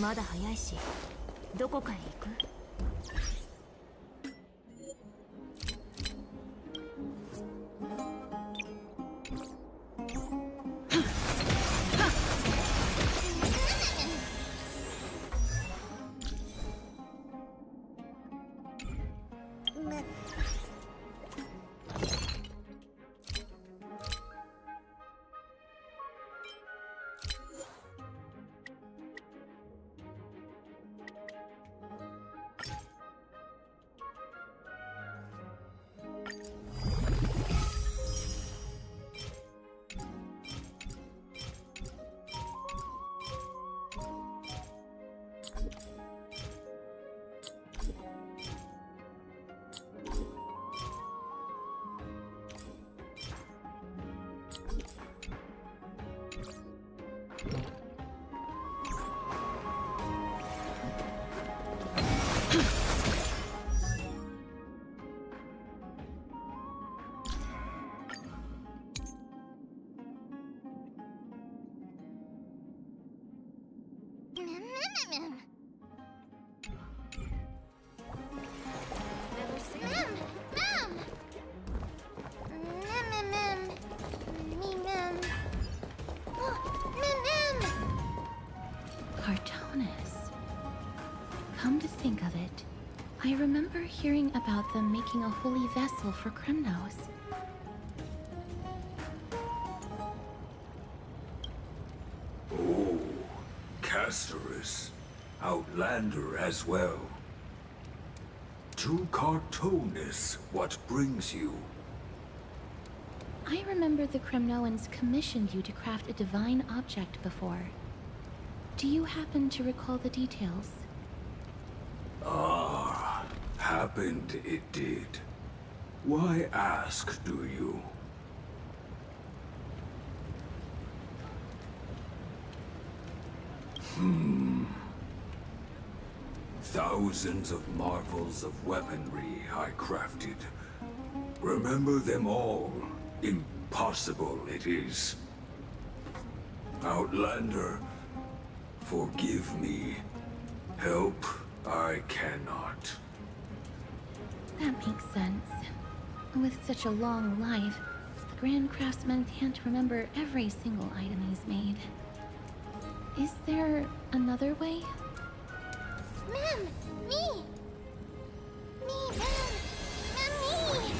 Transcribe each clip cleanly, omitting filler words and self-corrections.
まだ早いし、どこかへ行く？Come to think of it, I remember hearing about them making a holy vessel for Kremnos. Oh, Casterus. Outlander as well. To Cartonis, what brings you? I remember the Kremnoans commissioned you to craft a divine object before. Do you happen to recall the details? Ah, happened it did. Why ask, do you? Thousands of marvels of weaponry I crafted. Remember them all. Impossible it is. Outlander, forgive me. Help I cannot. That makes sense. With such a long life, the Grand Craftsman can't remember every single item he's made. Is there another way? Mem! Me! Me, Mem! Mem, me!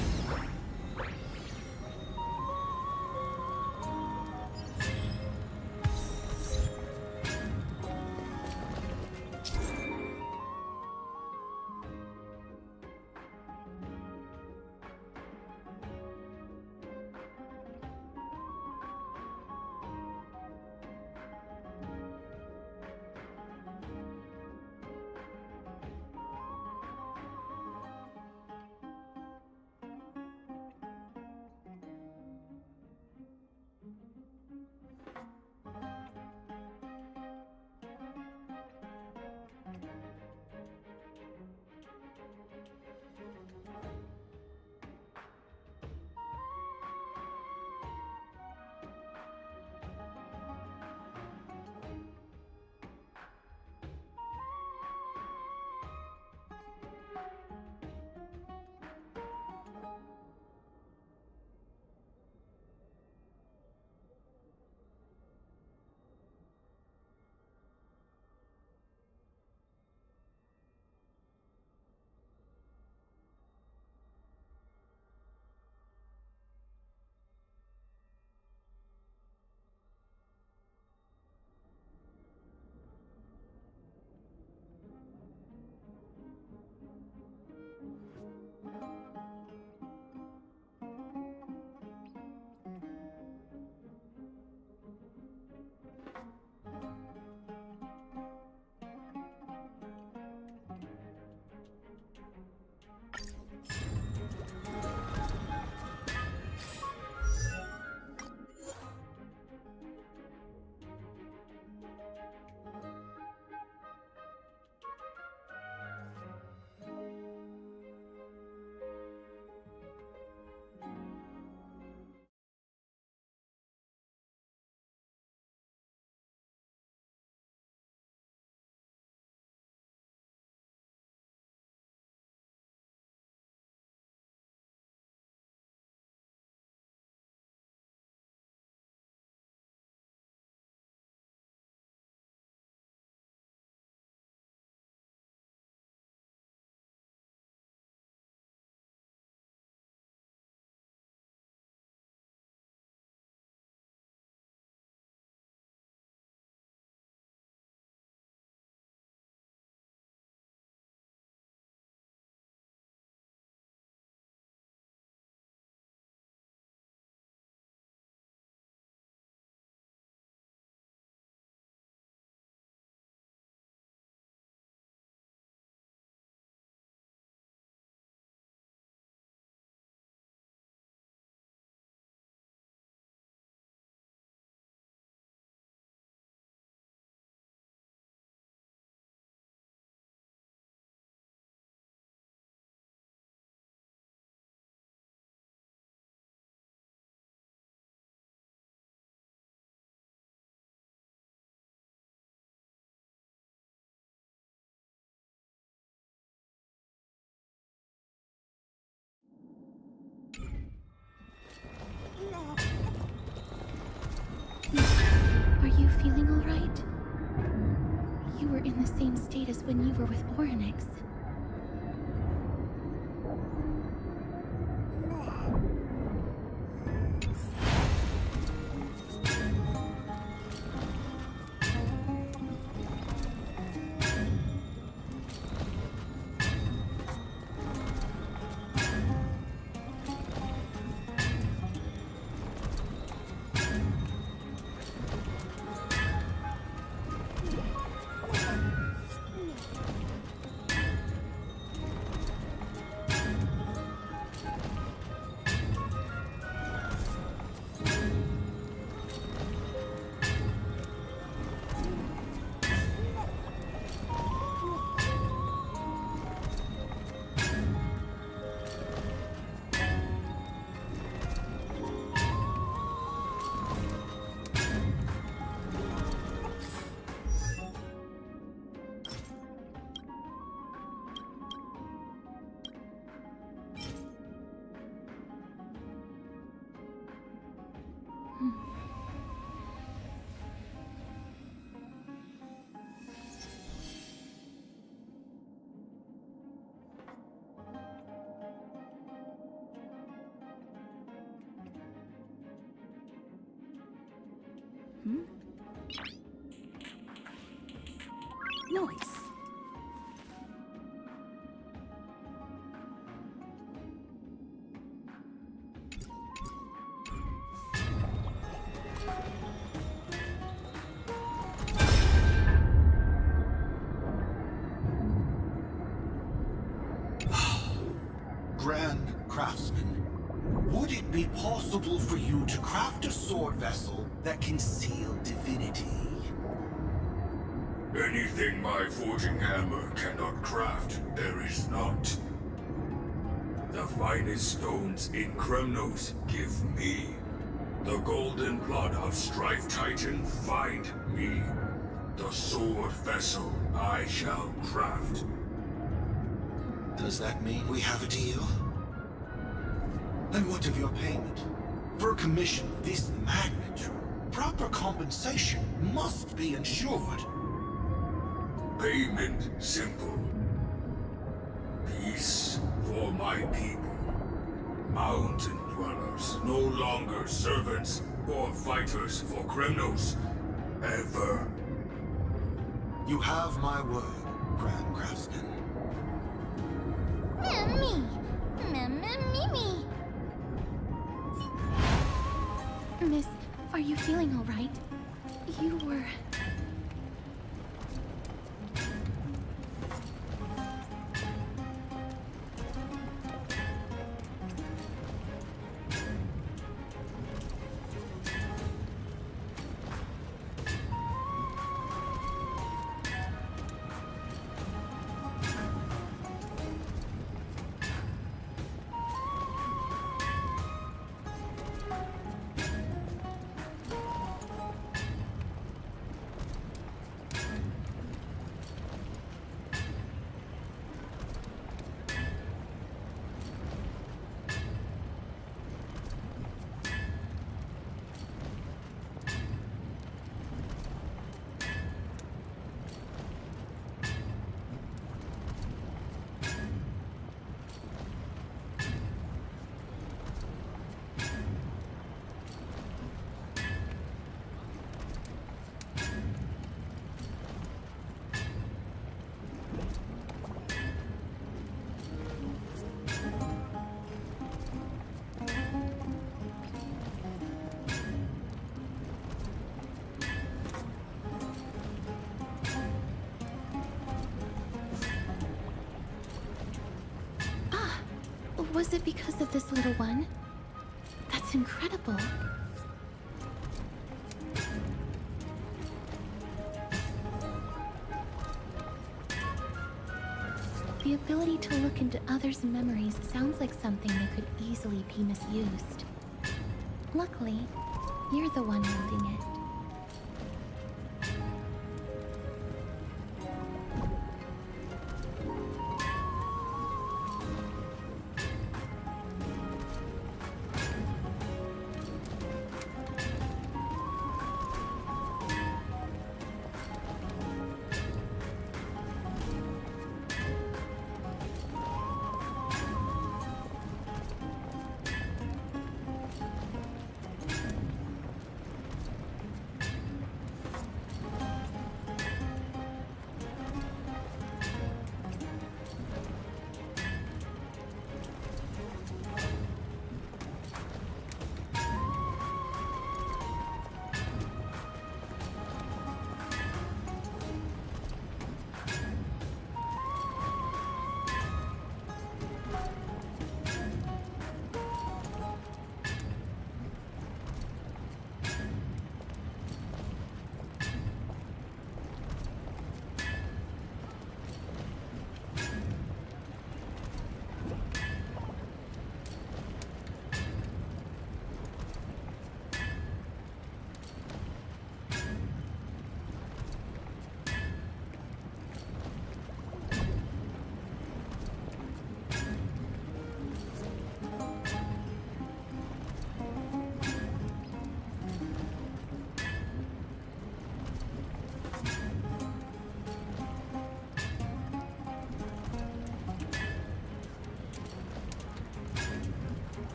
all right? You were in the same state as when you were with Orynyx. Noise. Grand Craftsman, would it be possible for you to craft a sword vessel that can seal divinity? Anything my forging hammer cannot craft, there is not. The finest stones in Kremnos give me. The golden blood of Strife Titan find me. The sword vessel I shall craft. Does that mean we have a deal? And what of your payment? For a commission of this magnitude, proper compensation must be ensured. Payment simple. Peace for my people. Mountain dwellers, no longer servants or fighters for Kremnos. Ever. You have my word, Grand Craftsman. Me. Me. Miss, are you feeling all right? You were... Was it because of this little one? That's incredible. The ability to look into others' memories sounds like something that could easily be misused. Luckily, you're the one wielding it.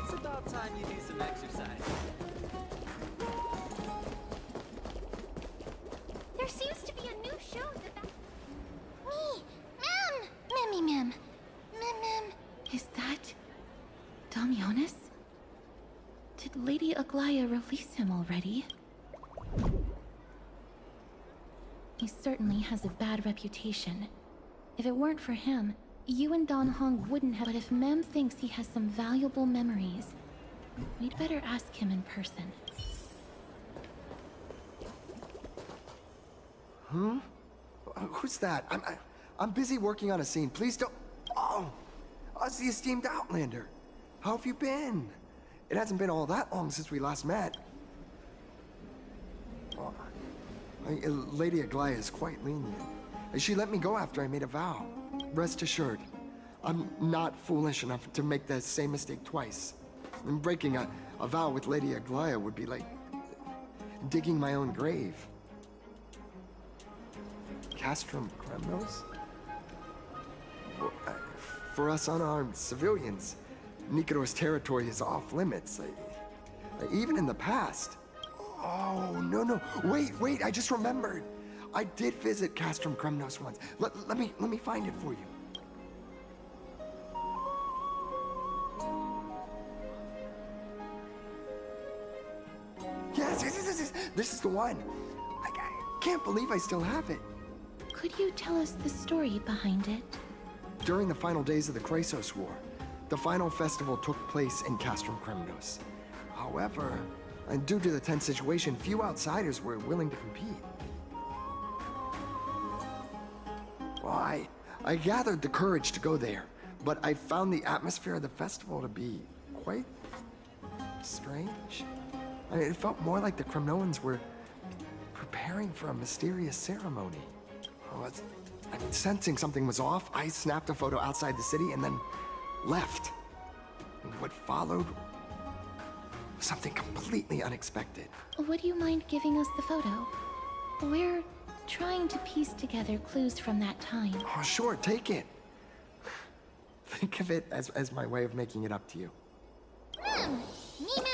It's about time you do some exercise. There seems to be a new show that... Me! Mem! Memmy Mem! Mem. Is that Damionis? Did Lady Aglaya release him already? He certainly has a bad reputation. If it weren't for him, you and Don Hong wouldn't have. But if Mem thinks he has some valuable memories, we'd better ask him in person. Who's that? I'm busy working on a scene. Please don't. Oh, us, the esteemed Outlander. How have you been? It hasn't been all that long since we last met. Oh, Lady Aglaya is quite lenient. She let me go after I made a vow. Rest assured, I'm not foolish enough to make the same mistake twice. And breaking a vow with Lady Aglaya would be like digging my own grave. Castrum Kremnos? Well, for us unarmed civilians, Nikodor's territory is off limits. Even in the past. Oh, no. Wait, I just remembered. I did visit Castrum Kremnos once. Let me find it for you. Yes. This is the one. I can't believe I still have it. Could you tell us the story behind it? During the final days of the Chrysos War, the final festival took place in Castrum Kremnos. However, and due to the tense situation, few outsiders were willing to compete. Well, I gathered the courage to go there, but I found the atmosphere of the festival to be quite strange. I mean, it felt more like the Kremnoans were preparing for a mysterious ceremony. Sensing something was off, I snapped a photo outside the city and then left. And what followed was something completely unexpected. Would you mind giving us the photo? We're trying to piece together clues from that time. Oh, sure, take it. Think of it as my way of making it up to you. Mem! Me mem.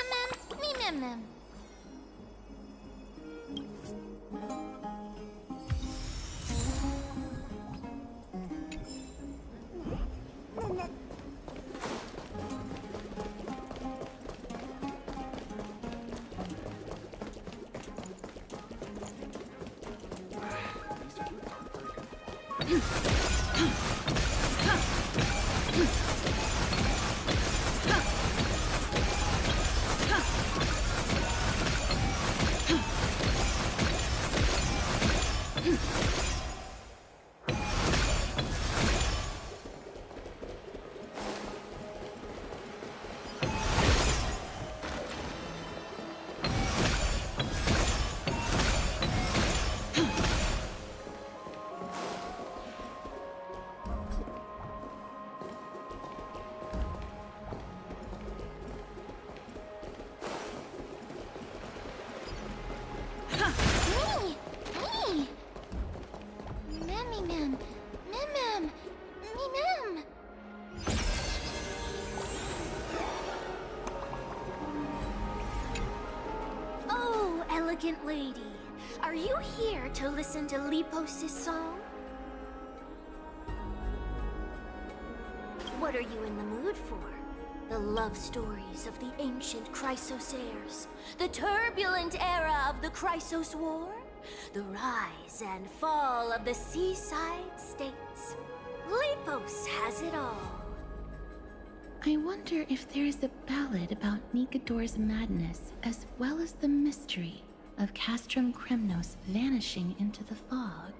Me! Memmy Mem! Mem! Me Mem! Oh, elegant lady. Are you here to listen to Lipos's song? What are you in the mood for? The love stories of the ancient Chrysosaires, the turbulent era of the Chrysos War, the rise and fall of the seaside states. Lipos has it all. I wonder if there is a ballad about Nikodor's madness as well as the mystery of Castrum Kremnos vanishing into the fog.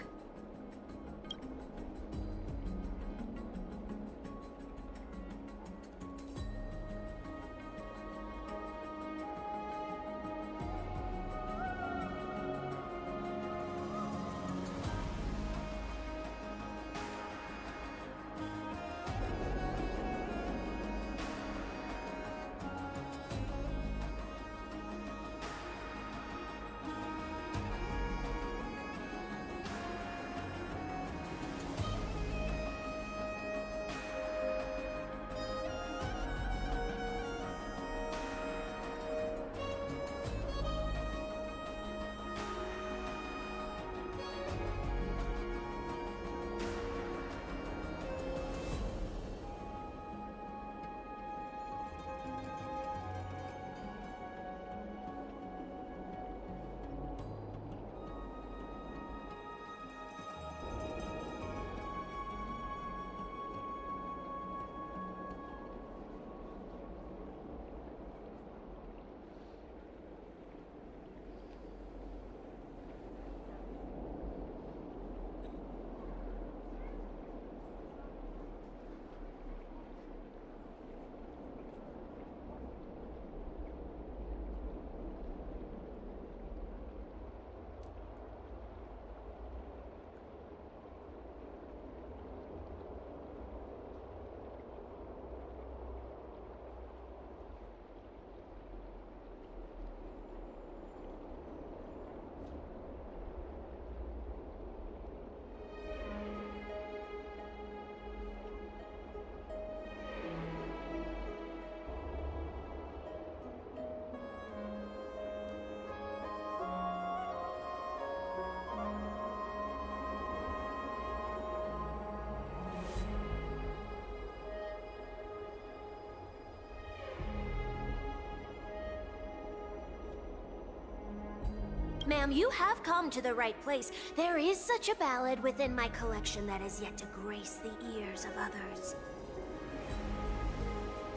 Ma'am, you have come to the right place. There is such a ballad within my collection that is yet to grace the ears of others.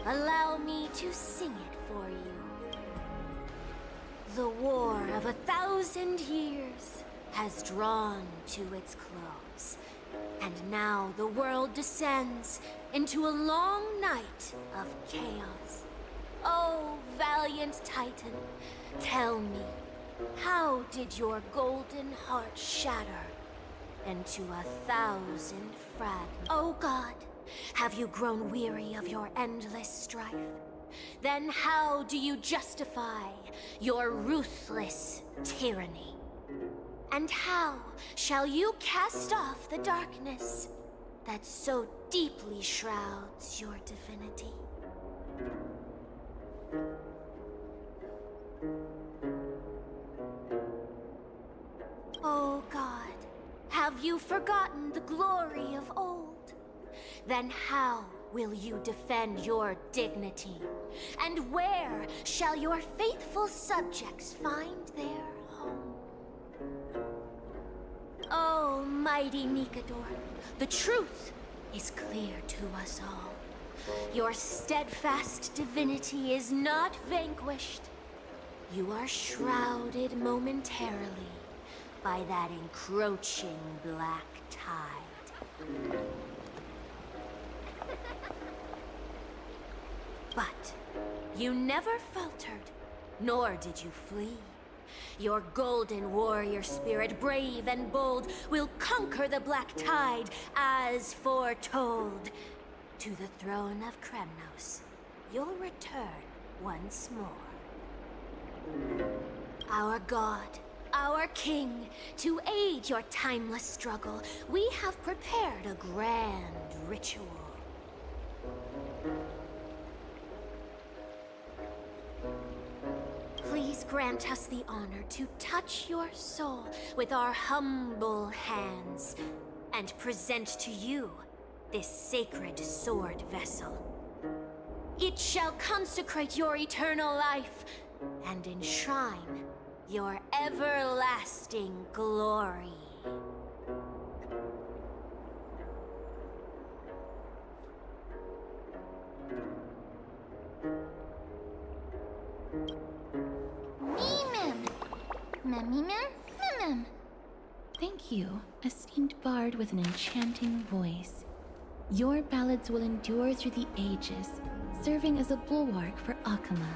Allow me to sing it for you. The war of 1,000 years has drawn to its close, and now the world descends into a long night of chaos. Oh, valiant Titan, tell me, how did your golden heart shatter into 1,000 fragments? Oh God, have you grown weary of your endless strife? Then how do you justify your ruthless tyranny? And how shall you cast off the darkness that so deeply shrouds your divinity? Oh God, have you forgotten the glory of old? Then how will you defend your dignity? And where shall your faithful subjects find their home? Oh, mighty Nikador, the truth is clear to us all. Your steadfast divinity is not vanquished. You are shrouded momentarily by that encroaching black tide. But you never faltered, nor did you flee. Your golden warrior spirit, brave and bold, will conquer the black tide as foretold. To the throne of Kremnos, you'll return once more. Our god, our king, to aid your timeless struggle, we have prepared a grand ritual. Please grant us the honor to touch your soul with our humble hands and present to you this sacred sword vessel. It shall consecrate your eternal life and enshrine your everlasting glory. MEM. MEM. Thank you, esteemed bard with an enchanting voice. Your ballads will endure through the ages, serving as a bulwark for Akama.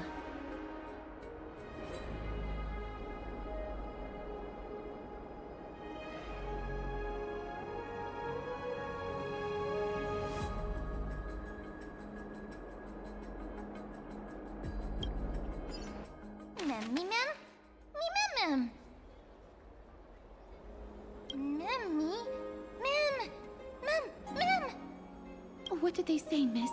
What did they say, miss?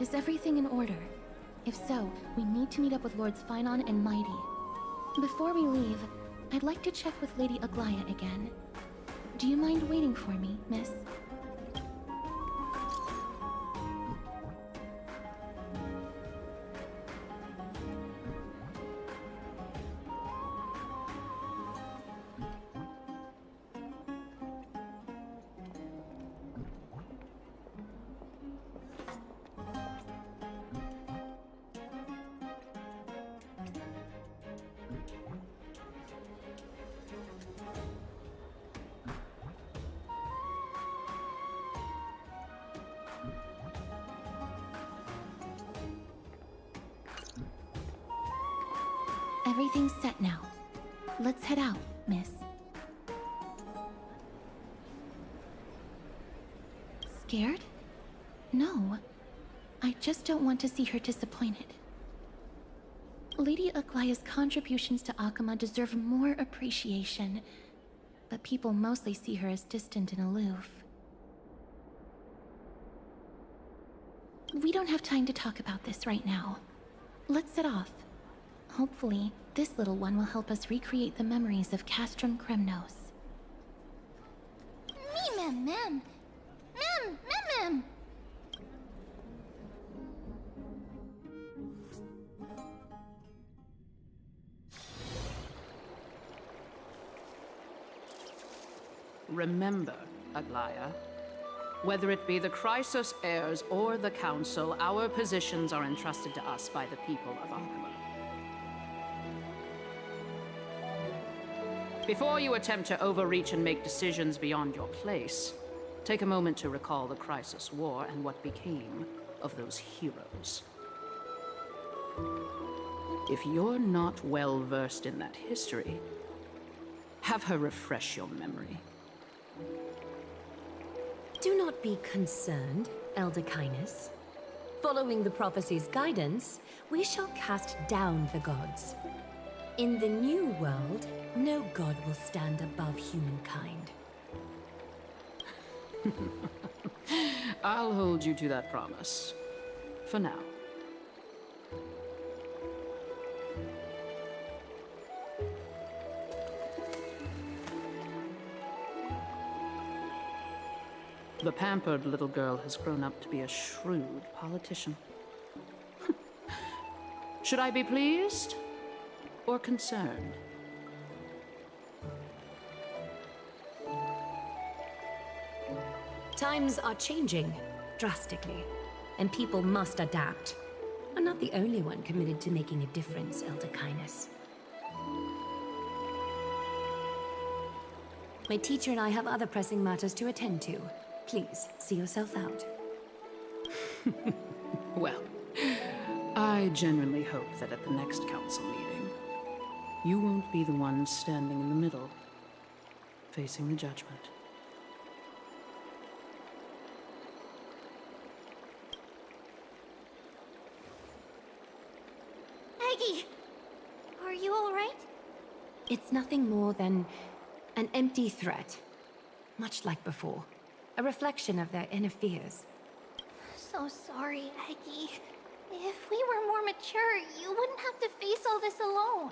Is everything in order? If so, we need to meet up with Lords Finon and Mighty. Before we leave, I'd like to check with Lady Aglaya again. Do you mind waiting for me, miss? Everything's set now. Let's head out, miss. Scared? No. I just don't want to see her disappointed. Lady Aglaya's contributions to Akama deserve more appreciation, but people mostly see her as distant and aloof. We don't have time to talk about this right now. Let's set off. Hopefully, this little one will help us recreate the memories of Castrum Kremnos. MEM. Remember, Aglaya, whether it be the Chrysos heirs or the Council, our positions are entrusted to us by the people of Arkema. Before you attempt to overreach and make decisions beyond your place, take a moment to recall the Chrysos War and what became of those heroes. If you're not well versed in that history, have her refresh your memory. Do not be concerned, Elder Kynus. Following the prophecy's guidance, we shall cast down the gods. In the new world, no god will stand above humankind. I'll hold you to that promise. For now. The pampered little girl has grown up to be a shrewd politician. Should I be pleased or concerned? Times are changing drastically, and people must adapt. I'm not the only one committed to making a difference, Elder Kynus. My teacher and I have other pressing matters to attend to. Please, see yourself out. Well, I genuinely hope that at the next council meeting, you won't be the one standing in the middle, facing the judgment. Aggie! Are you alright? It's nothing more than an empty threat. Much like before. A reflection of their inner fears. So sorry, Aggie. If we were more mature, you wouldn't have to face all this alone.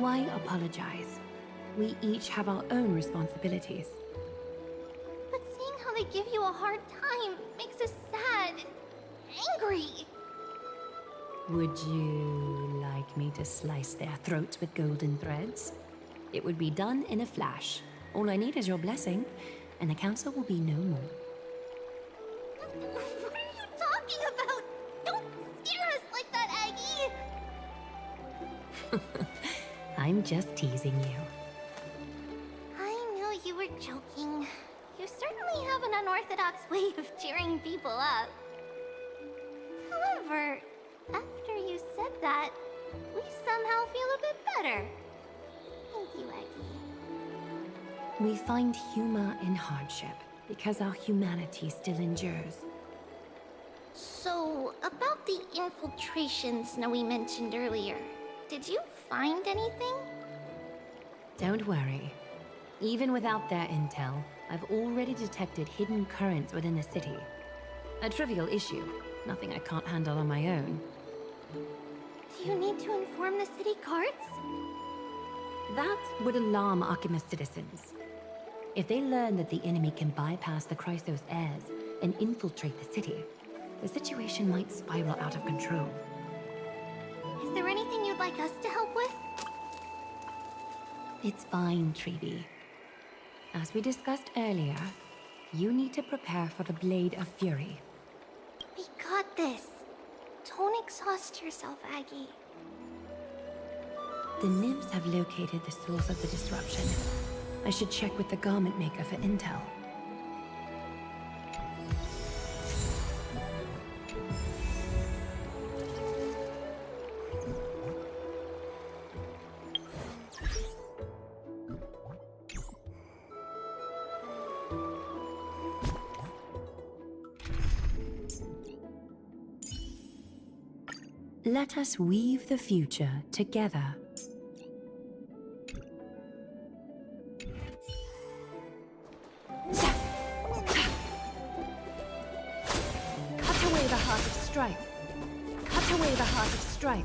Why apologize? We each have our own responsibilities. But seeing how they give you a hard time makes us sad and angry. Would you like me to slice their throats with golden threads? It would be done in a flash. All I need is your blessing, and the council will be no more. What are you talking about? Don't scare us like that, Aggie! I'm just teasing you. I knew you were joking. You certainly have an unorthodox way of cheering people up. However, after you said that, we somehow feel a bit better. Thank you, Aggie. We find humor in hardship because our humanity still endures. So, about the infiltration Snowy mentioned earlier, did you find anything? Don't worry. Even without their intel, I've already detected hidden currents within the city. A trivial issue, nothing I can't handle on my own. Do you need to inform the city guards? That would alarm Archimedes citizens. If they learn that the enemy can bypass the Chrysos heirs and infiltrate the city, the situation might spiral out of control. Is there anything you'd like us to help with? It's fine, Treeby. As we discussed earlier, you need to prepare for the Blade of Fury. We got this. Don't exhaust yourself, Aggie. The nymphs have located the source of the disruption. I should check with the garment maker for intel. Let us weave the future together. Cut away the heart of strife. Cut away the heart of strife.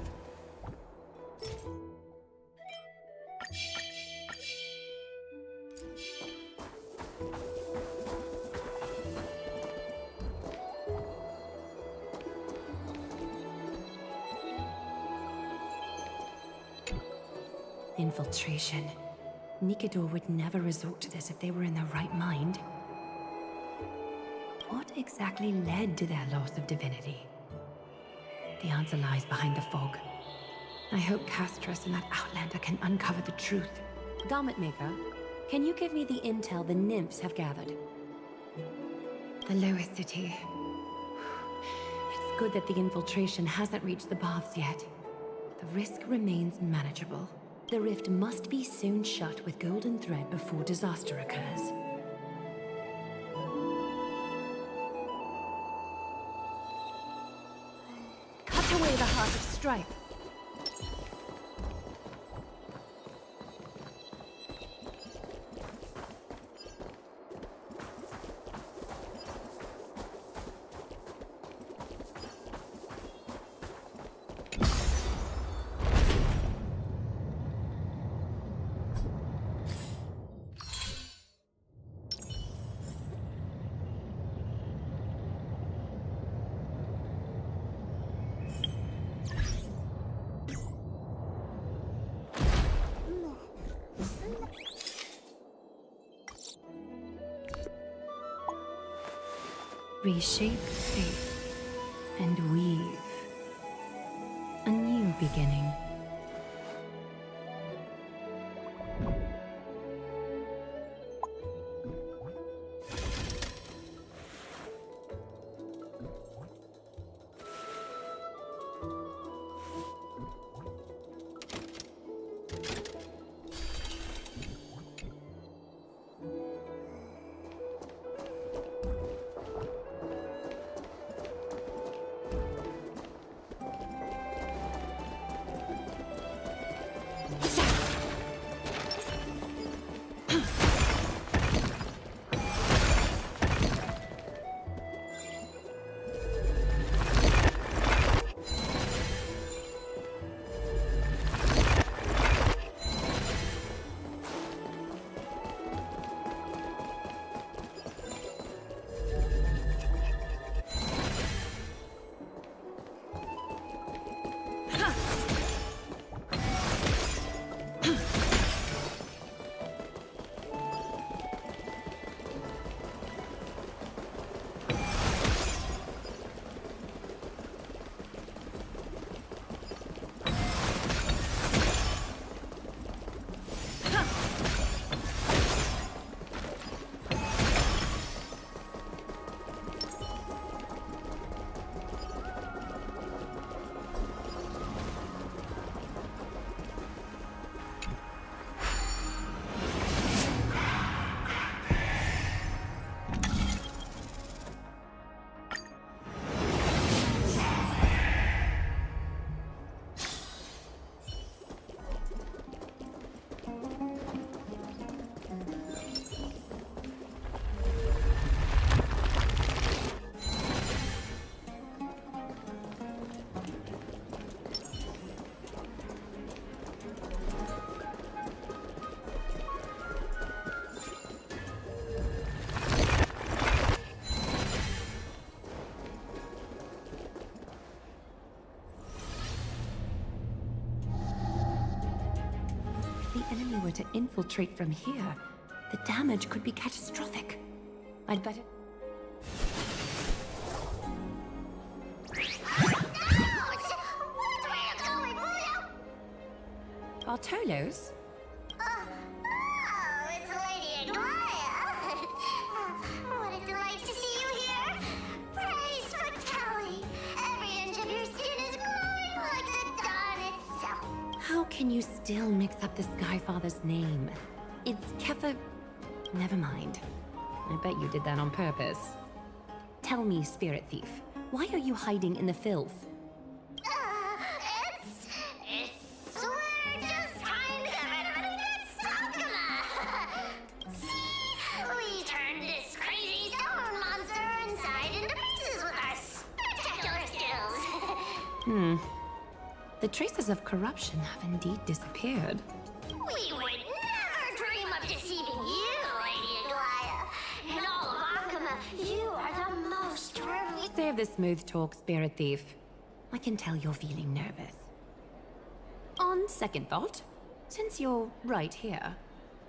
Infiltration. Nikador would never resort to this if they were in their right mind. What exactly led to their loss of divinity? The answer lies behind the fog. I hope Castros and that Outlander can uncover the truth. Garment Maker, can you give me the intel the nymphs have gathered? The lower city. It's good that the infiltration hasn't reached the baths yet. The risk remains manageable. The rift must be sewn shut with golden thread before disaster occurs. Cut away the heart of strife. Reshape faith and weave a new beginning. the enemy were to infiltrate from here, the damage could be catastrophic. I'd better... Bartolos? Oh, it's Lady Aglaya. What a delight to see you here. Praise for Kelly. Every inch of your skin is glowing like the dawn itself. How can you still mix up the Skyfather's name? It's Kepha... Never mind. I bet you did that on purpose. Tell me, Spirit Thief, why are you hiding in the filth? We're just trying to get rid of an Sakuma. See? We turned this crazy stone monster inside into pieces with our spectacular skills. The traces of corruption have indeed disappeared. We would never dream of deceiving you, Lady Aglaya. In all of Akuma, you are the most revealing. Save the smooth talk, Spirit Thief. I can tell you're feeling nervous. On second thought, since you're right here,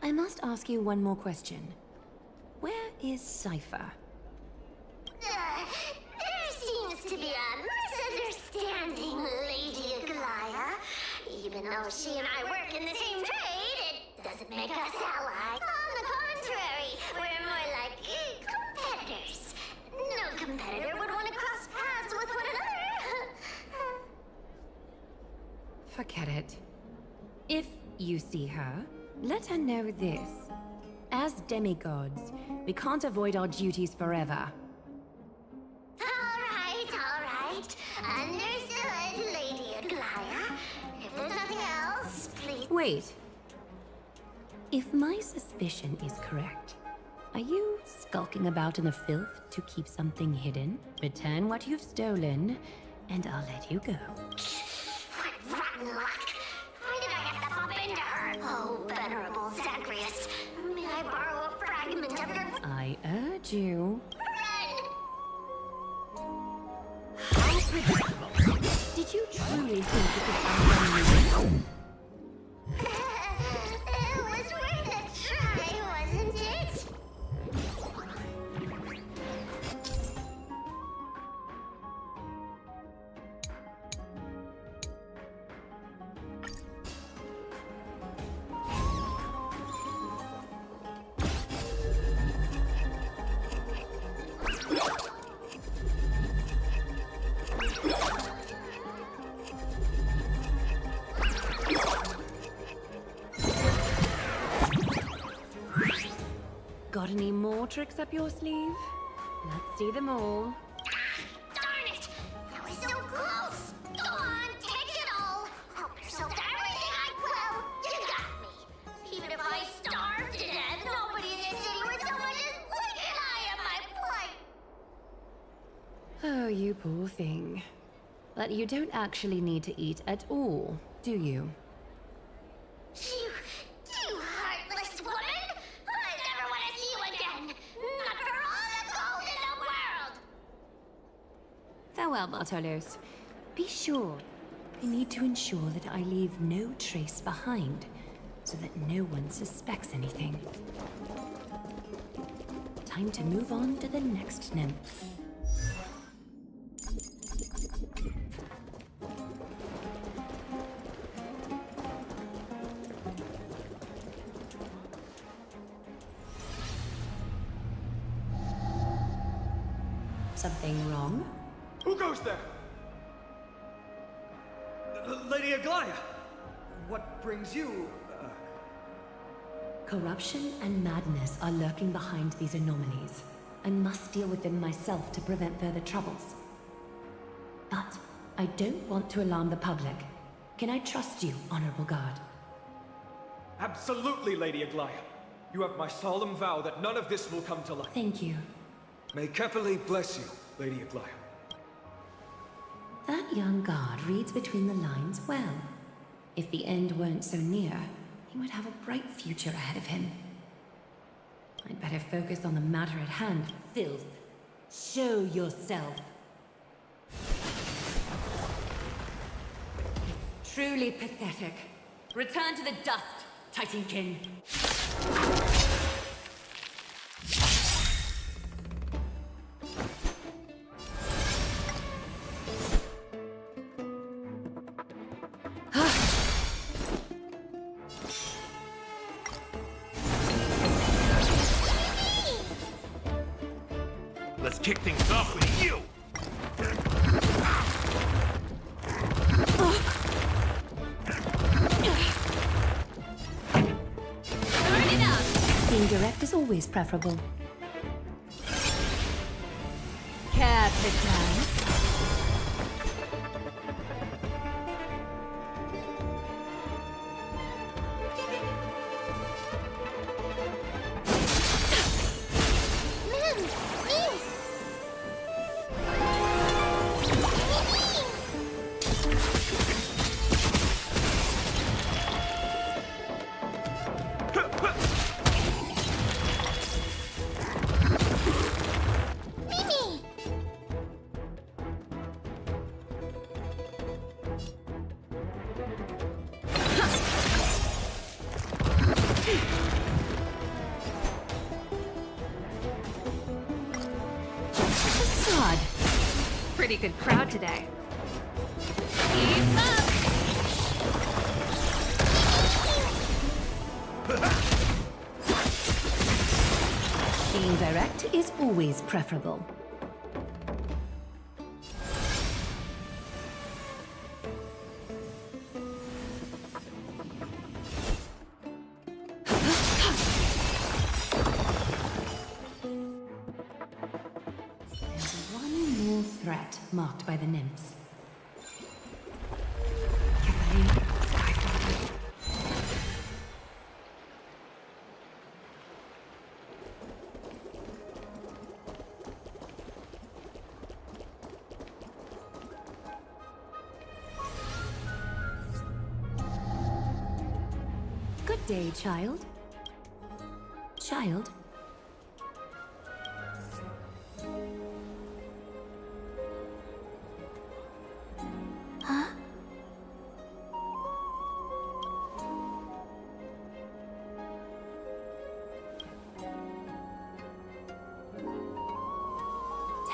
I must ask you one more question. Where is Cypher? There seems to be a misunderstanding, Lady Aglaya. Even though she and I work in the same trade, it doesn't make us allies. On the contrary, we're more like competitors. No competitor would want to cross paths with one another. Forget it. If you see her, let her know this. As demigods, we can't avoid our duties forever. All right. Understood, Lady Aglaya. If there's nothing else, please. Wait. If my suspicion is correct, are you skulking about in the filth to keep something hidden? Return what you've stolen, and I'll let you go. What rotten luck! Why did I have to bump into her? Oh, venerable Zagreus, may I borrow a fragment of your... I urge you. Run! How predictable. Did you truly think you could outrun me? It was worth a try, wasn't it? Got any more tricks up your sleeve? Let's see them all. Darn it! That was so close! Go on, take it all! Help yourself to everything well, you got me! Even if I starved to death, nobody in this city would so much as blink an eye at my plight! Oh, you poor thing. But you don't actually need to eat at all, do you? You heartless woman! I never want to see you again! Not for all the gold in the world! Farewell, Bartolos. Be sure. I need to ensure that I leave no trace behind, so that no one suspects anything. Time to move on to the next nymph. Something wrong? Who goes there? Lady Aglaya! What brings you? Corruption and madness are lurking behind these anomalies. I must deal with them myself to prevent further troubles. But I don't want to alarm the public. Can I trust you, Honorable Guard? Absolutely, Lady Aglaya. You have my solemn vow that none of this will come to light. Thank you. May Kepali bless you, Lady Aglaya. That young guard reads between the lines well. If the end weren't so near, he would have a bright future ahead of him. I'd better focus on the matter at hand, filth. Show yourself. It's truly pathetic. Return to the dust. Titankin. Let's kick things off with you! Being direct is always preferable. Capitan. Pretty good crowd today. Keep up! Being direct is always preferable. Threat marked by the nymphs. Good day, child. Child?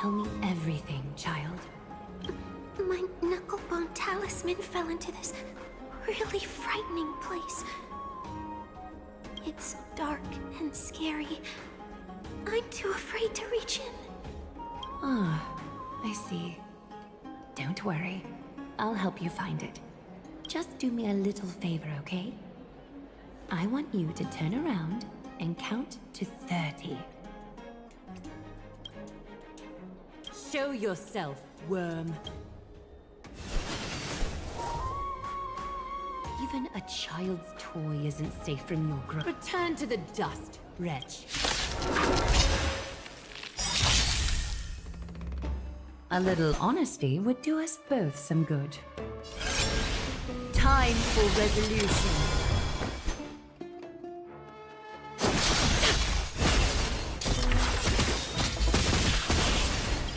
Tell me everything, child. My knuckle bone talisman fell into this really frightening place. It's dark and scary. I'm too afraid to reach in. Ah, I see. Don't worry. I'll help you find it. Just do me a little favor, okay? I want you to turn around and count to 30. Show yourself, worm. Even a child's toy isn't safe from your grip. Return to the dust, wretch. A little honesty would do us both some good. Time for resolution.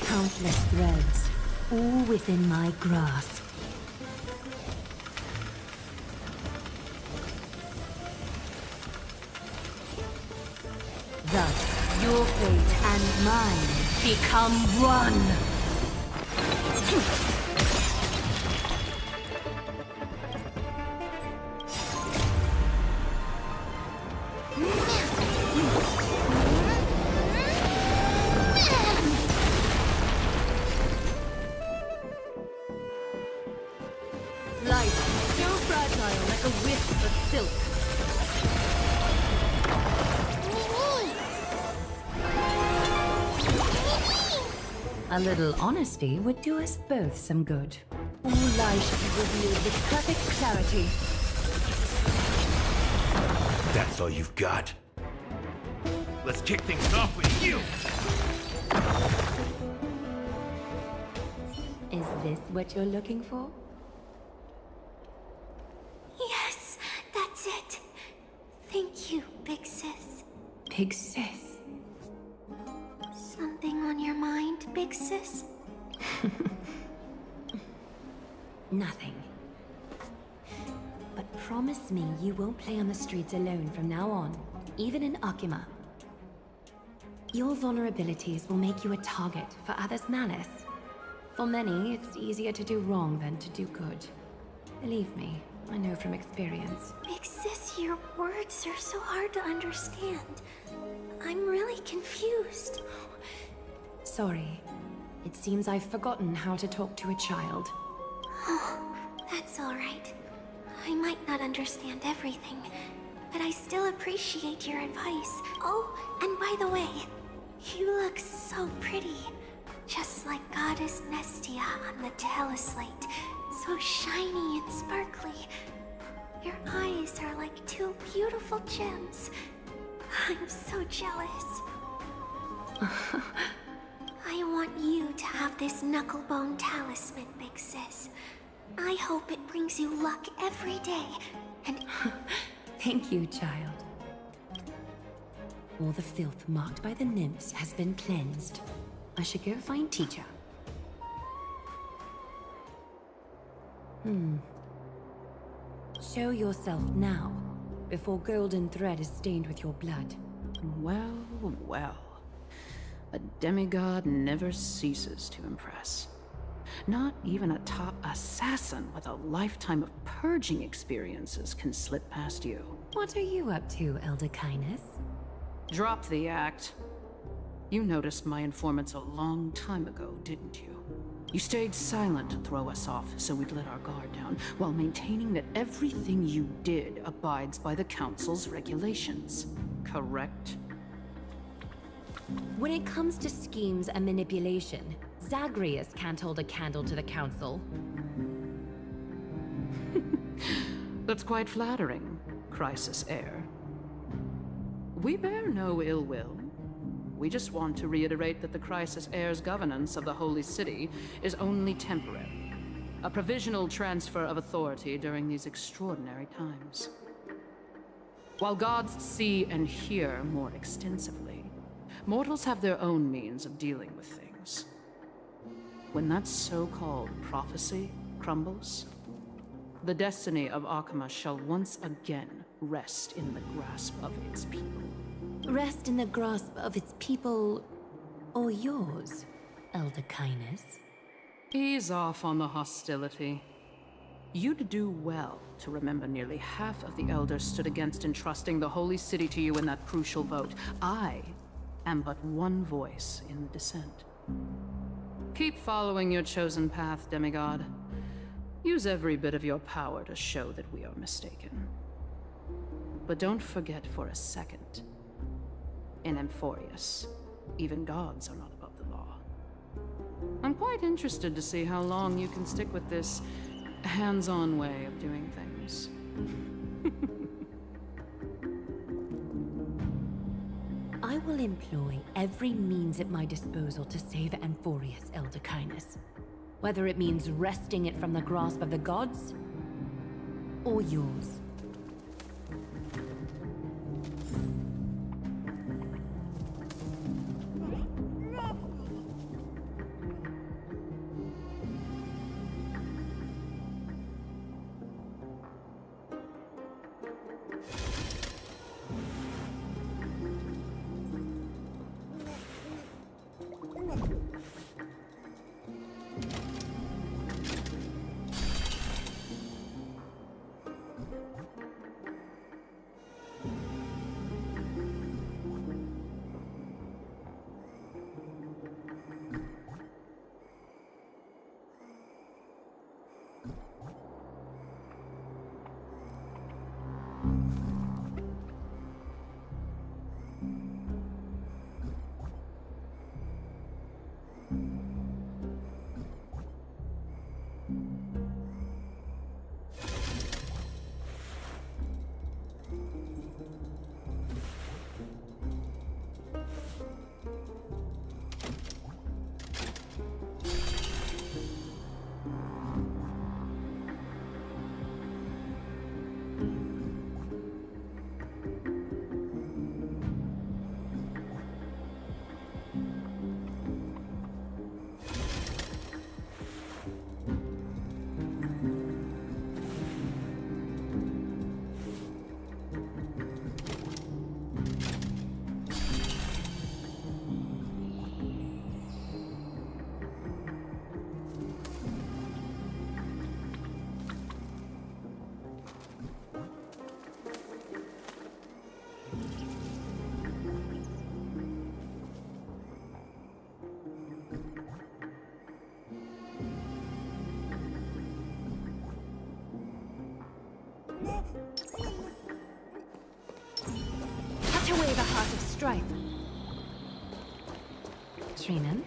Countless threads, all within my grasp. Thus, your fate and mine become one. Life, so fragile like a wisp of silk. A little honesty would do us both some good. All lies should be revealed with perfect clarity. That's all you've got. Let's kick things off with you! Is this what you're looking for? Yes, that's it. Thank you, big sis. Big sis. Something on your mind, big sis? Nothing. But promise me you won't play on the streets alone from now on, even in Akima. Your vulnerabilities will make you a target for others' malice. For many, it's easier to do wrong than to do good. Believe me, I know from experience. Big sis, your words are so hard to understand. I'm really confused. Sorry. It seems I've forgotten how to talk to a child. Oh, that's all right. I might not understand everything, but I still appreciate your advice. Oh, and by the way, you look so pretty. Just like Goddess Nestia on the teleslate. So shiny and sparkly. Your eyes are like two beautiful gems. I'm so jealous. I want you to have this knucklebone talisman, Big Sis. I hope it brings you luck every day, and... Thank you, child. All the filth marked by the nymphs has been cleansed. I should go find teacher. Show yourself now, before golden thread is stained with your blood. Well, well. A demigod never ceases to impress. Not even a top assassin with a lifetime of purging experiences can slip past you. What are you up to, Elder Kindness? Drop the act. You noticed my informants a long time ago, didn't you? You stayed silent to throw us off, so we'd let our guard down, while maintaining that everything you did abides by the Council's regulations. Correct? When it comes to schemes and manipulation, Zagreus can't hold a candle to the Council. That's quite flattering, Crisis Heir. We bear no ill will. We just want to reiterate that the Crisis Heir's governance of the Holy City is only temporary. A provisional transfer of authority during these extraordinary times. While gods see and hear more extensively, mortals have their own means of dealing with things. When that so-called prophecy crumbles, the destiny of Akima shall once again rest in the grasp of its people. Rest in the grasp of its people, or yours, Elder Kindness. Ease off on the hostility. You'd do well to remember nearly half of the elders stood against entrusting the Holy City to you in that crucial vote. I am but one voice in the dissent. Keep following your chosen path, demigod. Use every bit of your power to show that we are mistaken. But don't forget for a second, in Amphorius, even gods are not above the law. I'm quite interested to see how long you can stick with this hands-on way of doing things. I will employ every means at my disposal to save Amphorius, Elder Kindness. Whether it means wresting it from the grasp of the gods, or yours. strife. Trinan,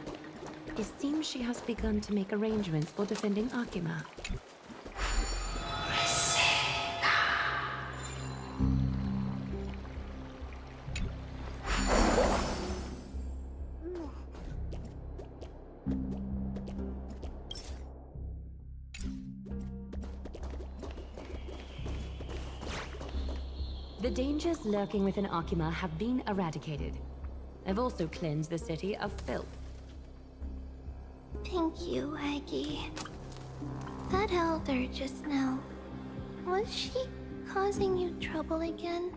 it seems she has begun to make arrangements for defending Akima. The dangers lurking within Akima have been eradicated. I've also cleansed the city of filth. Thank you, Aggie. That elder just now, was she causing you trouble again?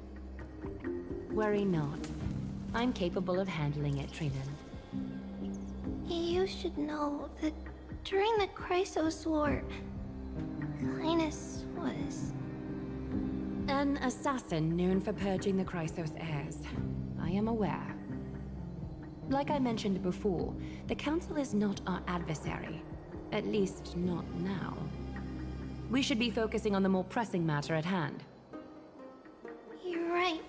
Worry not. I'm capable of handling it, Trinan. You should know that during the Chrysos War, Linus was... An assassin known for purging the Chrysos heirs. I am aware. Like I mentioned before, the Council is not our adversary. At least, not now. We should be focusing on the more pressing matter at hand. You're right.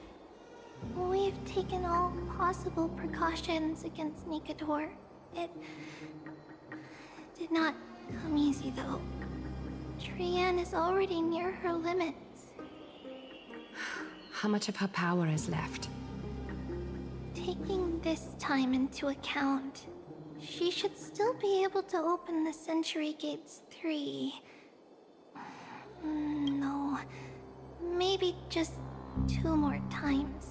We've taken all possible precautions against Nikador. It did not come easy, though. Trian is already near her limits. How much of her power is left? Taking this time into account, she should still be able to open the Century Gates 3. No, maybe just 2 more times.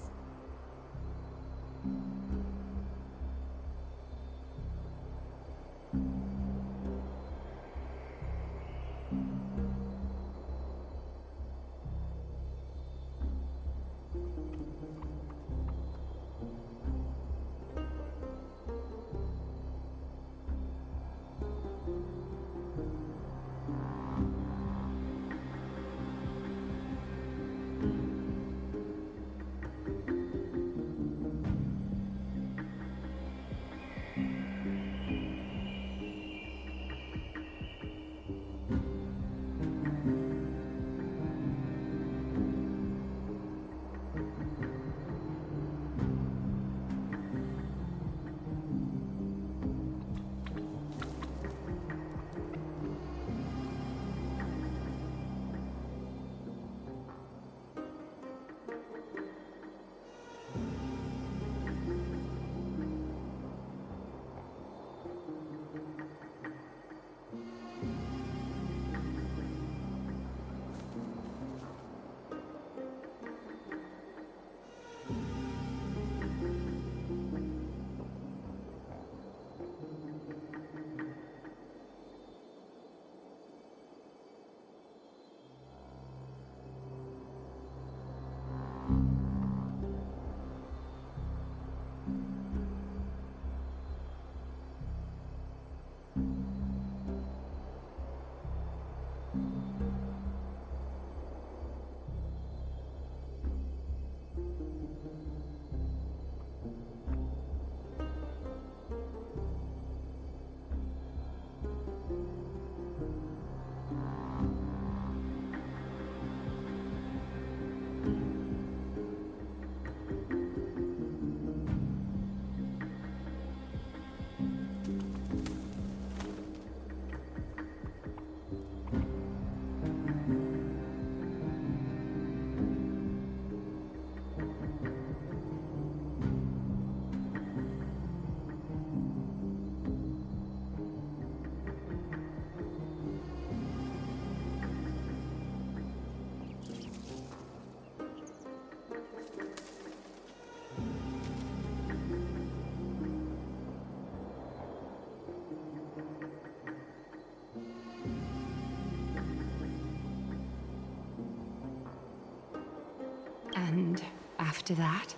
And after that?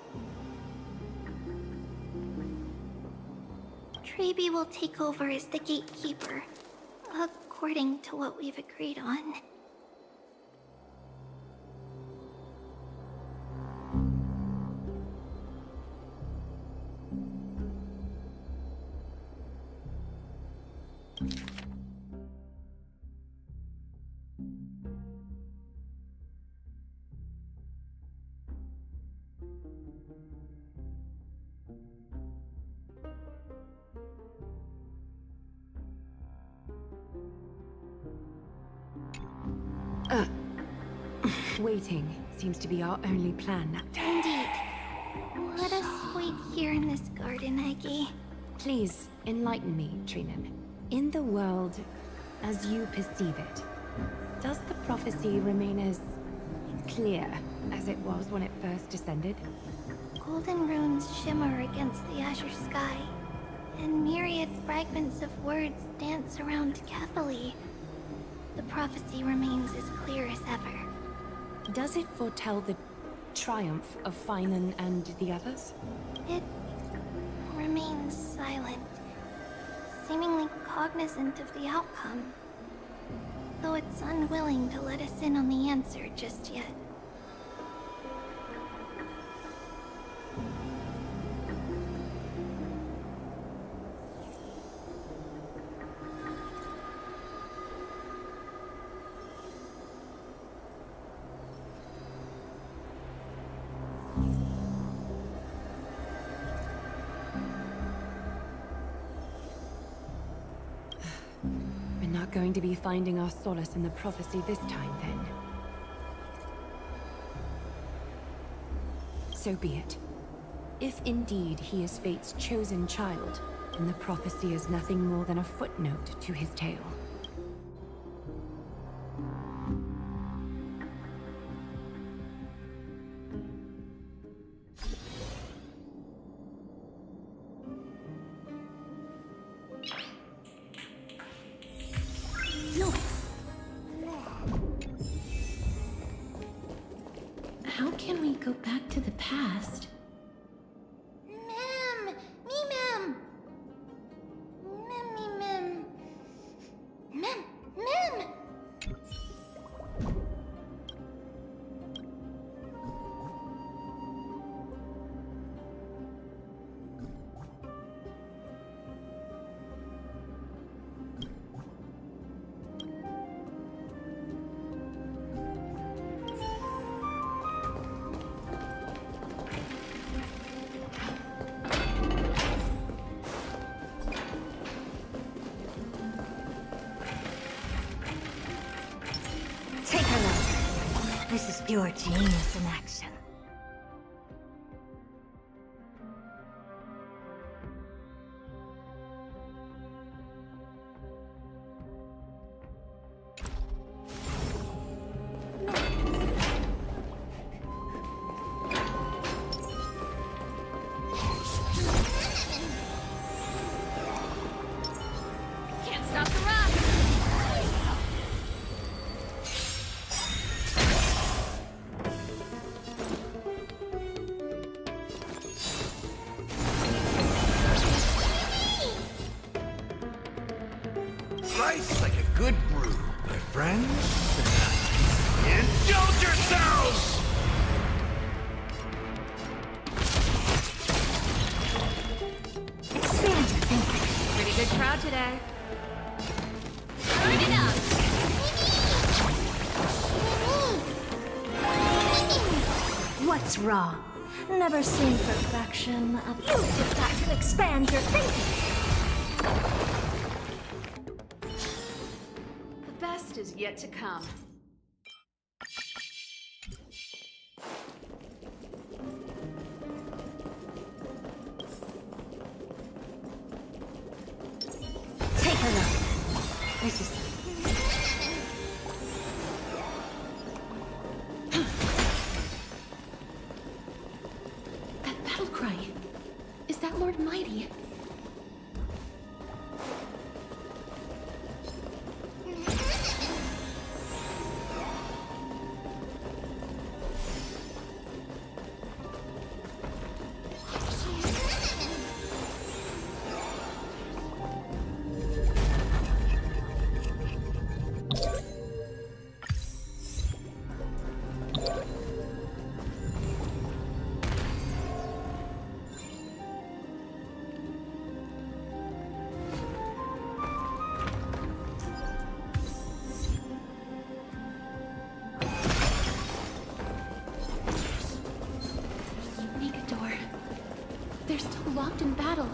Trebi will take over as the gatekeeper, according to what we've agreed on. Waiting seems to be our only plan now. Indeed. Let us wait here in this garden, Aggie. Please, enlighten me, Trinan. In the world, as you perceive it, does the prophecy remain as clear as it was when it first descended? Golden runes shimmer against the azure sky, and myriad fragments of words dance around carefully. The prophecy remains as clear as ever. Does it foretell the triumph of Finan and the others? It remains silent, seemingly cognizant of the outcome, though it's unwilling to let us in on the answer just yet. We're not going to be finding our solace in the prophecy this time, then. So be it. If indeed he is Fate's chosen child, then the prophecy is nothing more than a footnote to his tale. How can we go back to the past? Mem! Me-mem! Mem-me-mem. Mem! Mem! Take a look. This is pure genius in action. Can't stop the rush! Slice like a good brew, my friends. Indulge yourselves! Expand your thinking. Pretty good crowd today. Turn it up! What's wrong? Never seen perfection. Use it back to expand your thinking. The best is yet to come. Take a look. This is That battle cry. Is that Lord Mighty? They're still locked in battle.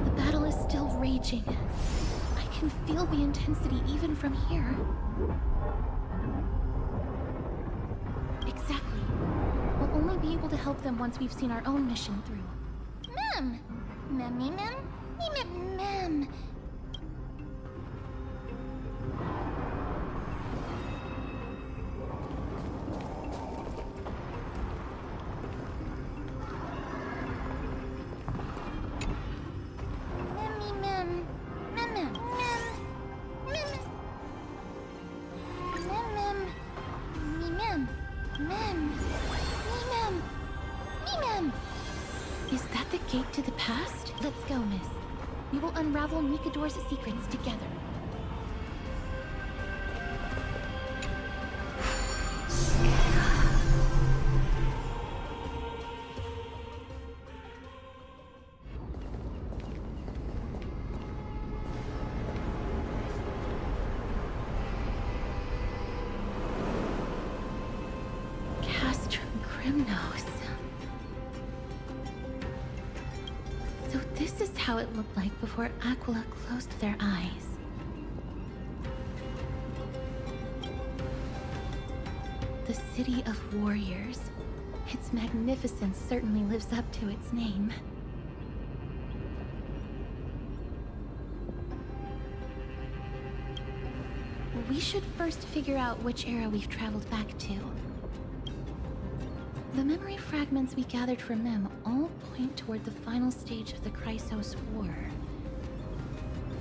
The battle is still raging. I can feel the intensity even from here. Exactly. We'll only be able to help them once we've seen our own mission through. Mem! Mem. Is that the gate to the past? Let's go, miss. We will unravel Nikador's secrets together. Castrum Crimnos. So this is how it looked like before Aquila closed their eyes. The City of Warriors. Its magnificence certainly lives up to its name. We should first figure out which era we've traveled back to. The memory fragments we gathered from MEM all point toward the final stage of the Chrysos War.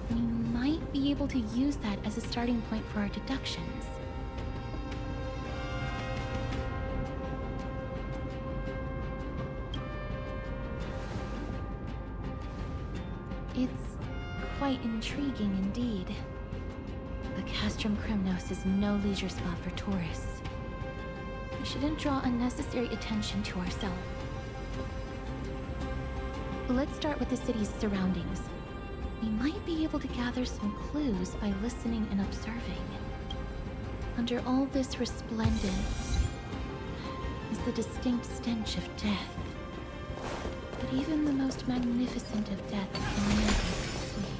We might be able to use that as a starting point for our deductions. It's quite intriguing indeed. But Castrum Crimnos is no leisure spot for tourists. We shouldn't draw unnecessary attention to ourselves. Let's start with the city's surroundings. We might be able to gather some clues by listening and observing. Under all this resplendence is the distinct stench of death. But even the most magnificent of deaths can never be sweet.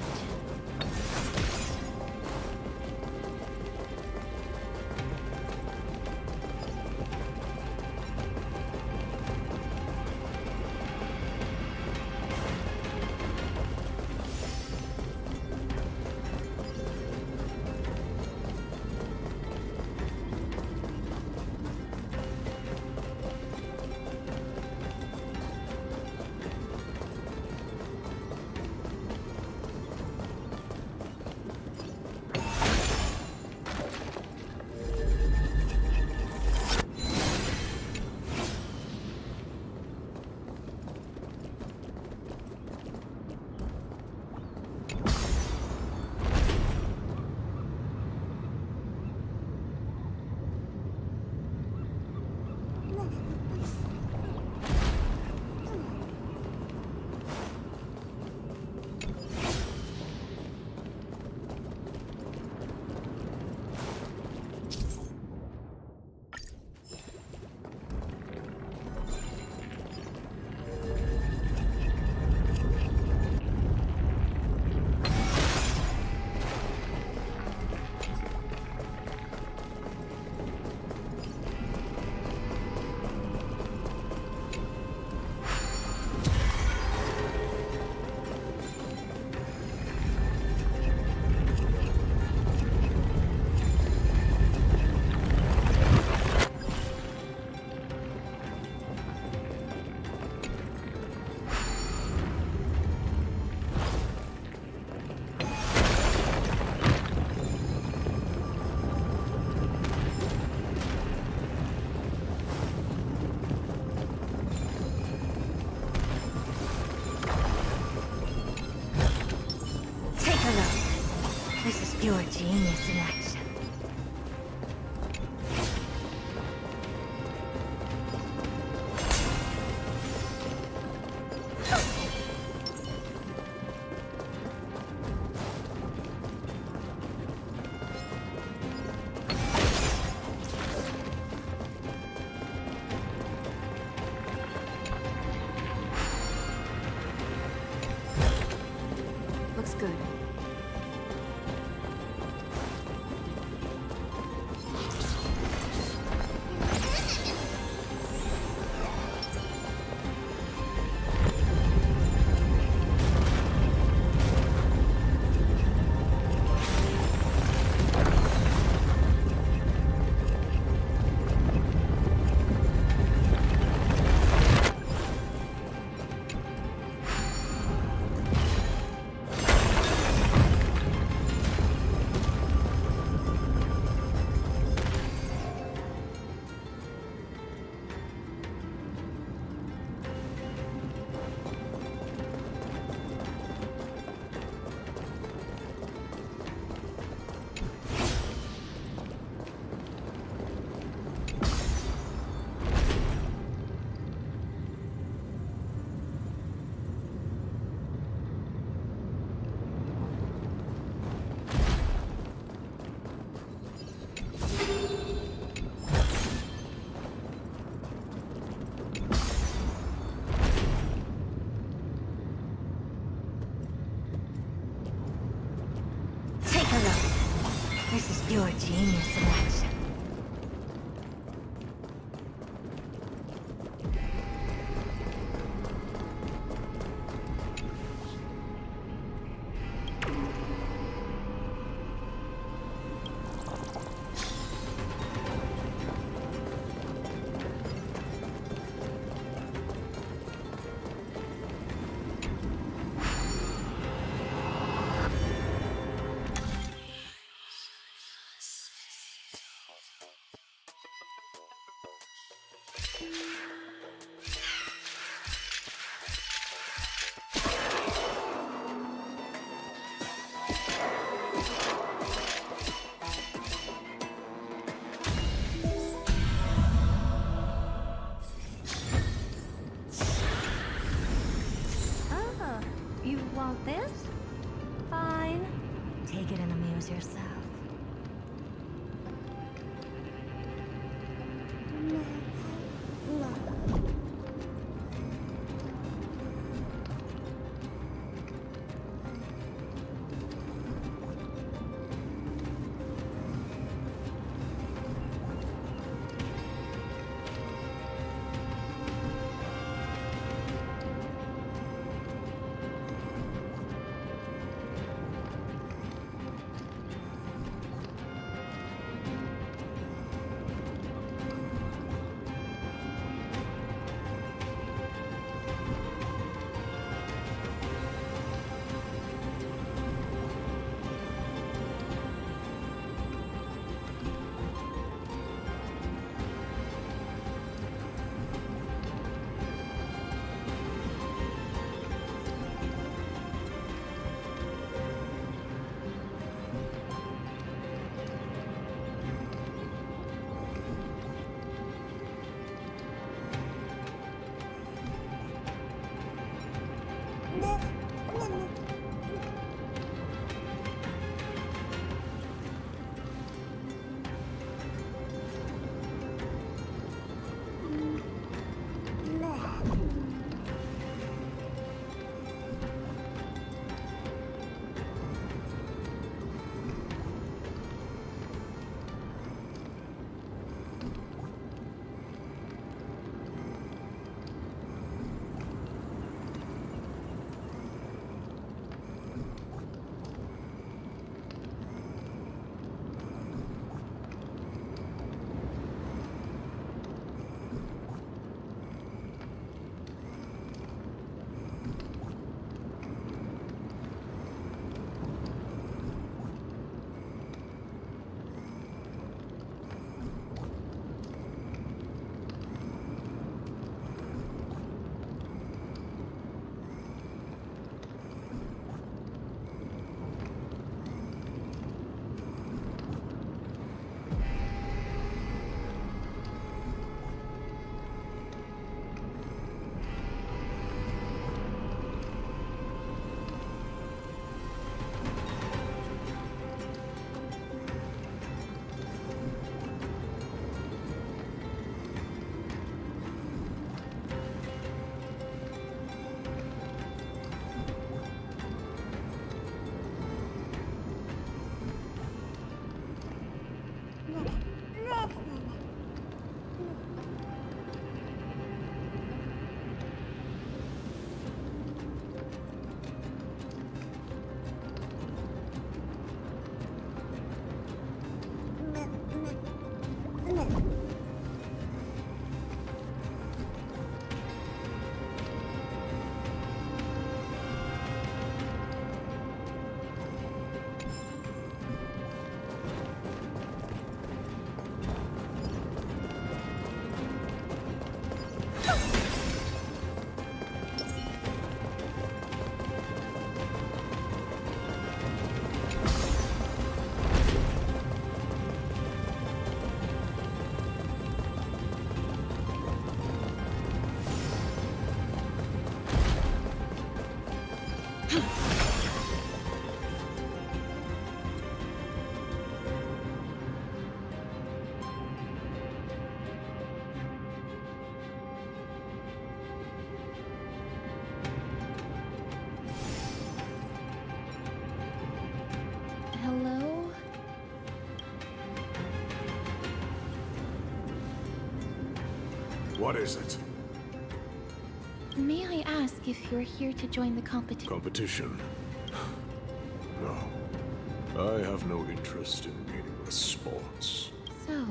This is pure genius in action. Looks good. Genius in action. You want this? Fine. Take it and amuse yourself. What is it? May I ask if you're here to join the competition? Competition? No. I have no interest in meaningless sports. So,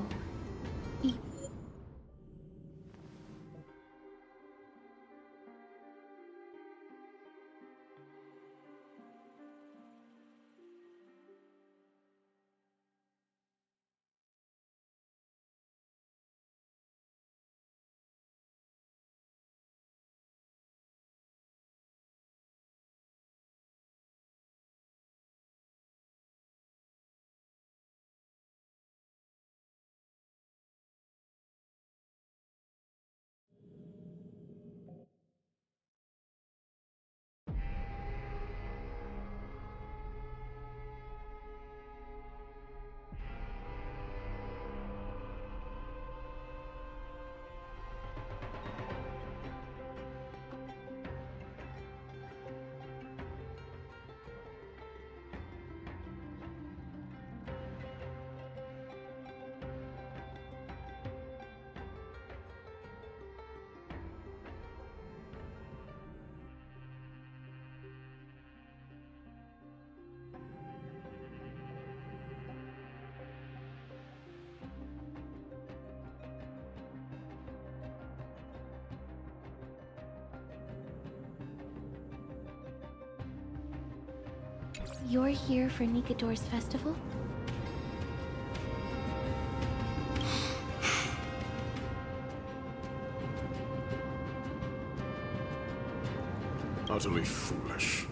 you're here for Nikador's festival? Utterly foolish.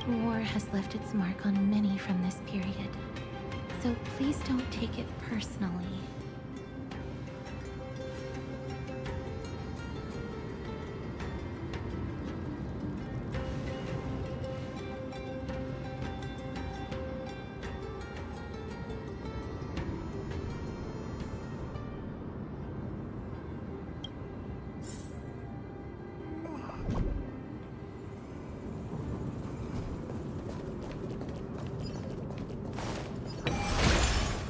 War has left its mark on many from this period, so please don't take it personally.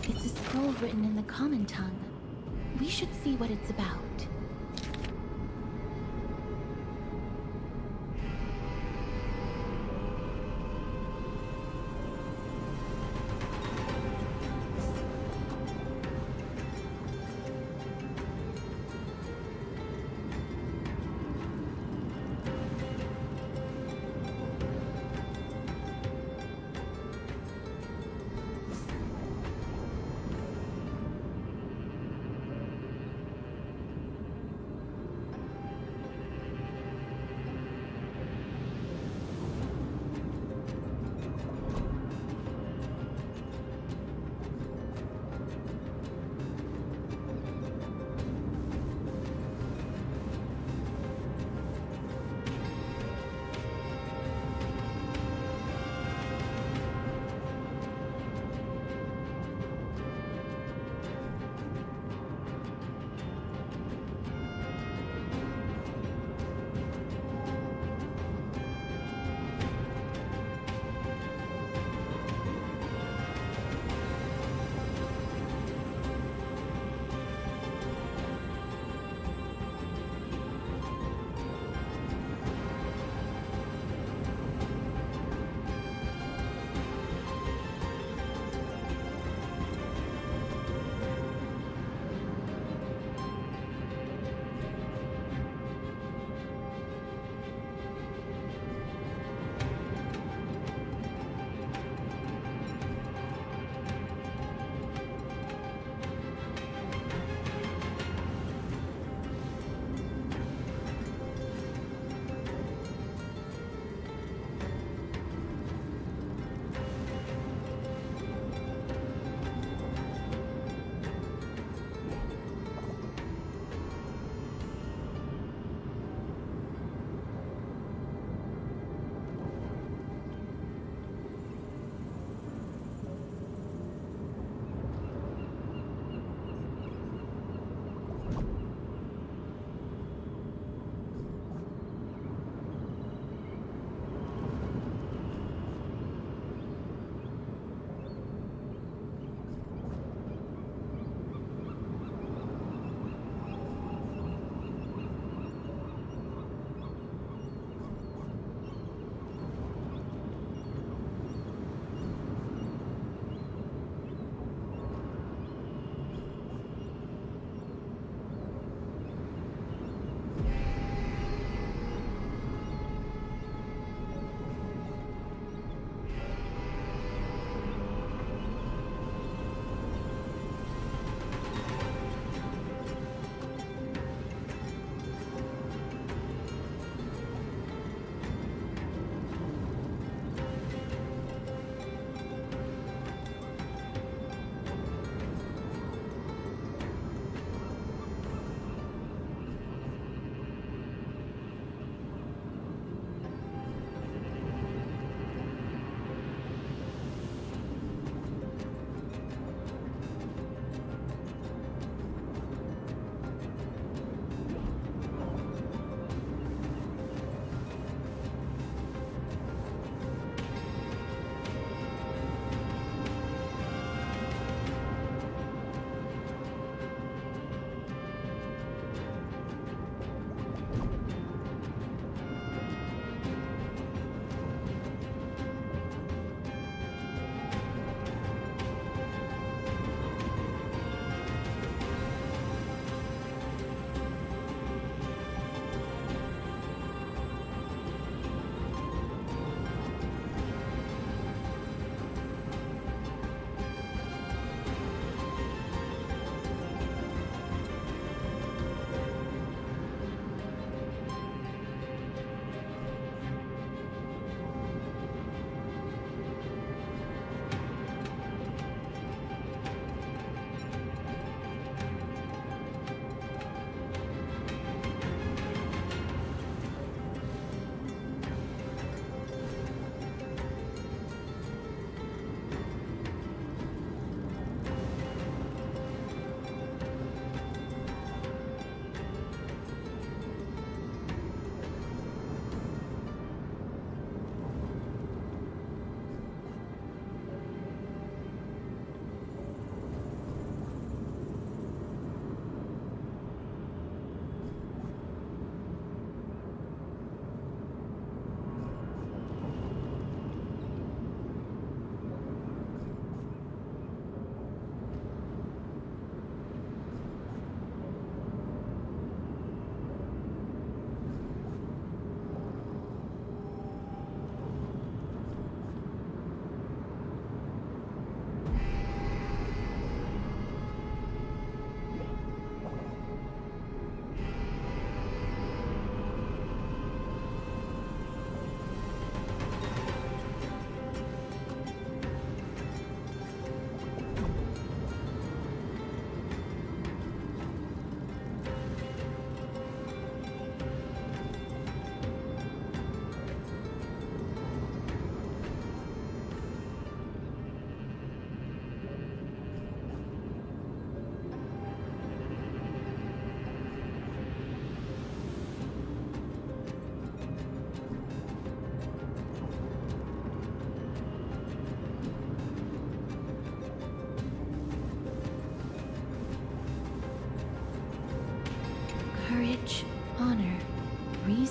It's a scroll written in the common tongue. We should see what it's about.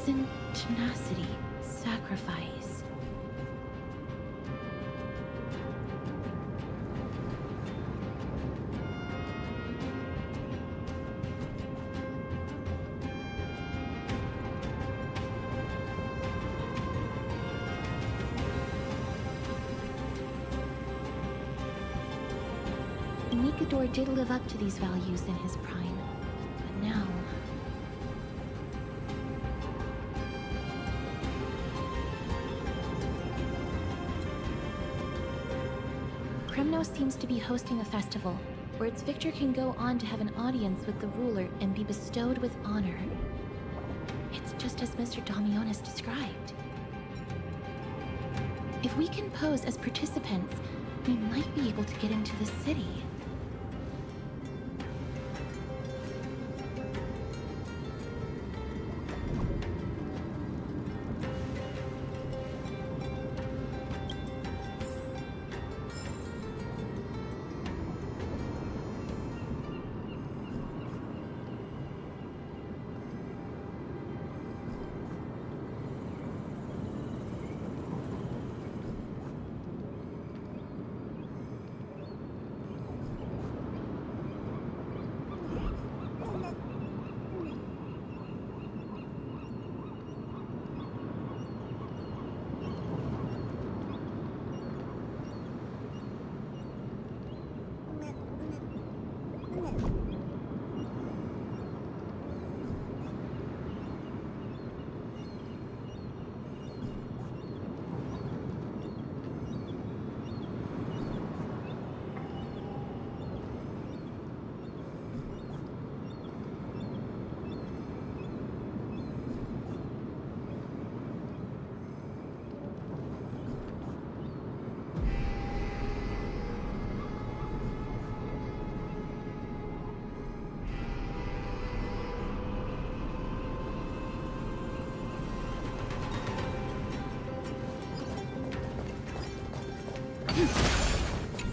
Reason, tenacity, sacrifice. Nikador did live up to these values in his prime, but now... Kremnos seems to be hosting a festival, where its victor can go on to have an audience with the ruler and be bestowed with honor. It's just as Mr. Damionis described. If we can pose as participants, we might be able to get into the city.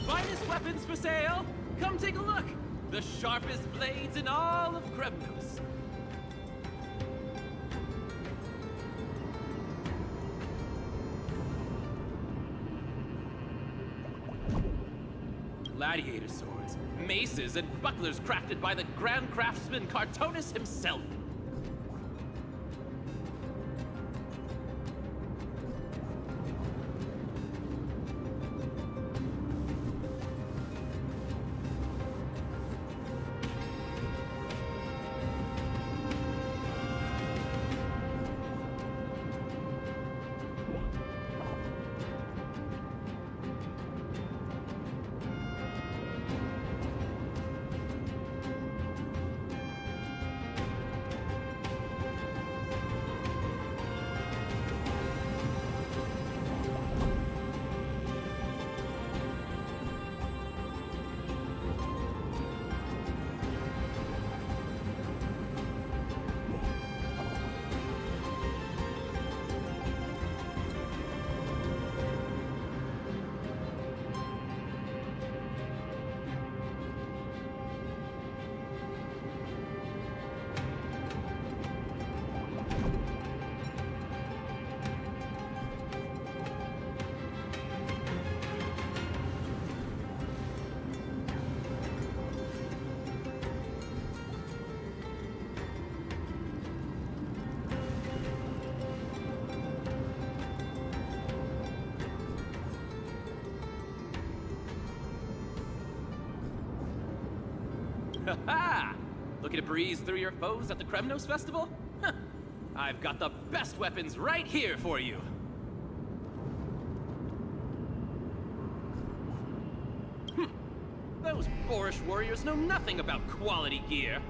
Finest weapons for sale! Come take a look! The sharpest blades in all of Kremnos. Gladiator swords, maces, and bucklers crafted by the Grand Craftsman Cartonis himself. Ha-ha! Looking to breeze through your foes at the Kremnos Festival? Huh. I've got the best weapons right here for you! Those boorish warriors know nothing about quality gear.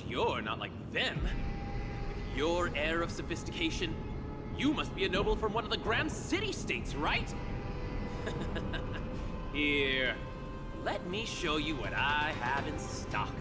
you're not like them. With your air of sophistication, you must be a noble from one of the Grand City-States, right? Here, let me show you what I have in stock.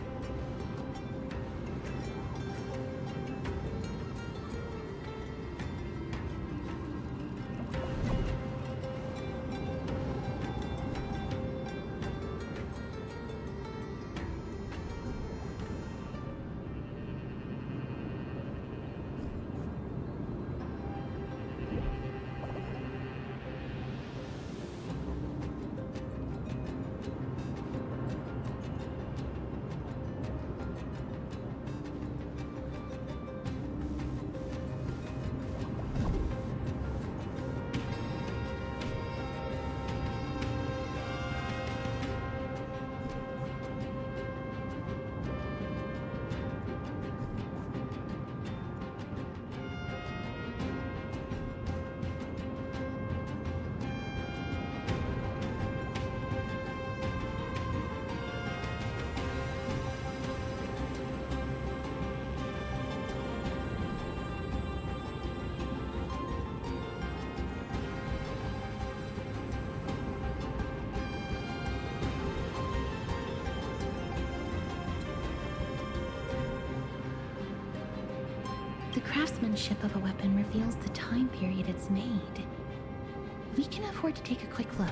The craftsmanship of a weapon reveals the time period it's made. We can afford to take a quick look.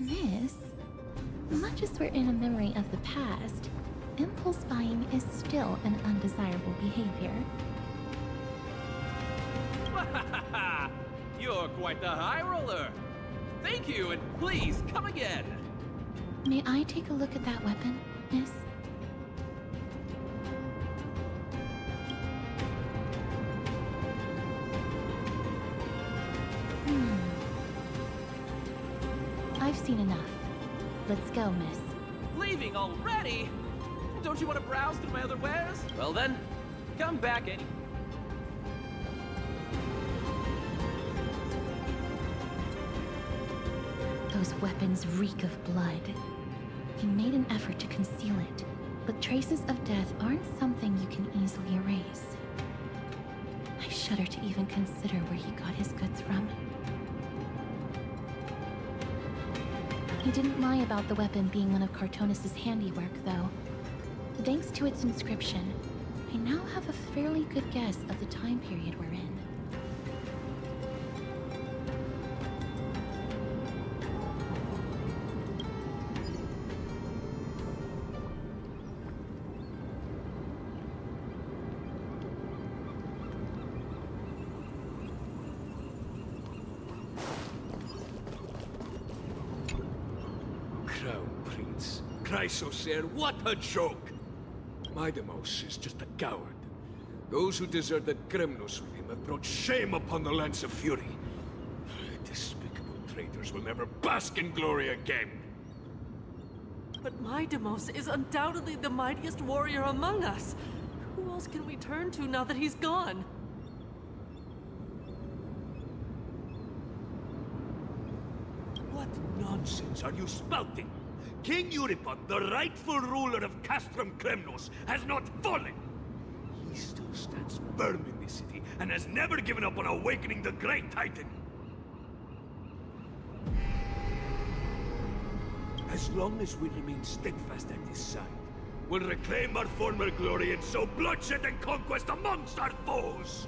Miss, much as we're in a memory of the past, impulse buying is still an undesirable behavior. You're quite the high roller. Thank you, and please come again. May I take a look at that weapon, miss? I've seen enough. Let's go, miss. Leaving already? Don't you want to browse through my other wares? Well then, come back any... Those weapons reek of blood. He made an effort to conceal it, but traces of death aren't something you can easily erase. I shudder to even consider where he got his goods from. He didn't lie about the weapon being one of Cartonis' handiwork, though. Thanks to its inscription, I now have a fairly good guess of the time period we're in. Crown Prince. Chrysosaur, what a joke! Midemos is just a coward. Those who deserted Kremnos with him have brought shame upon the lands of Fury. Despicable traitors will never bask in glory again. But Midemos is undoubtedly the mightiest warrior among us. Who else can we turn to now that he's gone? What nonsense are you spouting? King Euripon, the rightful ruler of Castrum Kremnos, has not fallen! He still stands firm in this city, and has never given up on awakening the Great Titan! As long as we remain steadfast at his side, we'll reclaim our former glory and sow bloodshed and conquest amongst our foes!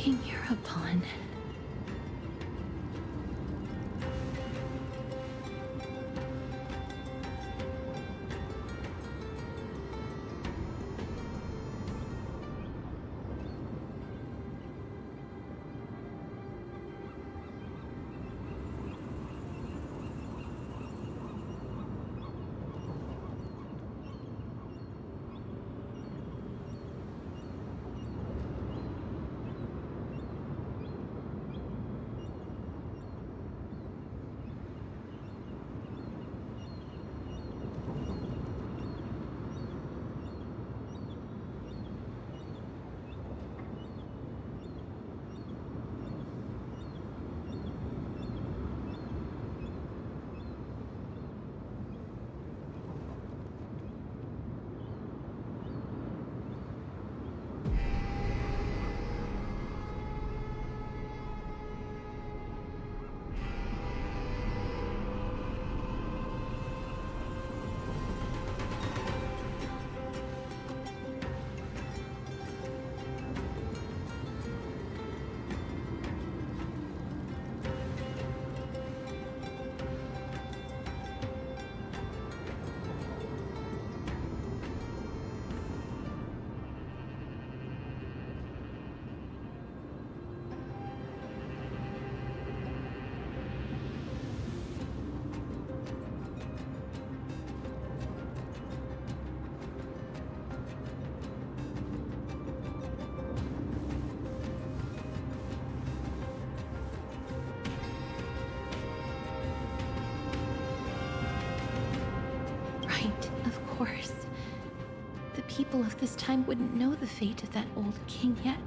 King Euripon. Right, of course. The people of this time wouldn't know the fate of that old king yet.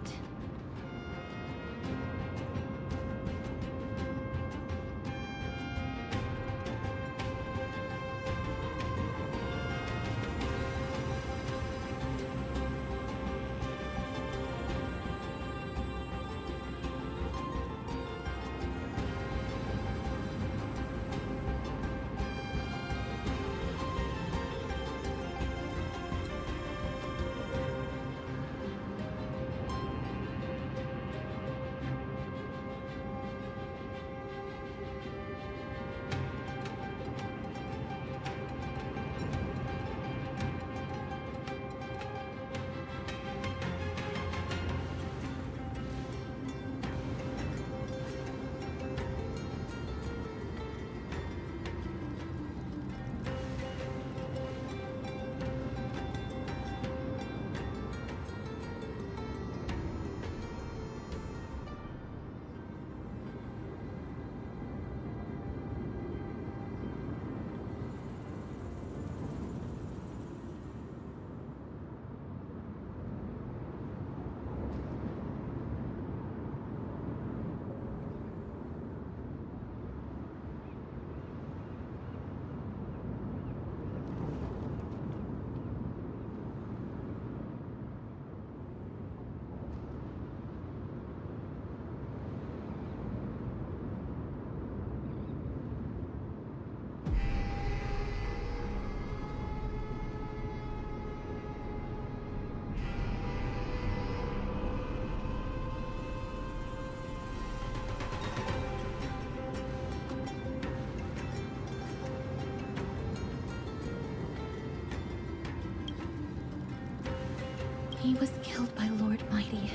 He was killed by Lord Mighty.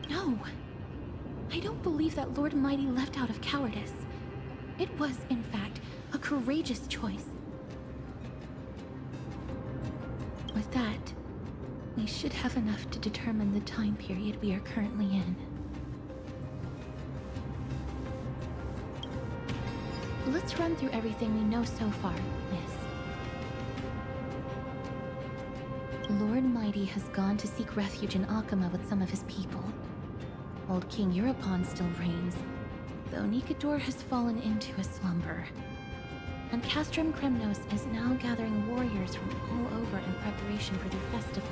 No! I don't believe that Lord Mighty left out of cowardice. It was, in fact, a courageous choice. With that, we should have enough to determine the time period we are currently in. Let's run through everything we know so far, Miss. Lord Mighty has gone to seek refuge in Akama with some of his people. Old King Europon still reigns, though Nikador has fallen into a slumber. And Castrum Kremnos is now gathering warriors from all over in preparation for their festival.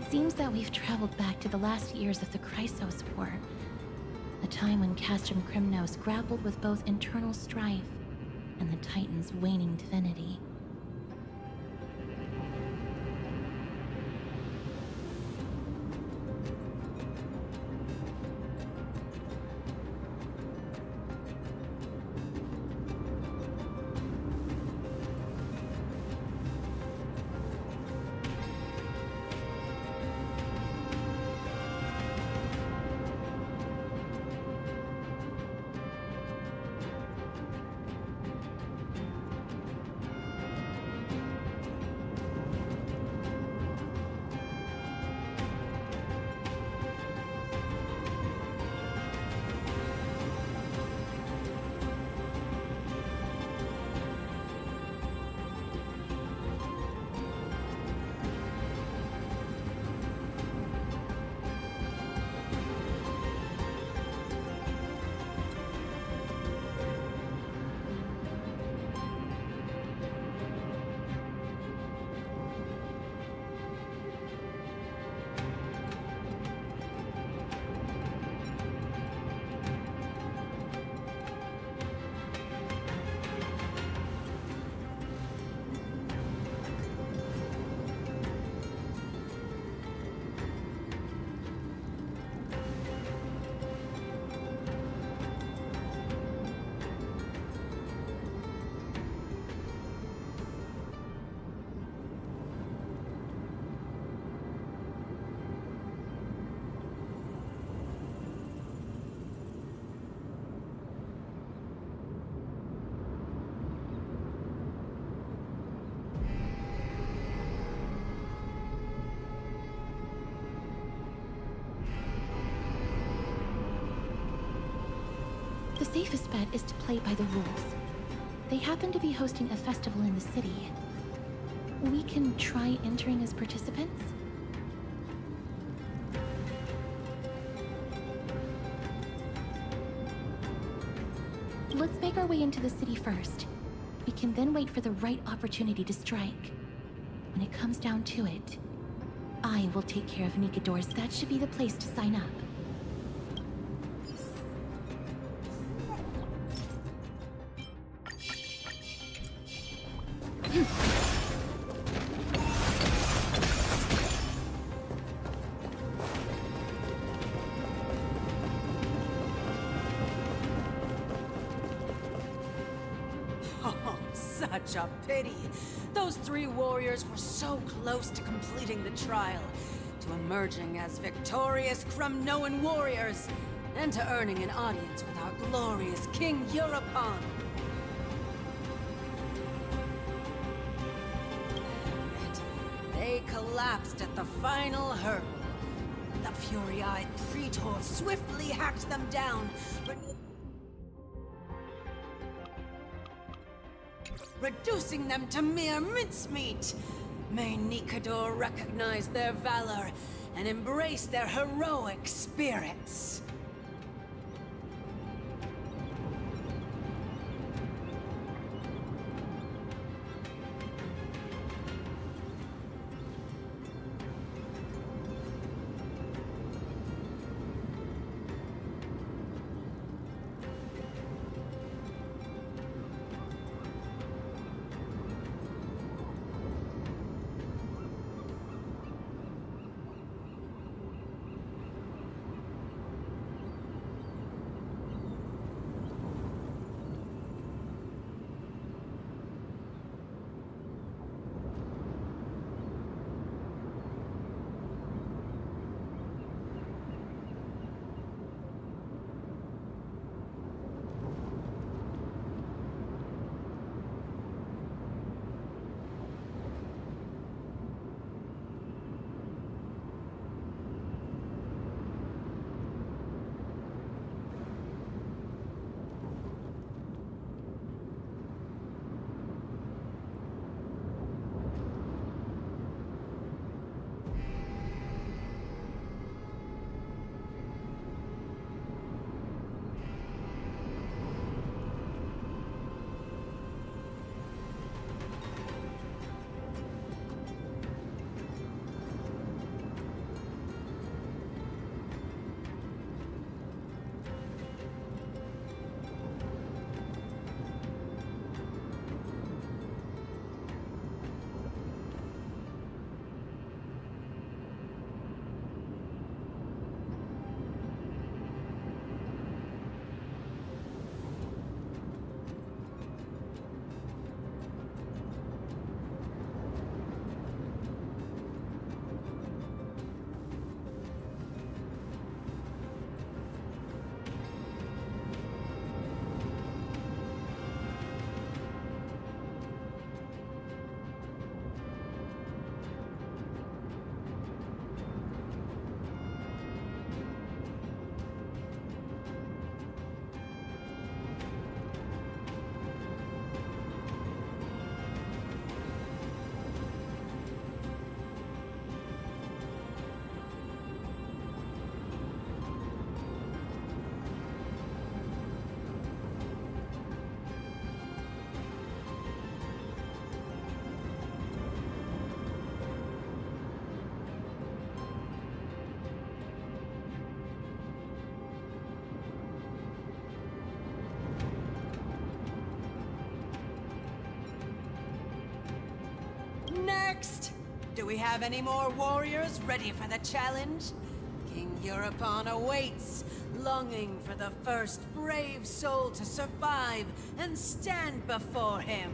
seems that we've traveled back to the last years of the Chrysos War, a time when Castrum Crimnos grappled with both internal strife and the Titan's waning divinity. The safest bet is to play by the rules. They happen to be hosting a festival in the city. We can try entering as participants? Let's make our way into the city first. We can then wait for the right opportunity to strike. When it comes down to it, I will take care of Nicadors. That should be the place to sign up. Such a pity. Those 3 warriors were so close to completing the trial, to emerging as victorious Crumnoan warriors, and to earning an audience with our glorious King Europon. Yet, they collapsed at the final hurdle. The fury-eyed Praetor swiftly hacked them down, reducing them to mere mincemeat. May Nicador recognize their valor and embrace their heroic spirits. next? Do we have any more warriors ready for the challenge? King Euripon awaits, longing for the first brave soul to survive and stand before him.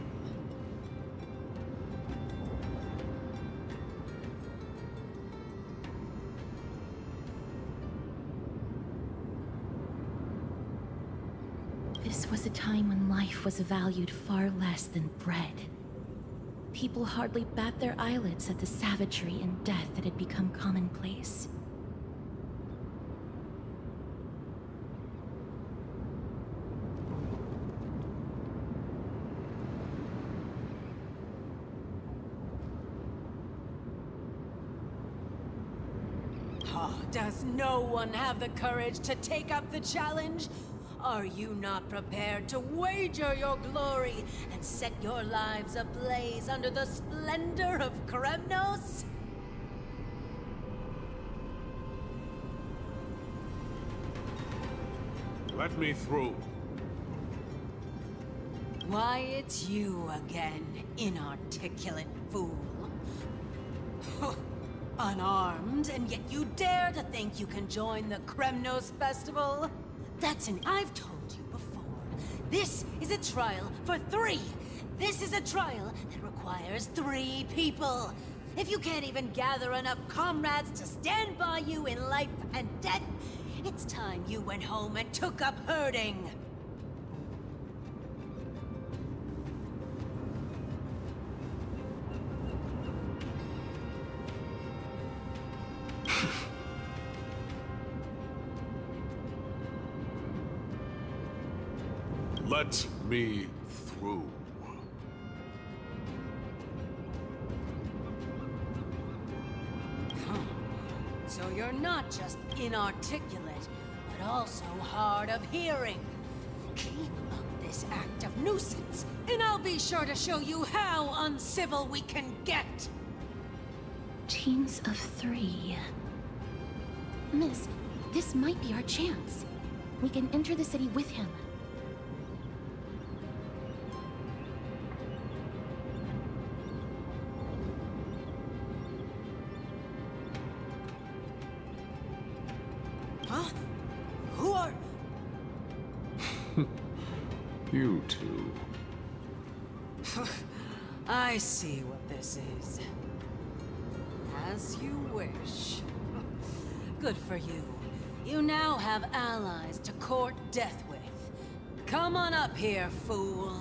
This was a time when life was valued far less than bread. People hardly bat their eyelids at the savagery and death that had become commonplace. Oh, does no one have the courage to take up the challenge? Are you not prepared to wager your glory and set your lives ablaze under the splendor of Kremnos? Let me through. Why, it's you again, inarticulate fool. Unarmed, and yet you dare to think you can join the Kremnos festival? I've told you before. This is a trial for 3. This is a trial that requires 3 people. If you can't even gather enough comrades to stand by you in life and death, it's time you went home and took up herding. Let me through. So you're not just inarticulate, but also hard of hearing. Keep up this act of nuisance, and I'll be sure to show you how uncivil we can get. Teams of 3. Miss, this might be our chance. We can enter the city with him. Huh? Who are... You two. I see what this is. As you wish. Good for you. You now have allies to court death with. Come on up here, fool.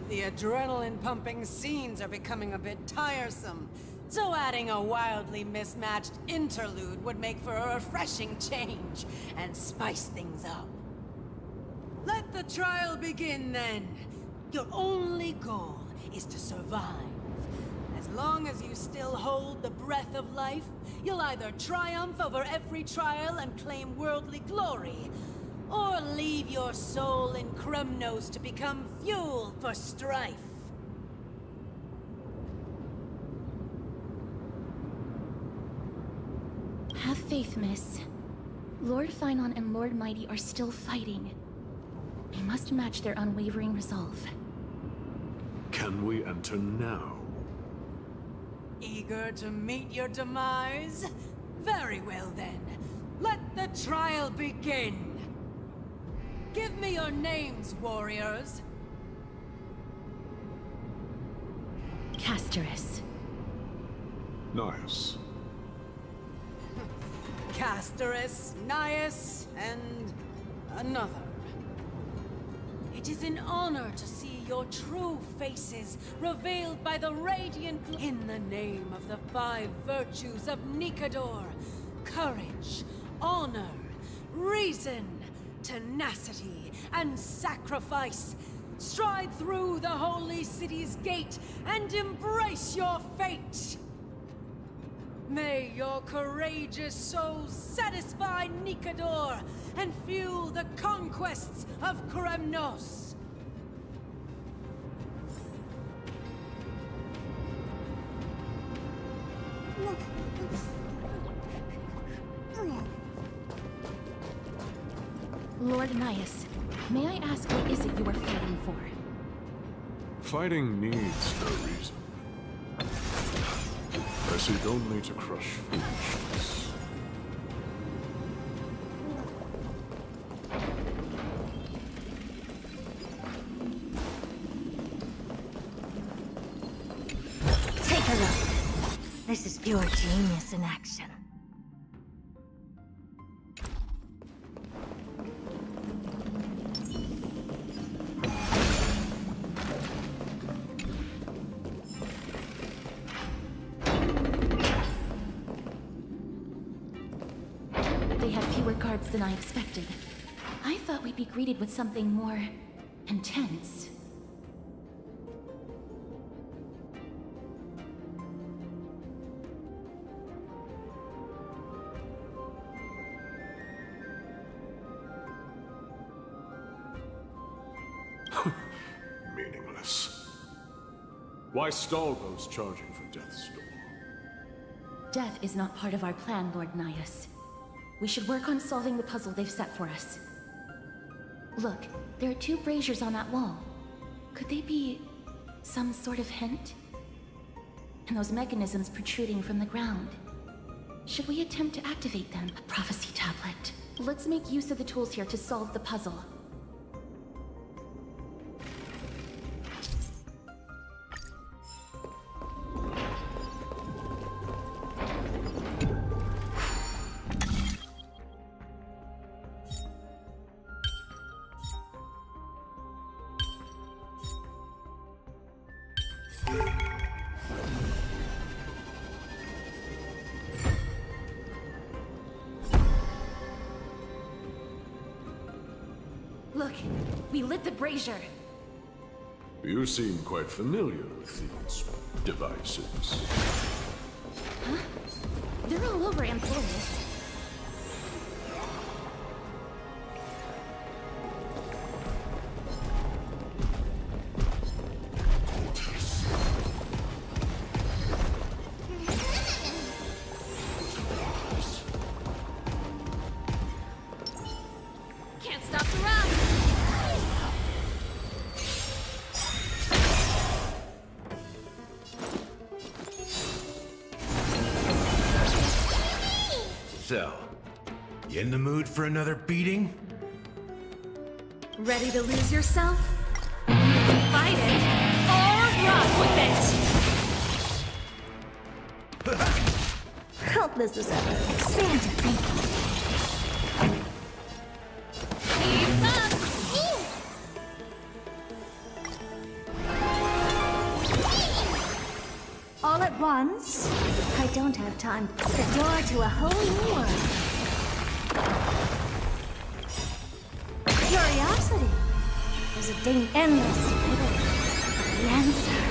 The adrenaline-pumping scenes are becoming a bit tiresome, so adding a wildly mismatched interlude would make for a refreshing change and spice things up. Let the trial begin, then. Your only goal is to survive. As long as you still hold the breath of life, you'll either triumph over every trial and claim worldly glory, or leave your soul in Kremnos to become fuel for strife. Have faith, miss. Lord Finon and Lord Mighty are still fighting. We must match their unwavering resolve. Can we enter now? Eager to meet your demise? Very well then. Let the trial begin. Give me your names, warriors. Castorus. Nice. Castorus, Nias, and another. It is an honor to see your true faces revealed by the radiant in the name of the 5 virtues of Nikador: courage, honor, reason, tenacity, and sacrifice. Stride through the holy city's gate and embrace your fate. May your courageous souls satisfy Nikador and fuel the conquests of Kremnos. Lord Nias, may I ask what is it you are fighting for? Fighting needs no reason. seek only to crush foolishness. Take a look. This is pure genius in action. They have fewer guards than I expected. I thought we'd be greeted with something more intense. Meaningless. Why stall those charging for Death's Door? Death is not part of our plan, Lord Naius. We should work on solving the puzzle they've set for us. Look, there are 2 braziers on that wall. Could they be some sort of hint? And those mechanisms protruding from the ground. Should we attempt to activate them? A prophecy tablet. Let's make use of the tools here to solve the puzzle. Look, we lit the brazier. You seem quite familiar with these devices. Huh? They're all over Amphibious. Can't stop the run! So, you in the mood for another beating? Ready to lose yourself? You can fight it, or run with it! Helpless as ever. Expand your thinking. Keep up! All at once? I don't have time. The door to a whole new world. Curiosity is a endless riddle. The answer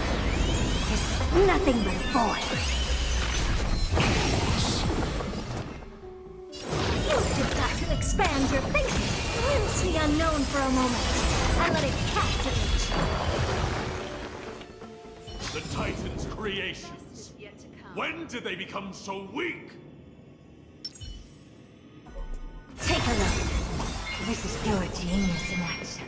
is nothing but void. You've just got to expand your thinking. Glimpse the unknown for a moment and let it captivate you. The Titan's creations. When did they become so weak? Take a look. This is pure genius in action.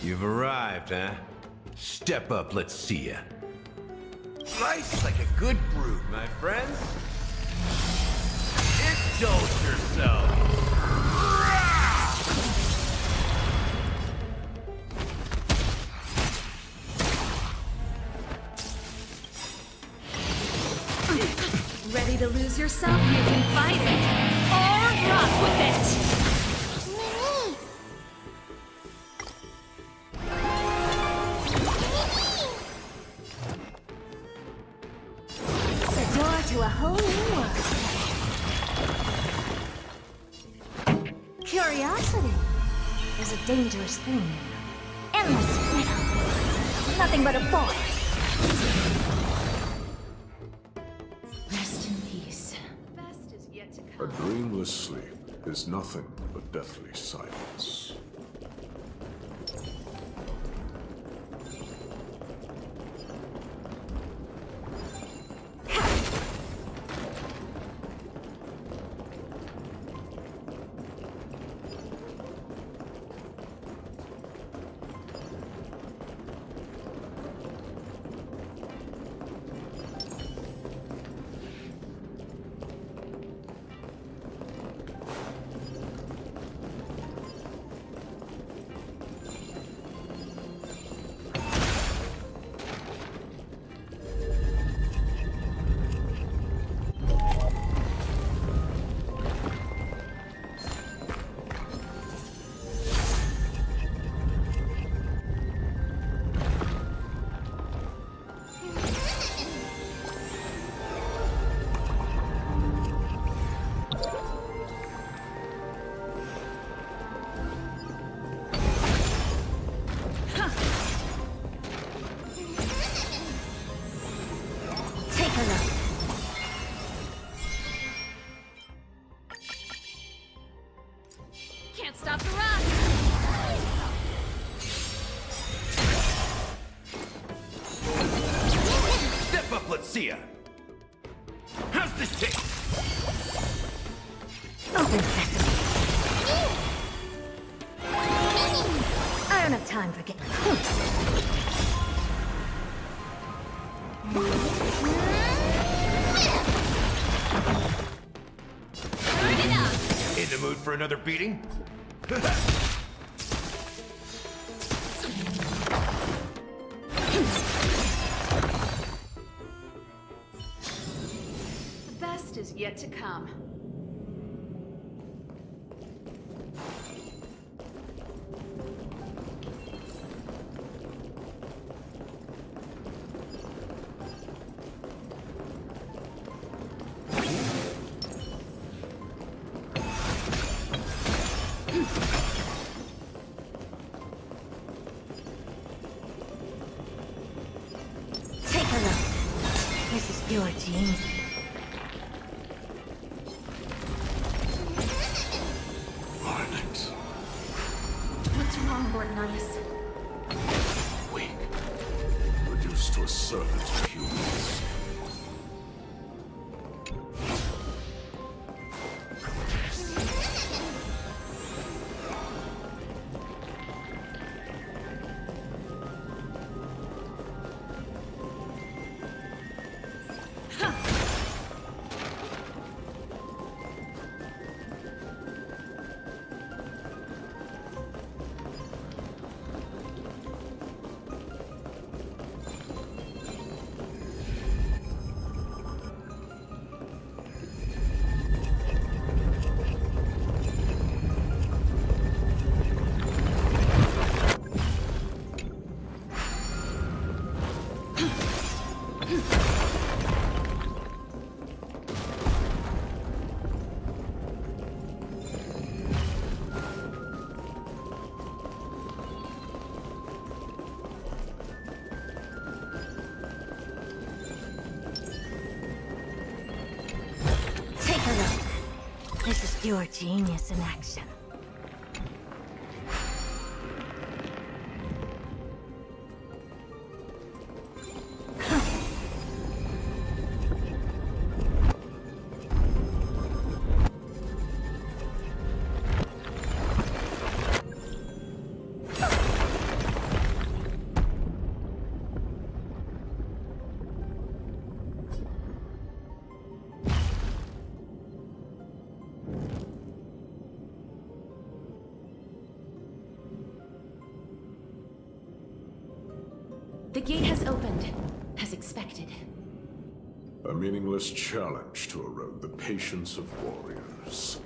You've arrived, huh? Step up, let's see ya. Slice like a good brew, my friends. Indulge yourself. Ready to lose yourself? You can fight it, or rock with it! The door to a whole new world. Curiosity is a dangerous thing. Endless freedom. Nothing but a force. Rest in peace. Best is yet to A come. dreamless sleep is nothing but deathly silence. Can't stop the run! Step up, let's see ya. How's this taste? Open sesame. I don't have time for getting. Turn it up! In the mood for another beating? The best is yet to come. Take a look. This is pure genius. Violent. What's wrong, Lord Nice? Weak. Reduced to a servant of humans. Take a look. This is pure genius in action. The gate has opened, as expected. A meaningless challenge to erode the patience of warriors.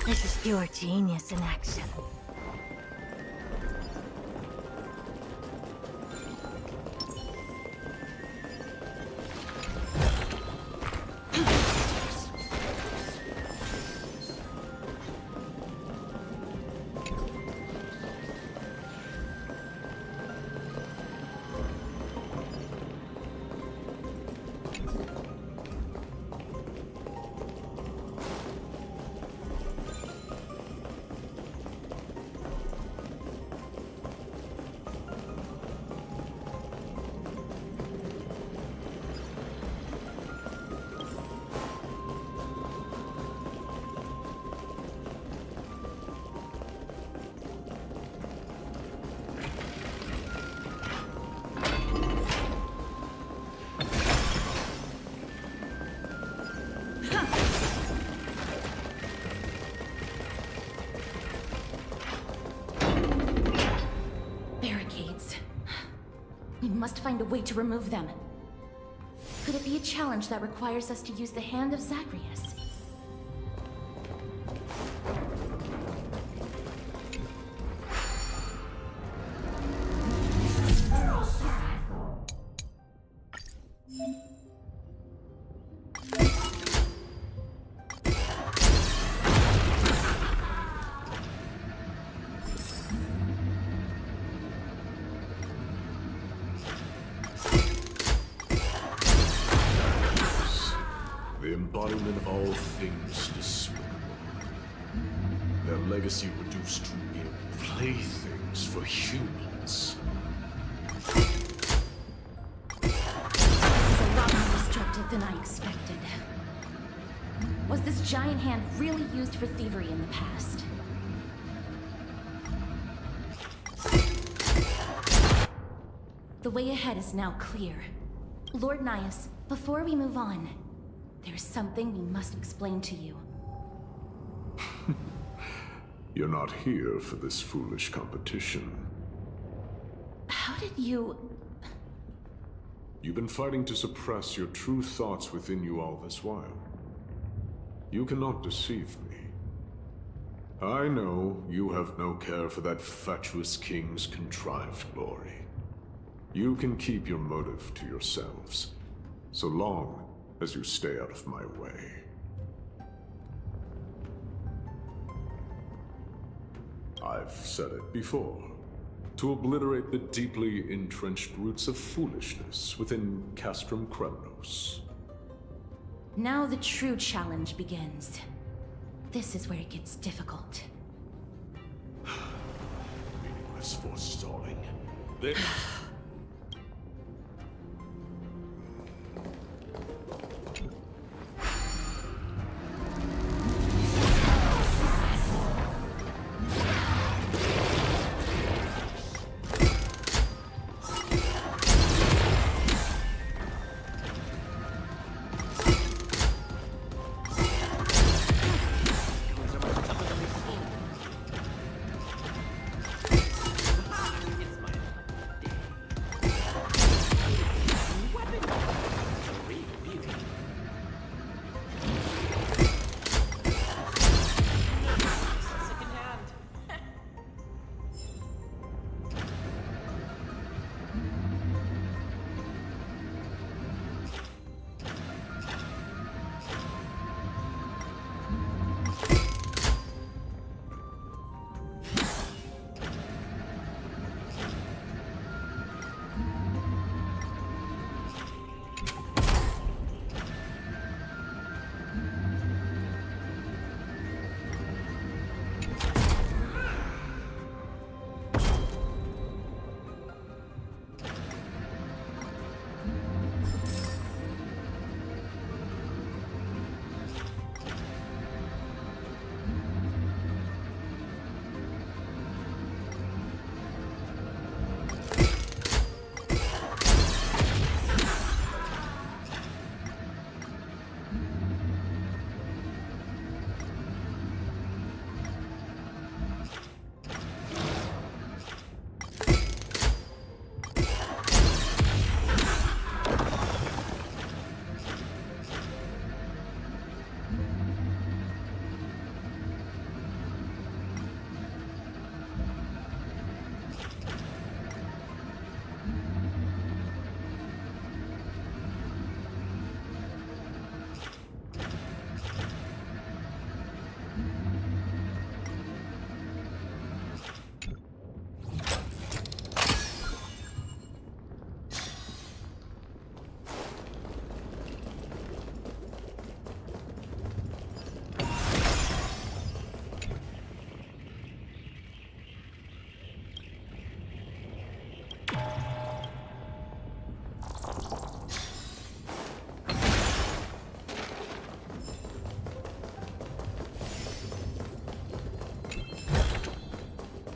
This is pure genius in action. We must find a way to remove them. Could it be a challenge that requires us to use the hand of Zagreus? The embodiment of all things despicable. Their legacy reduced to mere playthings for humans. This is a lot more destructive than I expected. Was this giant hand really used for thievery in the past? The way ahead is now clear. Lord Nias, before we move on, there's something we must explain to you. You're not here for this foolish competition. How did you... You've been fighting to suppress your true thoughts within you all this while. You cannot deceive me. I know you have no care for that fatuous king's contrived glory. You can keep your motive to yourselves, so long as you stay out of my way. I've said it before. To obliterate the deeply entrenched roots of foolishness within Castrum Kremnos. Now the true challenge begins. This is where it gets difficult. Meaningless forestalling.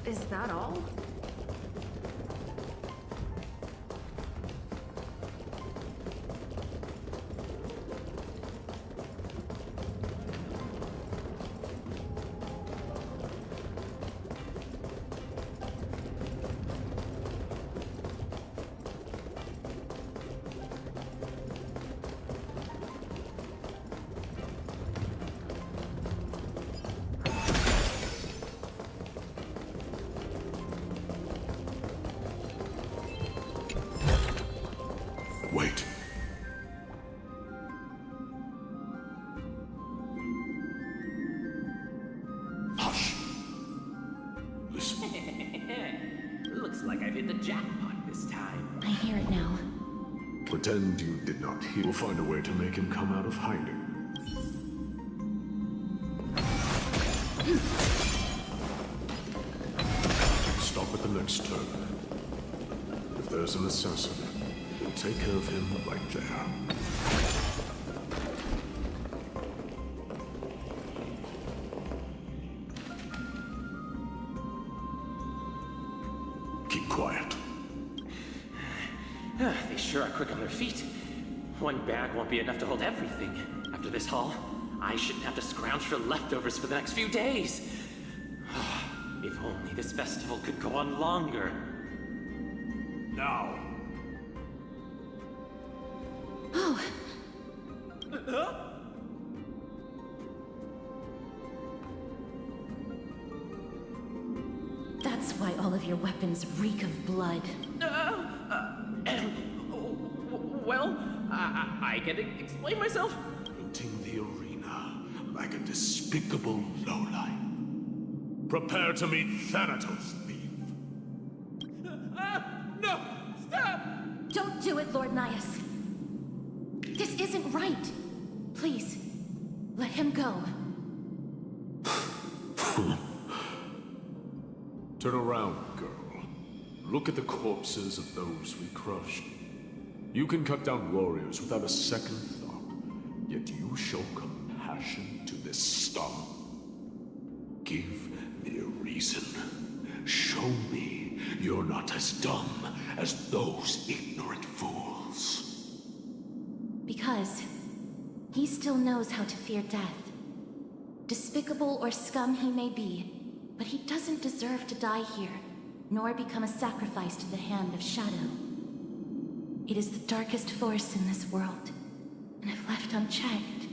Is that all? hit the jackpot this time. I hear it now. Pretend you did not hear. We'll find a way to make him come out of hiding. Stop at the next turn. If there's an assassin, we'll take care of him right there. Keep quiet. They sure are quick on their feet. One bag won't be enough to hold everything. After this haul, I shouldn't have to scrounge for leftovers for the next few days. If only this festival could go on longer. Now. Oh. That's why all of your weapons reek of blood. Well, I can explain myself. Looting the arena like a despicable lowlife. Prepare to meet Thanatos, thief. No! Stop! Don't do it, Lord Nias. This isn't right. Please, let him go. Turn around, girl. Look at the corpses of those we crushed. You can cut down warriors without a second thought, yet you show compassion to this scum. Give me a reason. Show me you're not as dumb as those ignorant fools. Because he still knows how to fear death. Despicable or scum he may be, but he doesn't deserve to die here, nor become a sacrifice to the hand of Shadow. It is the darkest force in this world, and if left unchecked,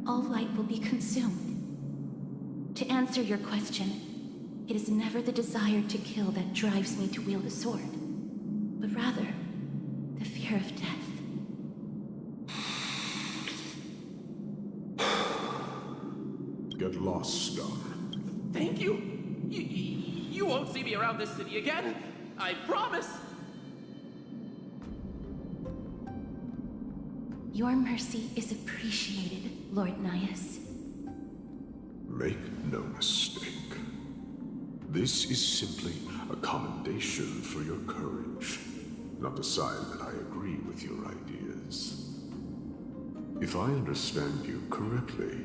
all light will be consumed. To answer your question, it is never the desire to kill that drives me to wield a sword, but rather the fear of death. Get lost, scum. Thank you. You won't see me around this city again. I promise. Your mercy is appreciated, Lord Nias. Make no mistake. This is simply a commendation for your courage, not a sign that I agree with your ideas. If I understand you correctly,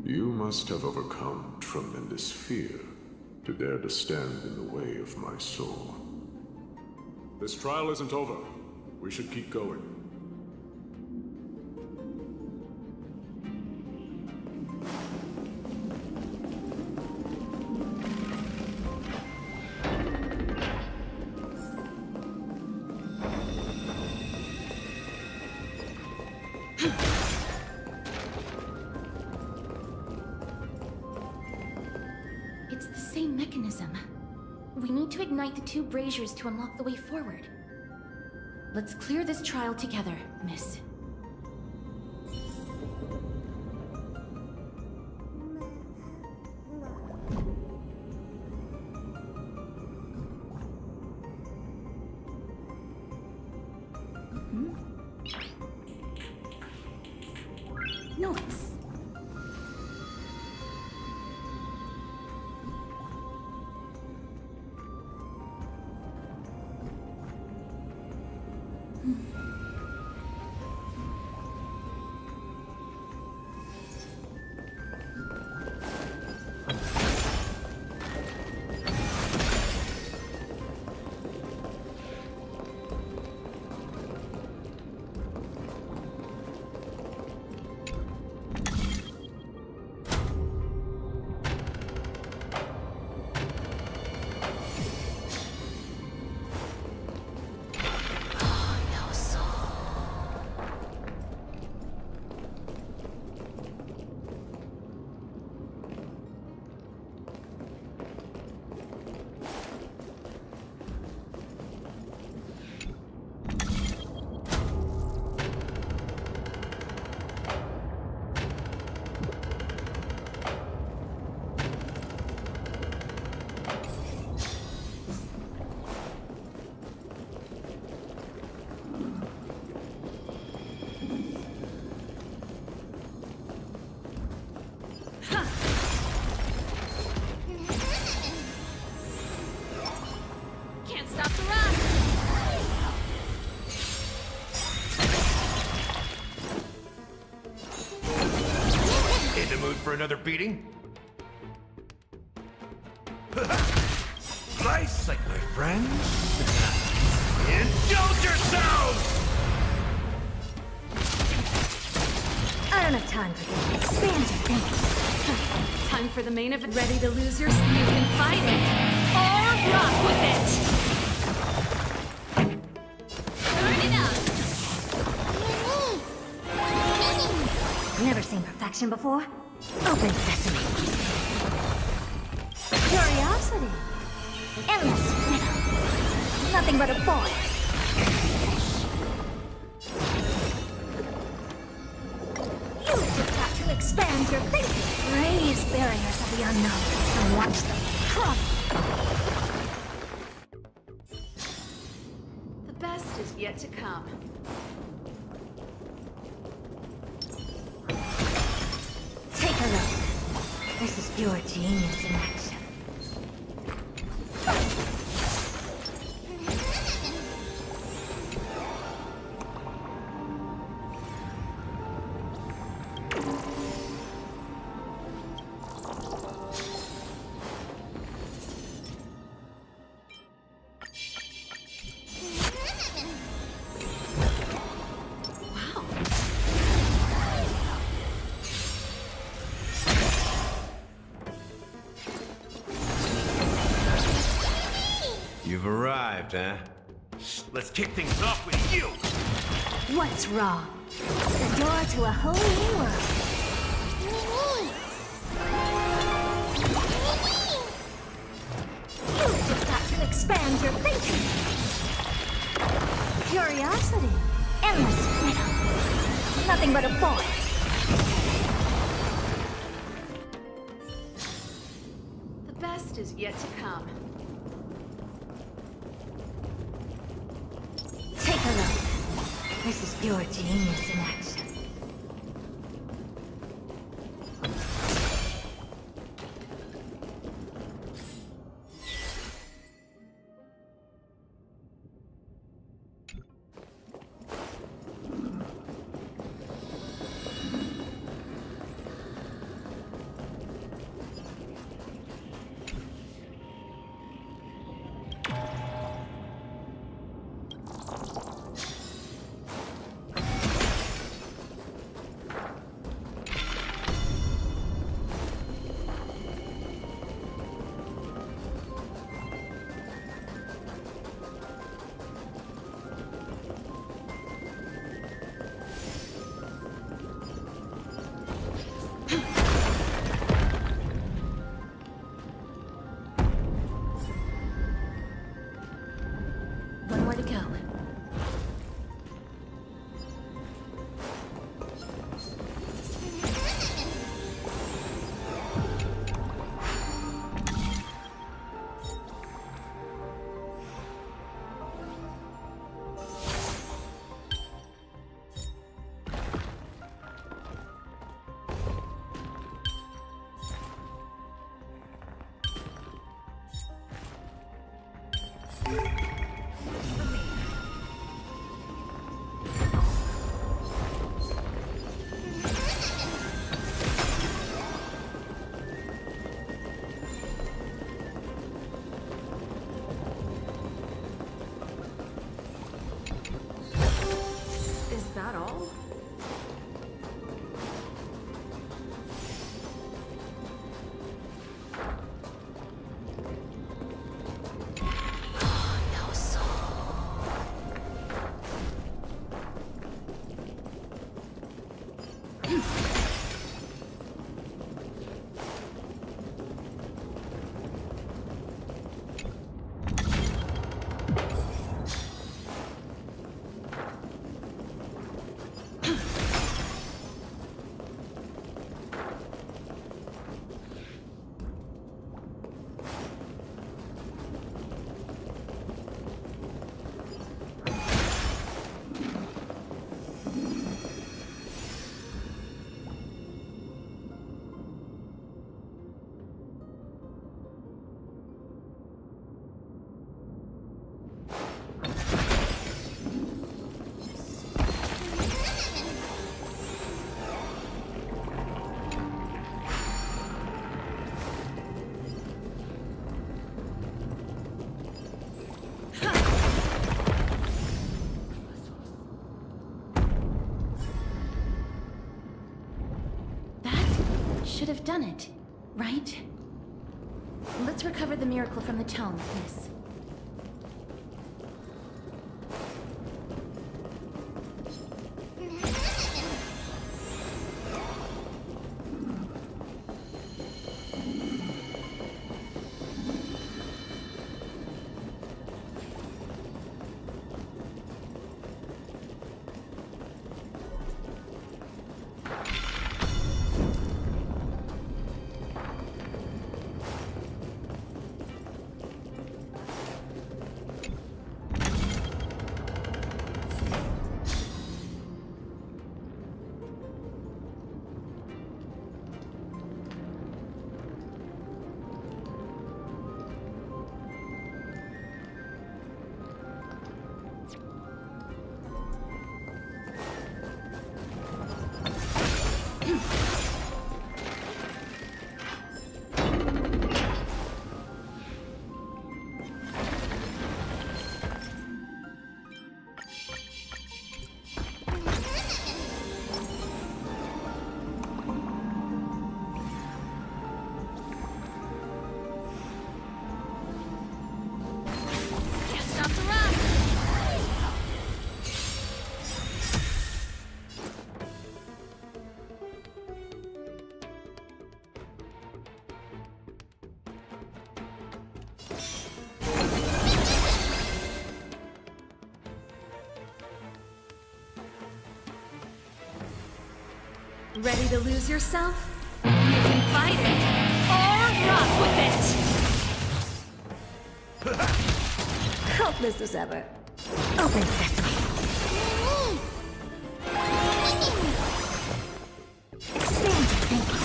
you must have overcome tremendous fear to dare to stand in the way of my soul. This trial isn't over. We should keep going. It's the same mechanism. We need to ignite the two braziers to unlock the way forward. Let's clear this trial together, miss. Nice. another beating? Nice, like my friends. Indulge yourselves! I don't have time for this. Expand your thinking. Time for the main event. Ready to lose your... You can fight it, or rock with it! Turn it up! Never seen perfection before. Open sesame. Curiosity. Endless riddle. Nothing but a boy. You've just got to expand your thinking. Raise barriers of the unknown and watch them crumble. The best is yet to come. Take a look. This is pure genius in action. You've arrived, huh? Let's kick things off with you! What's wrong? The door to a whole new world. You've just got to expand your thinking. Curiosity. Endless riddle. Nothing but a boy. The best is yet to come. Take a look. This is pure genius in action. One more to go. Is that all? Oh, no. should have done it, right? Let's recover the miracle from the tomes, miss. Ready to lose yourself? You can fight it, or rock with it! Helpless as ever. Open sesame. Expand your thinking.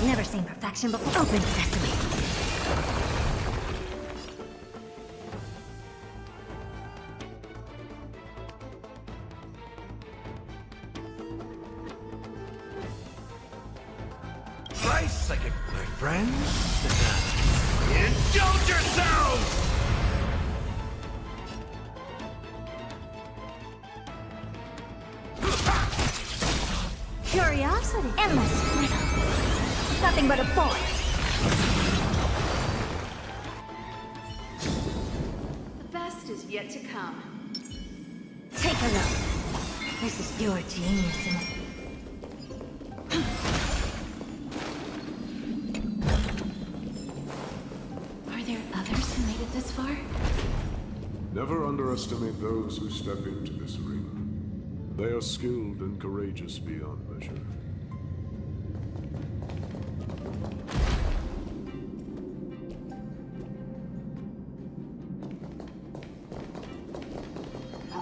Never seen perfection before. Open sesame. Nice, my friends. Indulge yourselves! Curiosity. Endless freedom. Nothing but a boy. The best is yet to come. Take a look. This is pure genius in it. Are there others who made it this far? Never underestimate those who step into this arena. They are skilled and courageous beyond measure.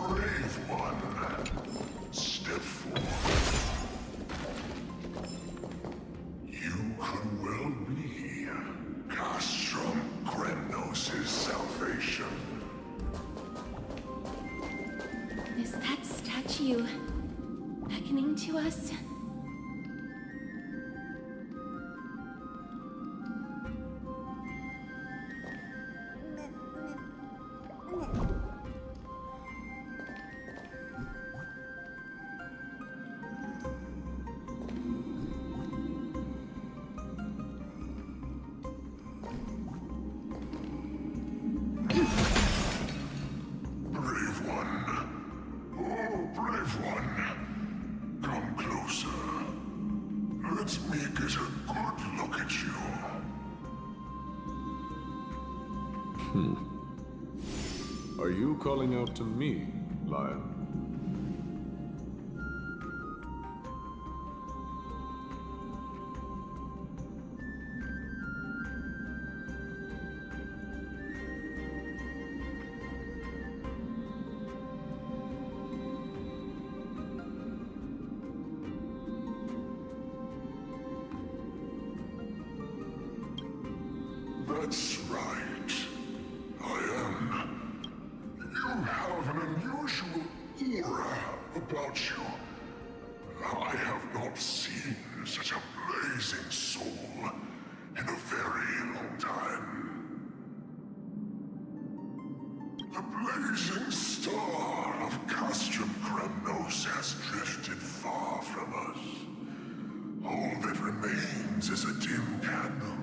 Brave one, step forward. You could well be Castrum Kremnos' salvation. Is that statue beckoning to us? Brave one. Oh, brave one. Come closer. Let me get a good look at you. Are you calling out to me, Lion? That's right. I am. You have an unusual rising soul in a very long time. The blazing star of Castrum Kremnos has drifted far from us. All that remains is a dim candle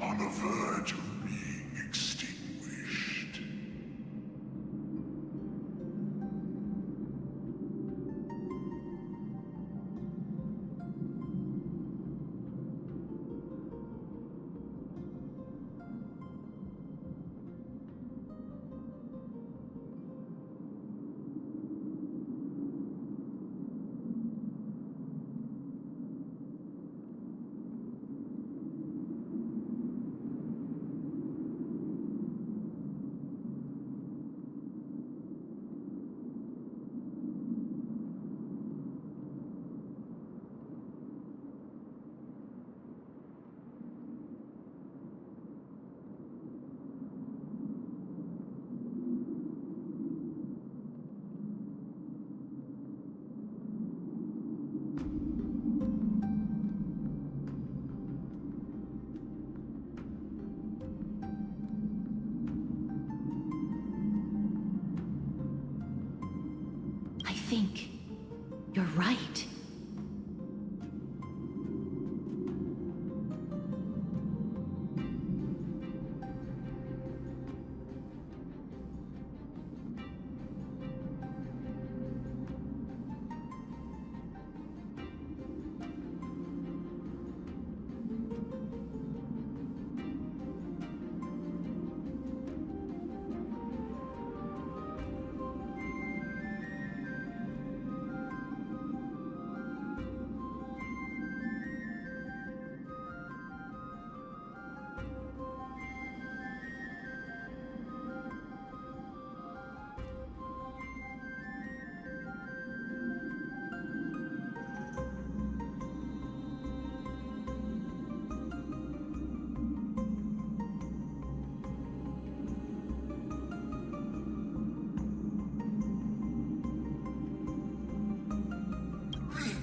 on the verge of being extinguished. I think you're right.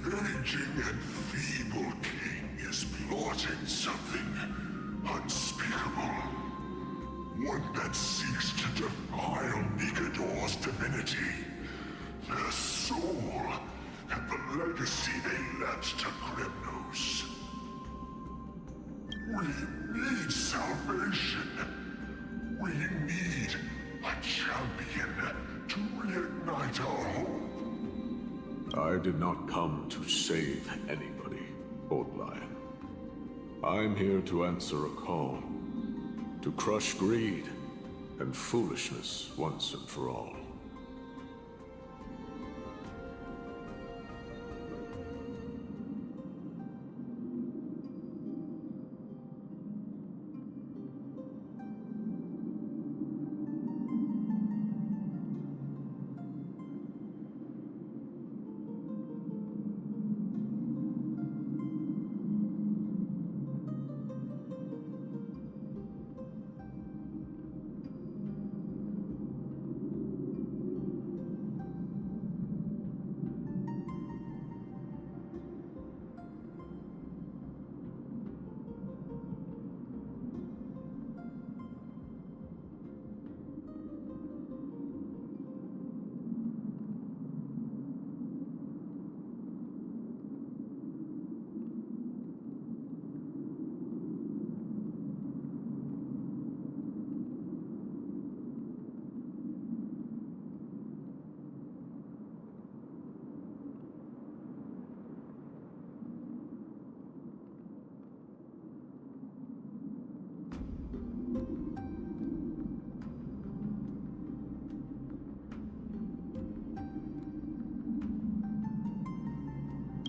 Aging and feeble king is plotting something unspeakable. One that seeks to defile Nikador's divinity, their soul, and the legacy they left to Kremnos. We need salvation. We need a champion to reignite our hope. I did not come to save anybody, Old Lion. I'm here to answer a call. To crush greed and foolishness once and for all.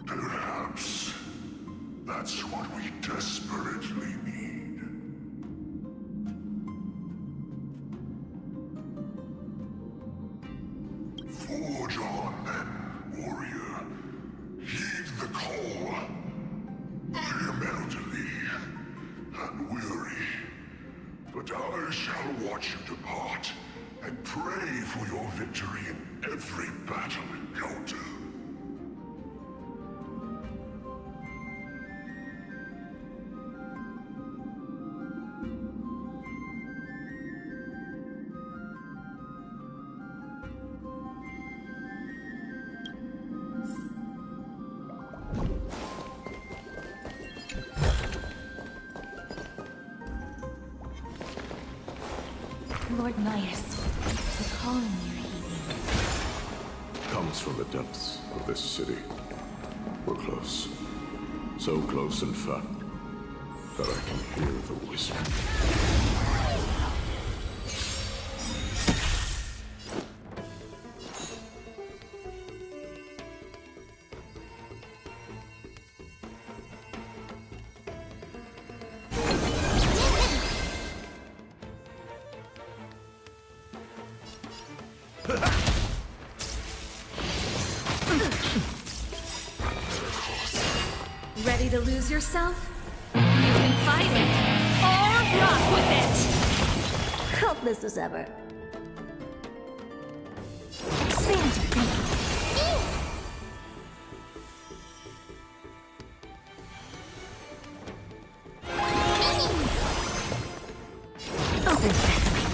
Perhaps that's what we desperately need. Forge on then, warrior. Heed the call. I am elderly and weary, but I shall watch you depart and pray for your victory in every battle encounter. Lord Nias, the calling you're heeding comes from the depths of this city. We're close. So close, in fact, that I can hear the whisper. Ready to lose yourself? You can fight it, or rock with it! Helpless as ever. Expand your thinking. Open sesame.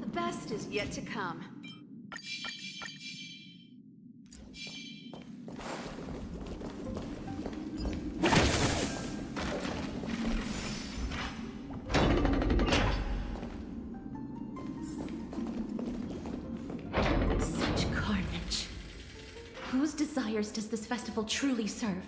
The best is yet to come. Such carnage. Whose desires does this festival truly serve?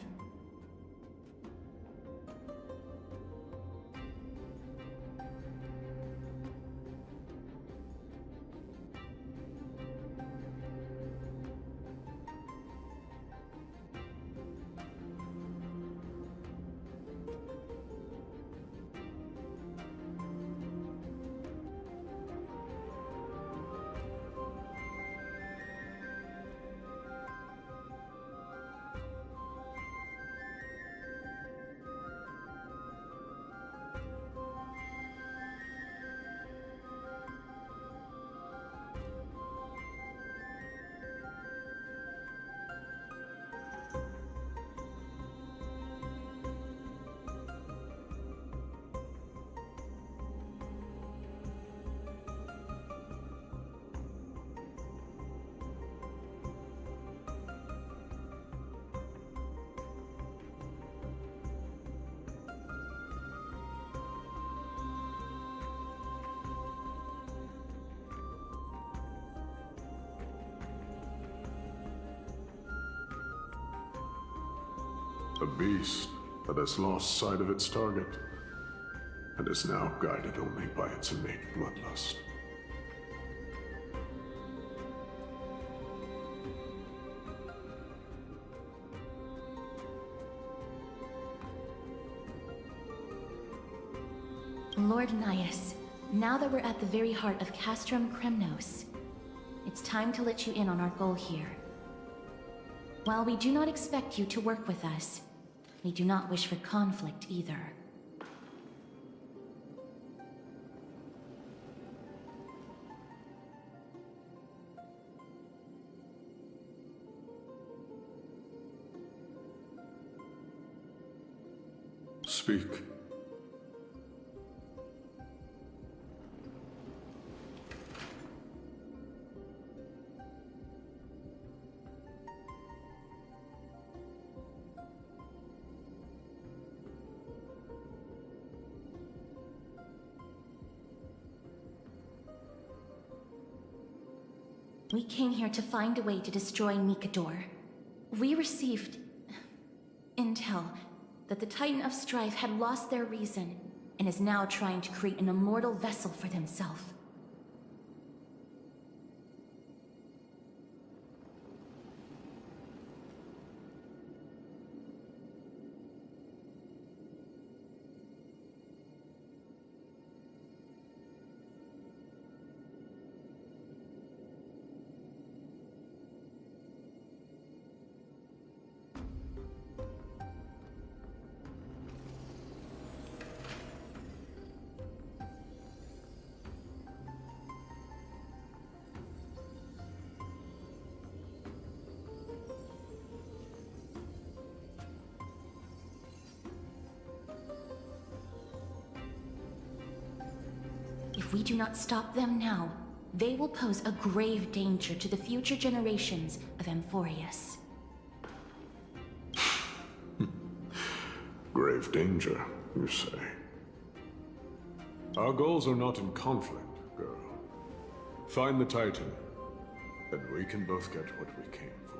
A beast that has lost sight of its target, and is now guided only by its innate bloodlust. Lord Nias, now that we're at the very heart of Castrum Kremnos, it's time to let you in on our goal here. While we do not expect you to work with us, we do not wish for conflict either. Speak. We came here to find a way to destroy Nikador. We received intel that the Titan of Strife had lost their reason and is now trying to create an immortal vessel for themselves. If we do not stop them now, they will pose a grave danger to the future generations of Amphorius. grave danger, you say? Our goals are not in conflict, girl. Find the Titan, and we can both get what we came for.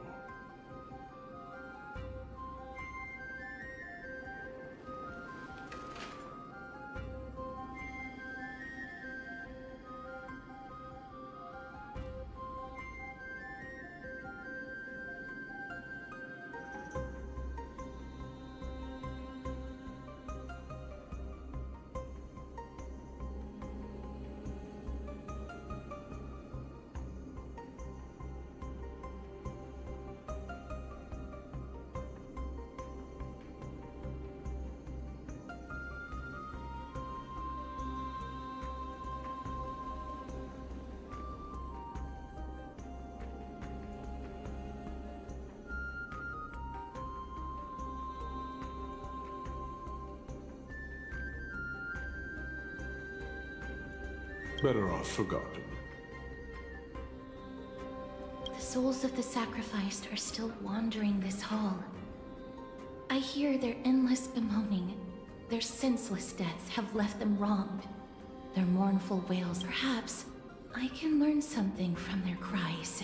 Better off forgotten. The souls of the sacrificed are still wandering this hall. I hear their endless bemoaning. Their senseless deaths have left them wronged. Their mournful wails, perhaps I can learn something from their cries.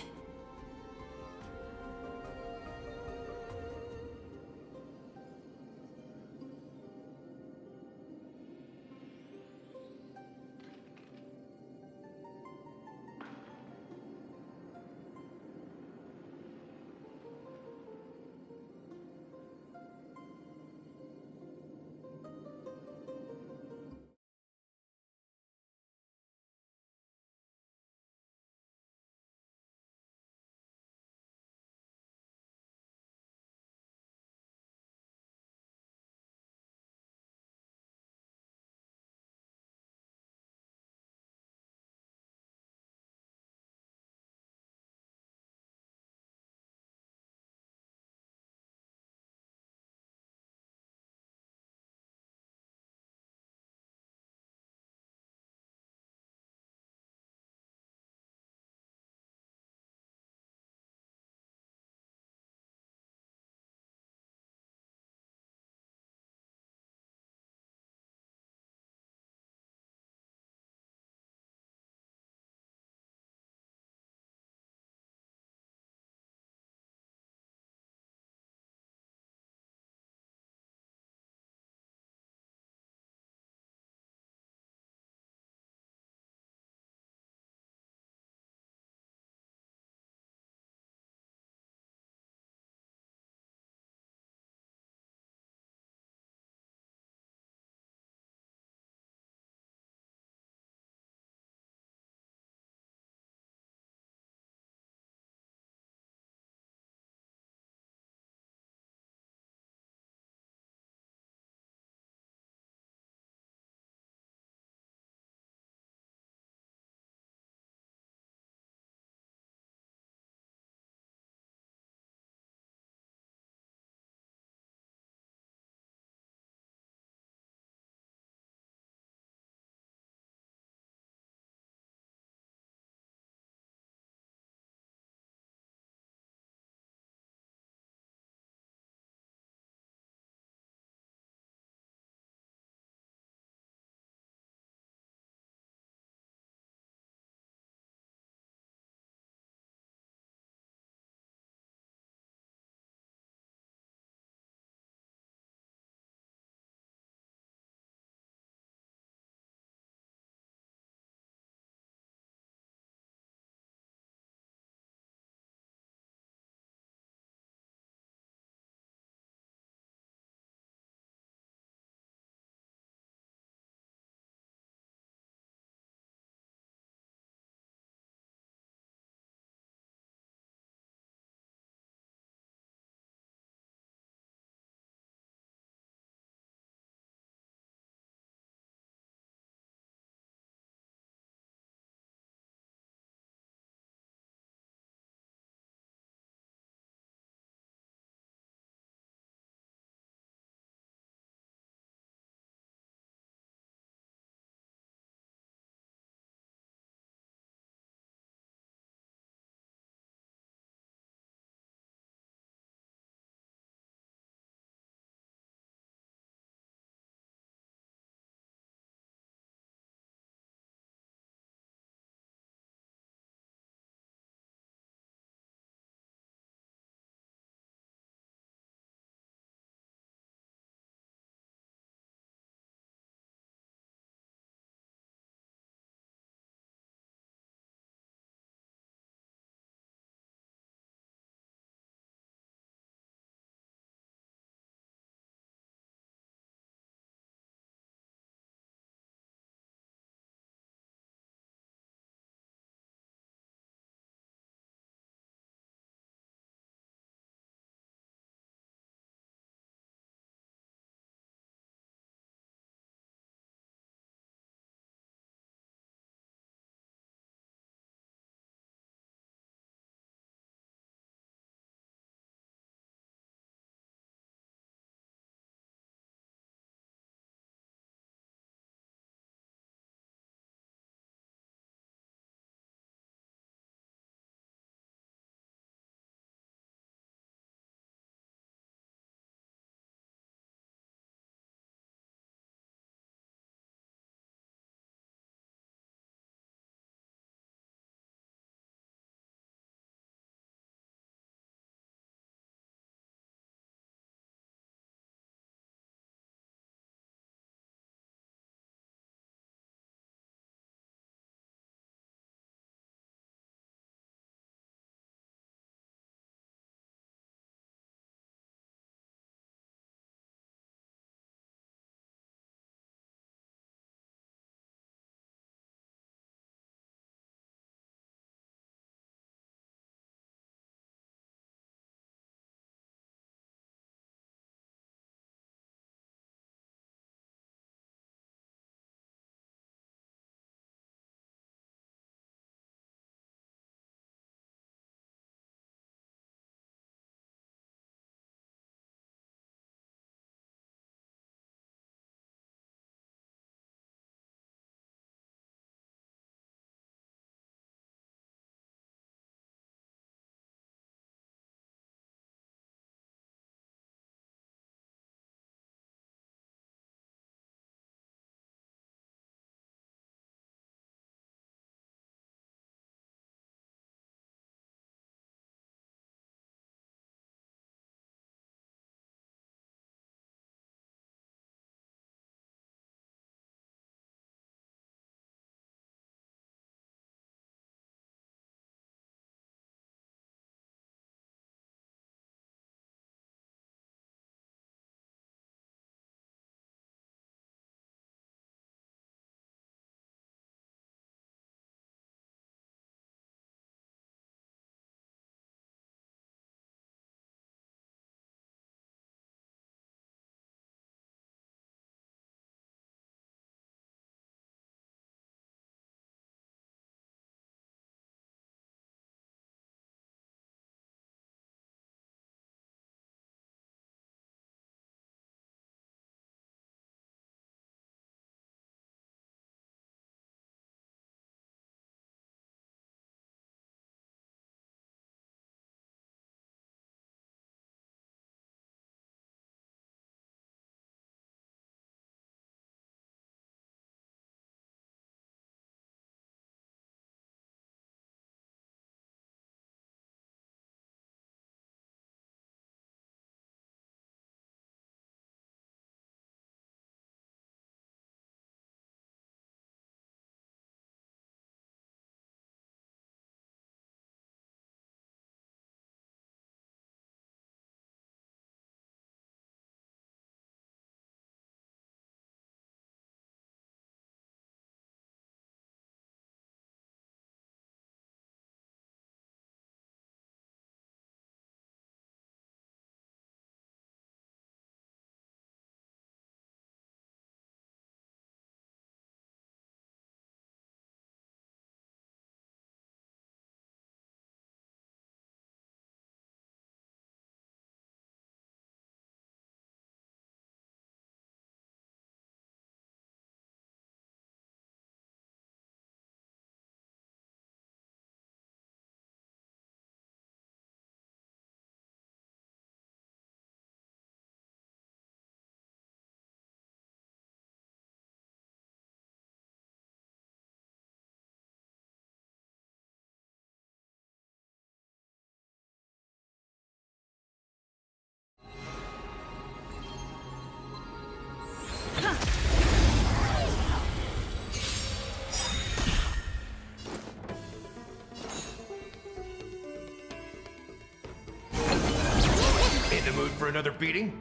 for another beating?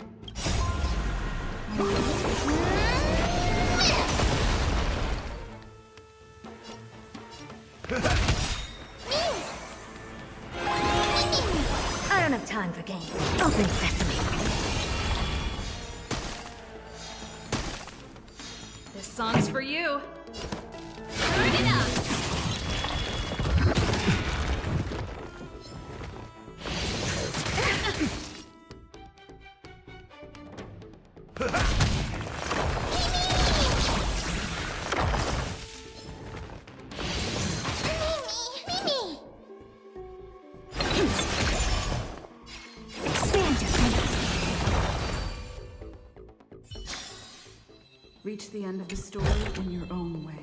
I don't have time for games. Open sesame. This song's for you. Turn it up. Reach the end of the story in your own way.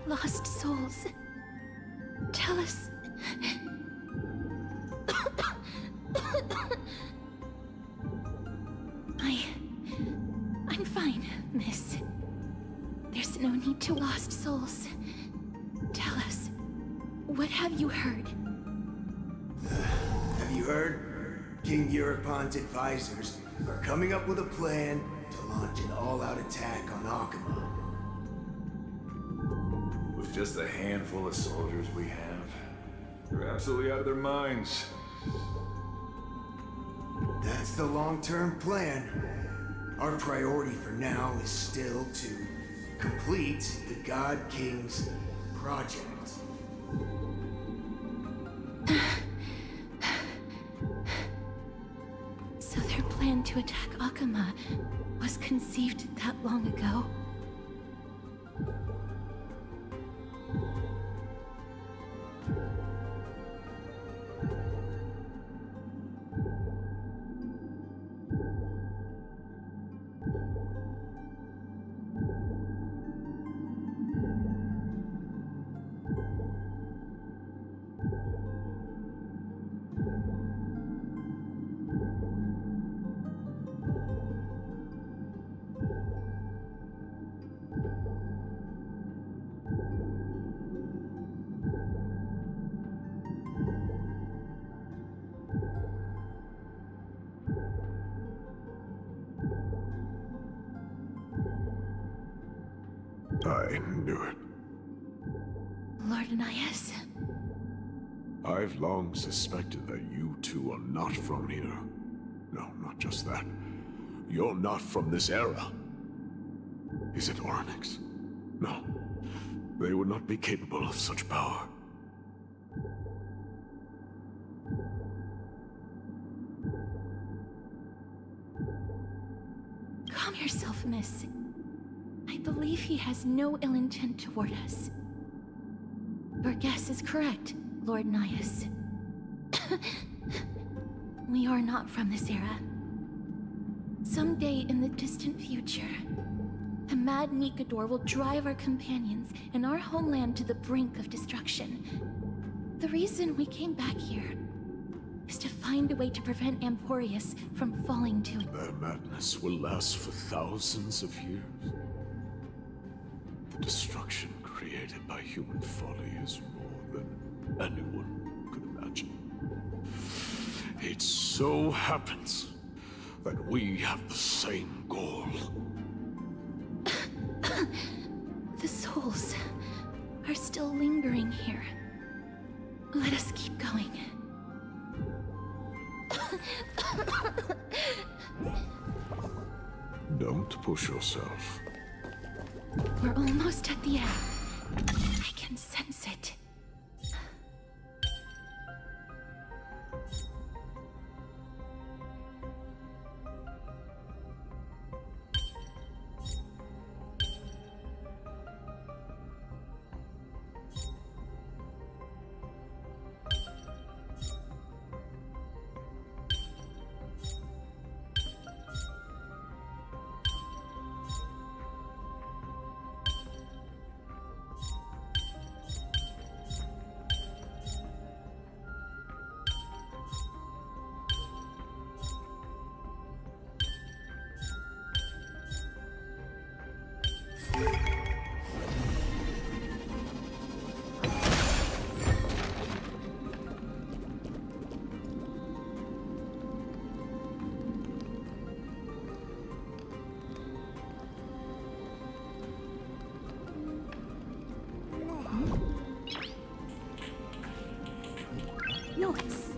Lost souls. Tell us. I'm fine, miss. There's no need to lost souls. Tell us, what have you heard? Have you heard? King Eurypon's advisors are coming up with a plan to launch an all-out attack on Akama. With just a handful of soldiers we have, they're absolutely out of their minds. That's the long-term plan. Our priority for now is still to complete the God King's project. So their plan to attack Akama was conceived that long ago? I knew it. Lord Anais? I've long suspected that you two are not from here. No, not just that. You're not from this era. Is it Oryx? No. They would not be capable of such power. Calm yourself, miss. I believe he has no ill intent toward us. Your guess is correct, Lord Nias. We are not from this era. Someday in the distant future, a mad Nikador will drive our companions and our homeland to the brink of destruction. The reason we came back here is to find a way to prevent Amporius from falling to it. Their madness will last for thousands of years. The destruction created by human folly is more than anyone could imagine. It so happens that we have the same goal. The souls are still lingering here. Let us keep going. Don't push yourself. We're almost at the end. I can sense it. Noise.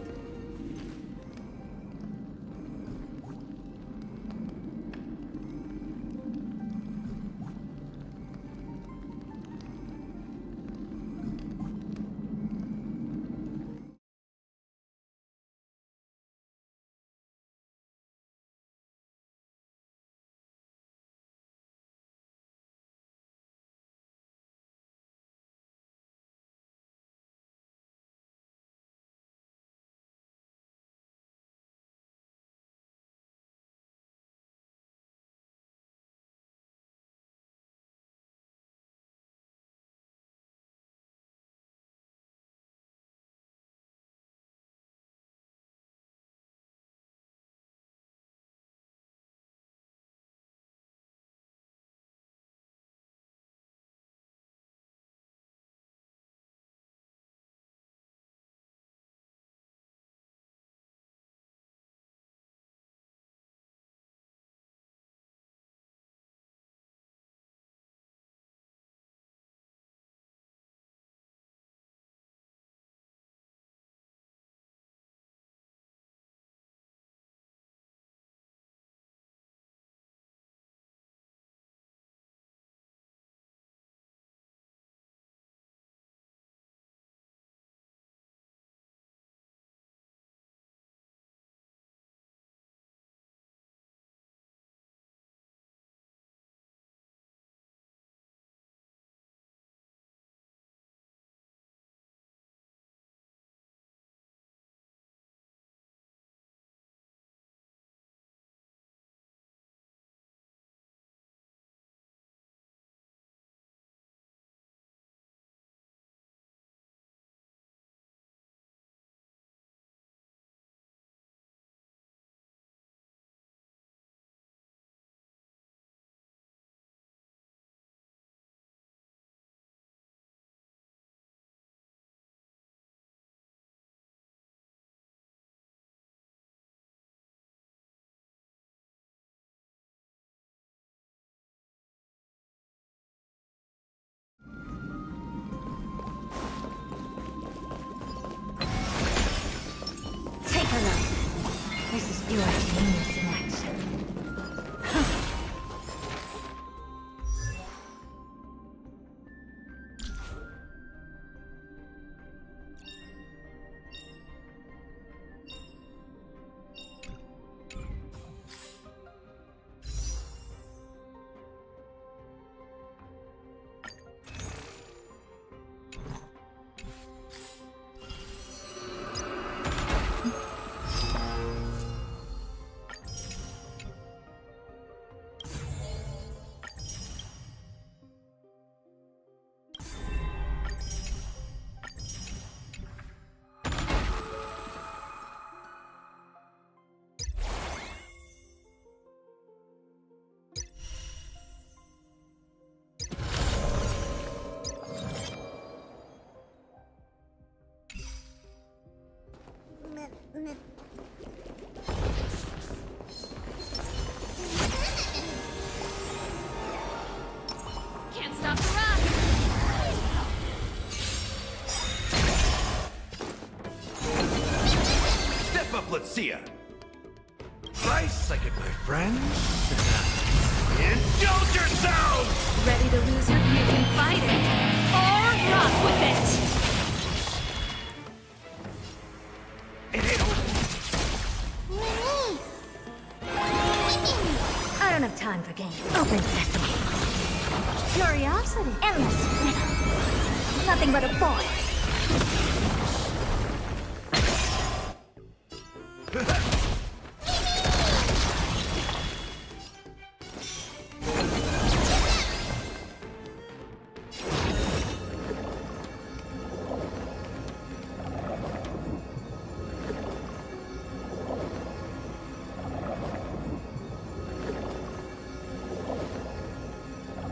Take a look. This is your genius in action. Can't stop the run! Step up, let's see ya. Slice like it, my friend. Indulge yourselves! Ready to lose your... You can fight it, or rock with it! I don't have time for games. Open sesame. Curiosity. Endless. Nothing but a boy.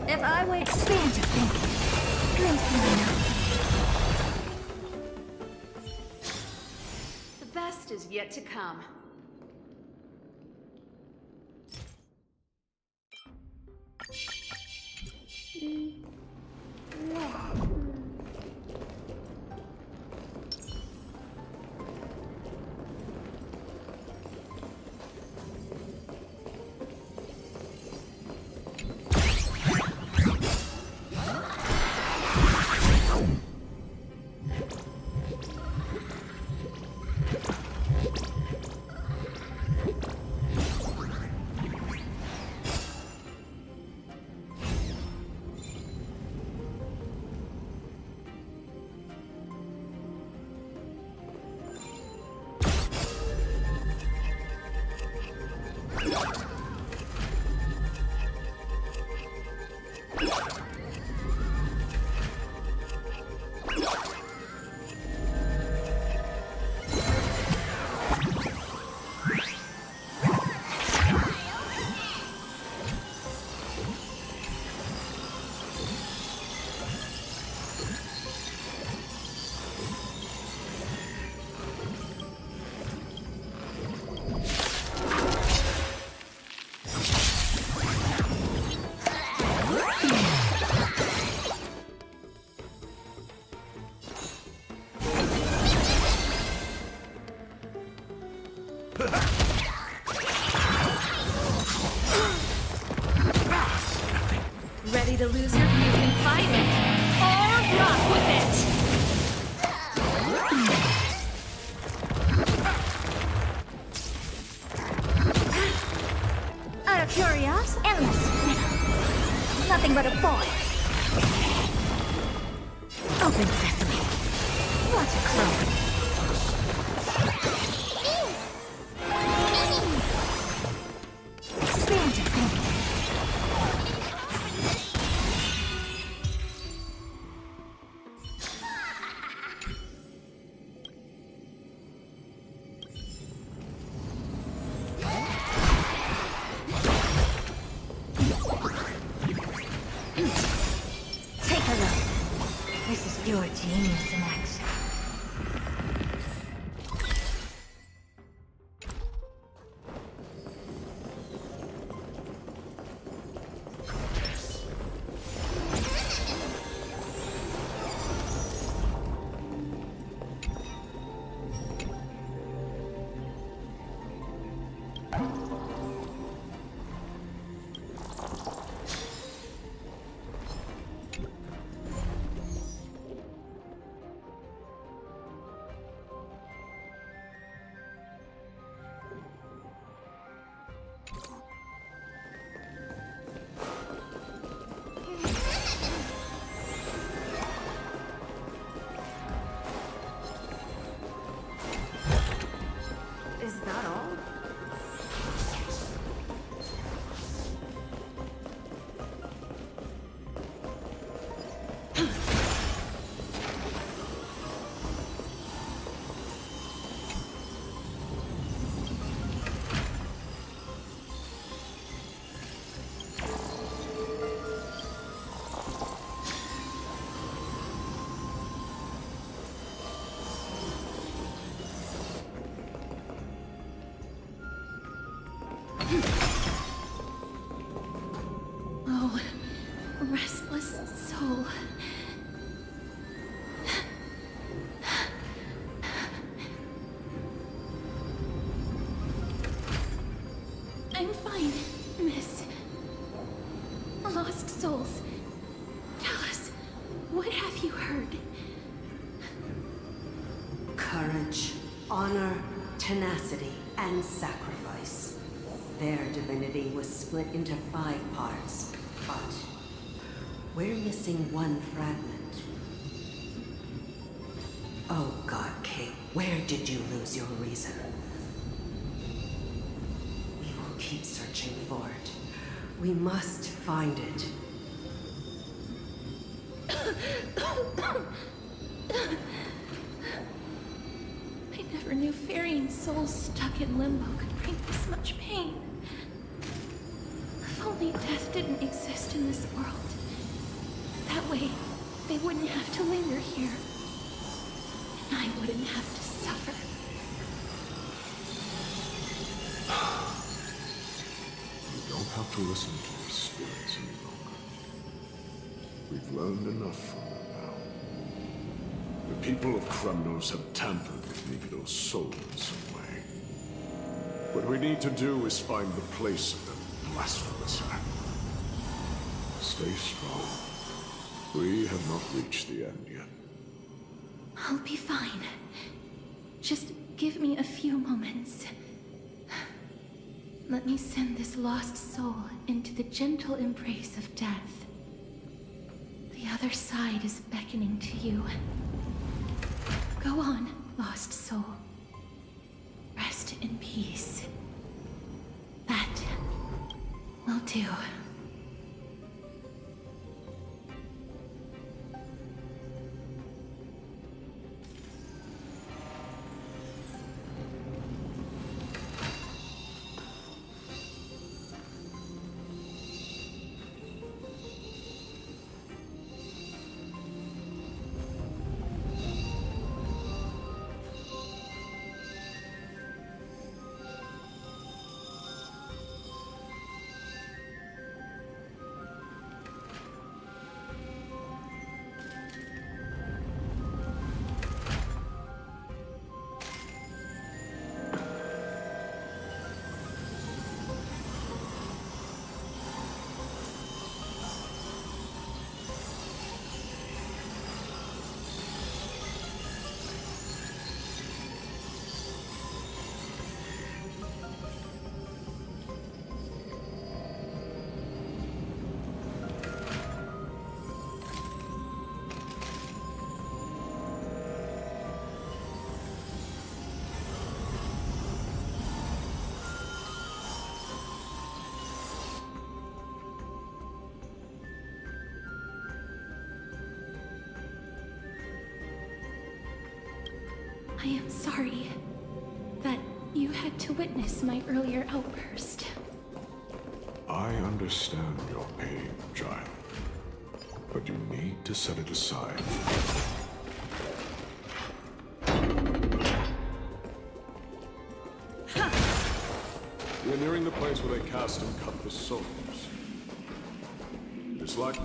If I wait, expand your thinking. Glimpse me now. The best is yet to come. Ready to lose your... You can fight it, or rock with it! Out of curiosity. Endless. Nothing but a boy. Open sesame. Watch it close. Expand your thinking. Take a look. This is your genius in action. Is that all? Oh, restless soul. I'm fine, miss. honor, tenacity, and sacrifice. Their divinity was split into 5 parts, but we're missing one fragment. Oh God, King, where did you lose your reason? We will keep searching for it. We must find it. I never knew ferrying souls stuck in limbo could bring this much pain. If only death didn't exist in this world. That way, they wouldn't have to linger here. And I wouldn't have to suffer. You don't have to listen to these spirits any longer. We've learned enough from them now. The people of Kremnos have tampered with Nikido's soul in some way. What we need to do is find the place of their blasphemous act. Stay strong. We have not reached the end yet. I'll be fine. Just give me a few moments. Let me send this lost soul into the gentle embrace of death. The other side is beckoning to you. Go on, lost soul. Rest in peace. That will do. I am sorry that you had to witness my earlier outburst. I understand your pain, child. But you need to set it aside. We're nearing the place where they cast and cut the souls. It's like...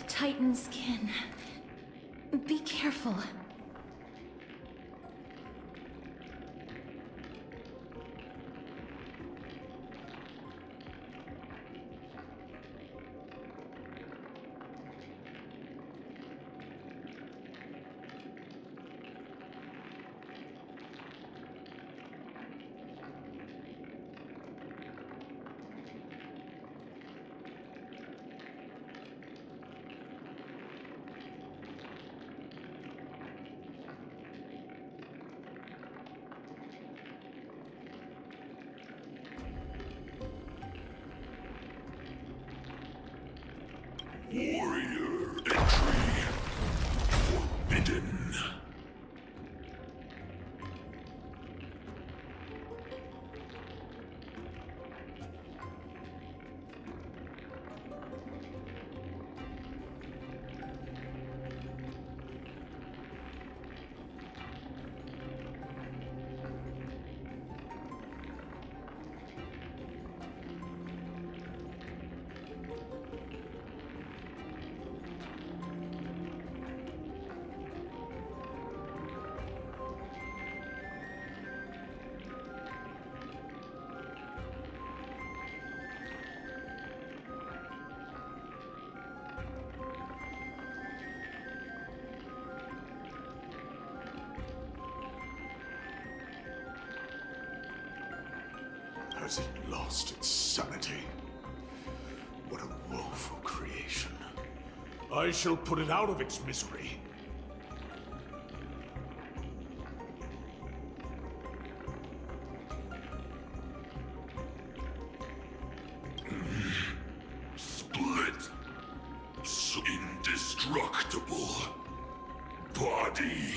Titan skin. Be careful. Has it lost its sanity? What a woeful creation. I shall put it out of its misery. Split. So indestructible. Body.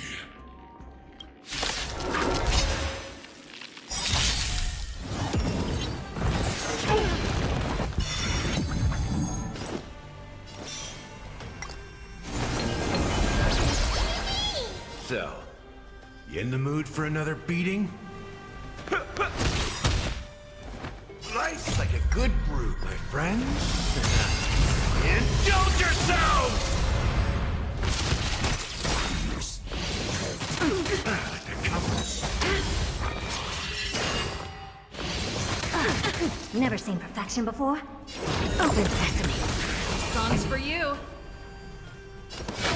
So, you in the mood for another beating? Life's like a good brew, my friend. Indulge yourselves! Never seen perfection before. Open sesame. Song's for you.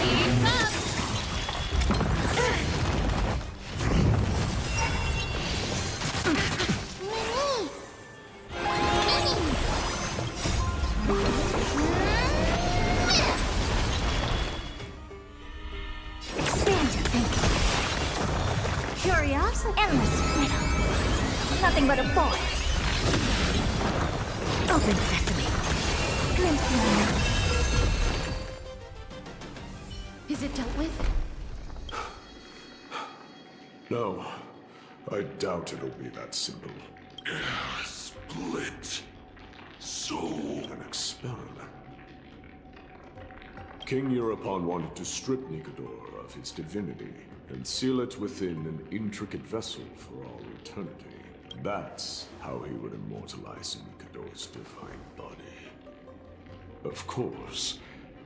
Keep up! Expand your thinking. Curiosity. Endless riddle. Nothing but a boy. Open sesame. Glimpse me. Is it dealt with? No, I doubt it'll be that simple. Split. Soul. An experiment. King Europon wanted to strip Nikodor of his divinity and seal it within an intricate vessel for all eternity. That's how he would immortalize Nikodor's divine body. Of course,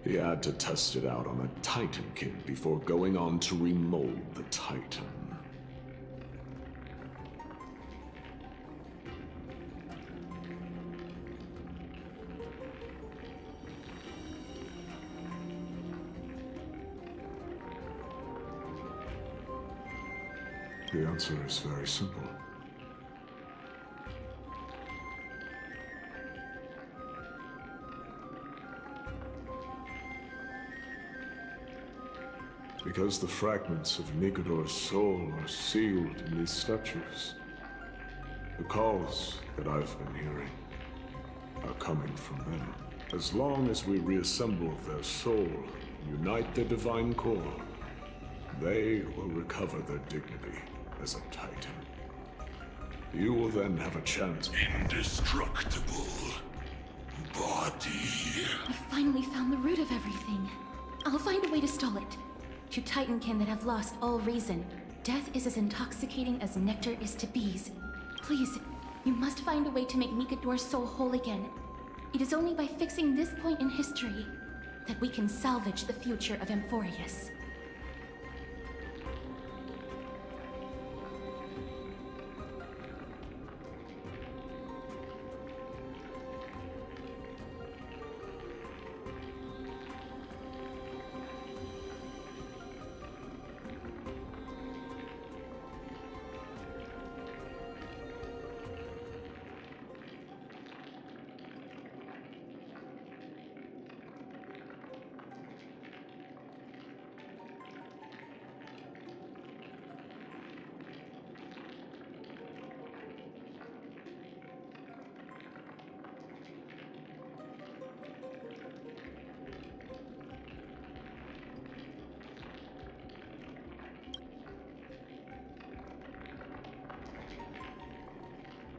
he had to test it out on a Titan King before going on to remold the Titan. The answer is very simple. Because the fragments of Nikodor's soul are sealed in these statues. The calls that I've been hearing are coming from them. As long as we reassemble their soul, unite their divine core, they will recover their dignity as a Titan. You will then have a chance. Indestructible. Body. I finally found the root of everything. I'll find a way to stall it. To Titankin that have lost all reason, death is as intoxicating as nectar is to bees. Please, you must find a way to make Nikodor's soul whole again. It is only by fixing this point in history that we can salvage the future of Amphorius.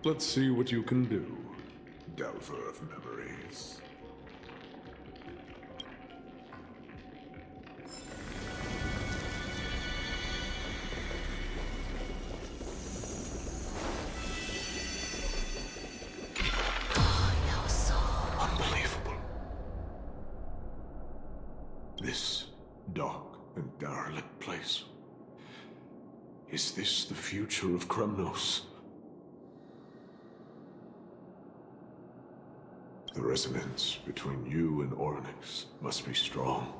Let's see what you can do, Delver of Memories. Unbelievable. This dark and derelict place. Is this the future of Kremnos? The resonance between you and Ornyx must be strong.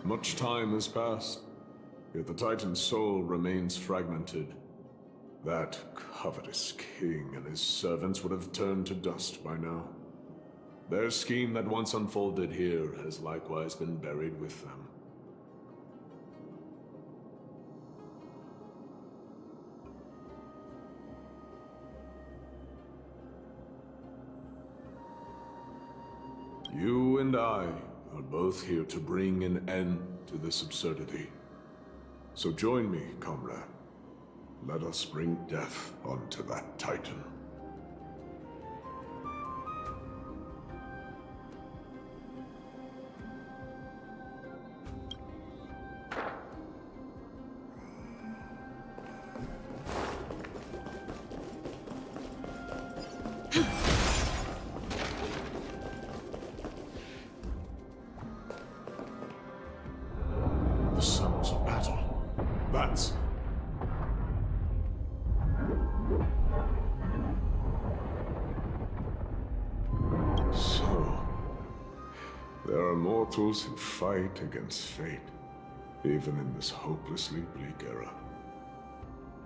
Much time has passed, yet the Titan's soul remains fragmented. That covetous king and his servants would have turned to dust by now. Their scheme that once unfolded here has likewise been buried with them. You and I are both here to bring an end to this absurdity. So join me, comrade. Let us bring death onto that Titan. The sounds of battle. That's... So... there are mortals who fight against fate, even in this hopelessly bleak era.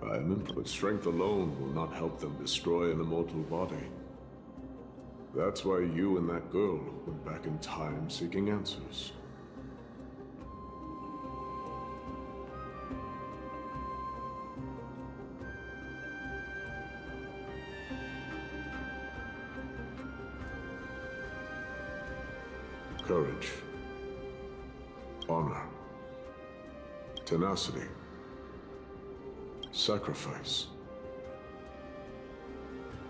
I am impressed, but strength alone will not help them destroy an immortal body. That's why you and that girl went back in time seeking answers. Courage, honor, tenacity, sacrifice,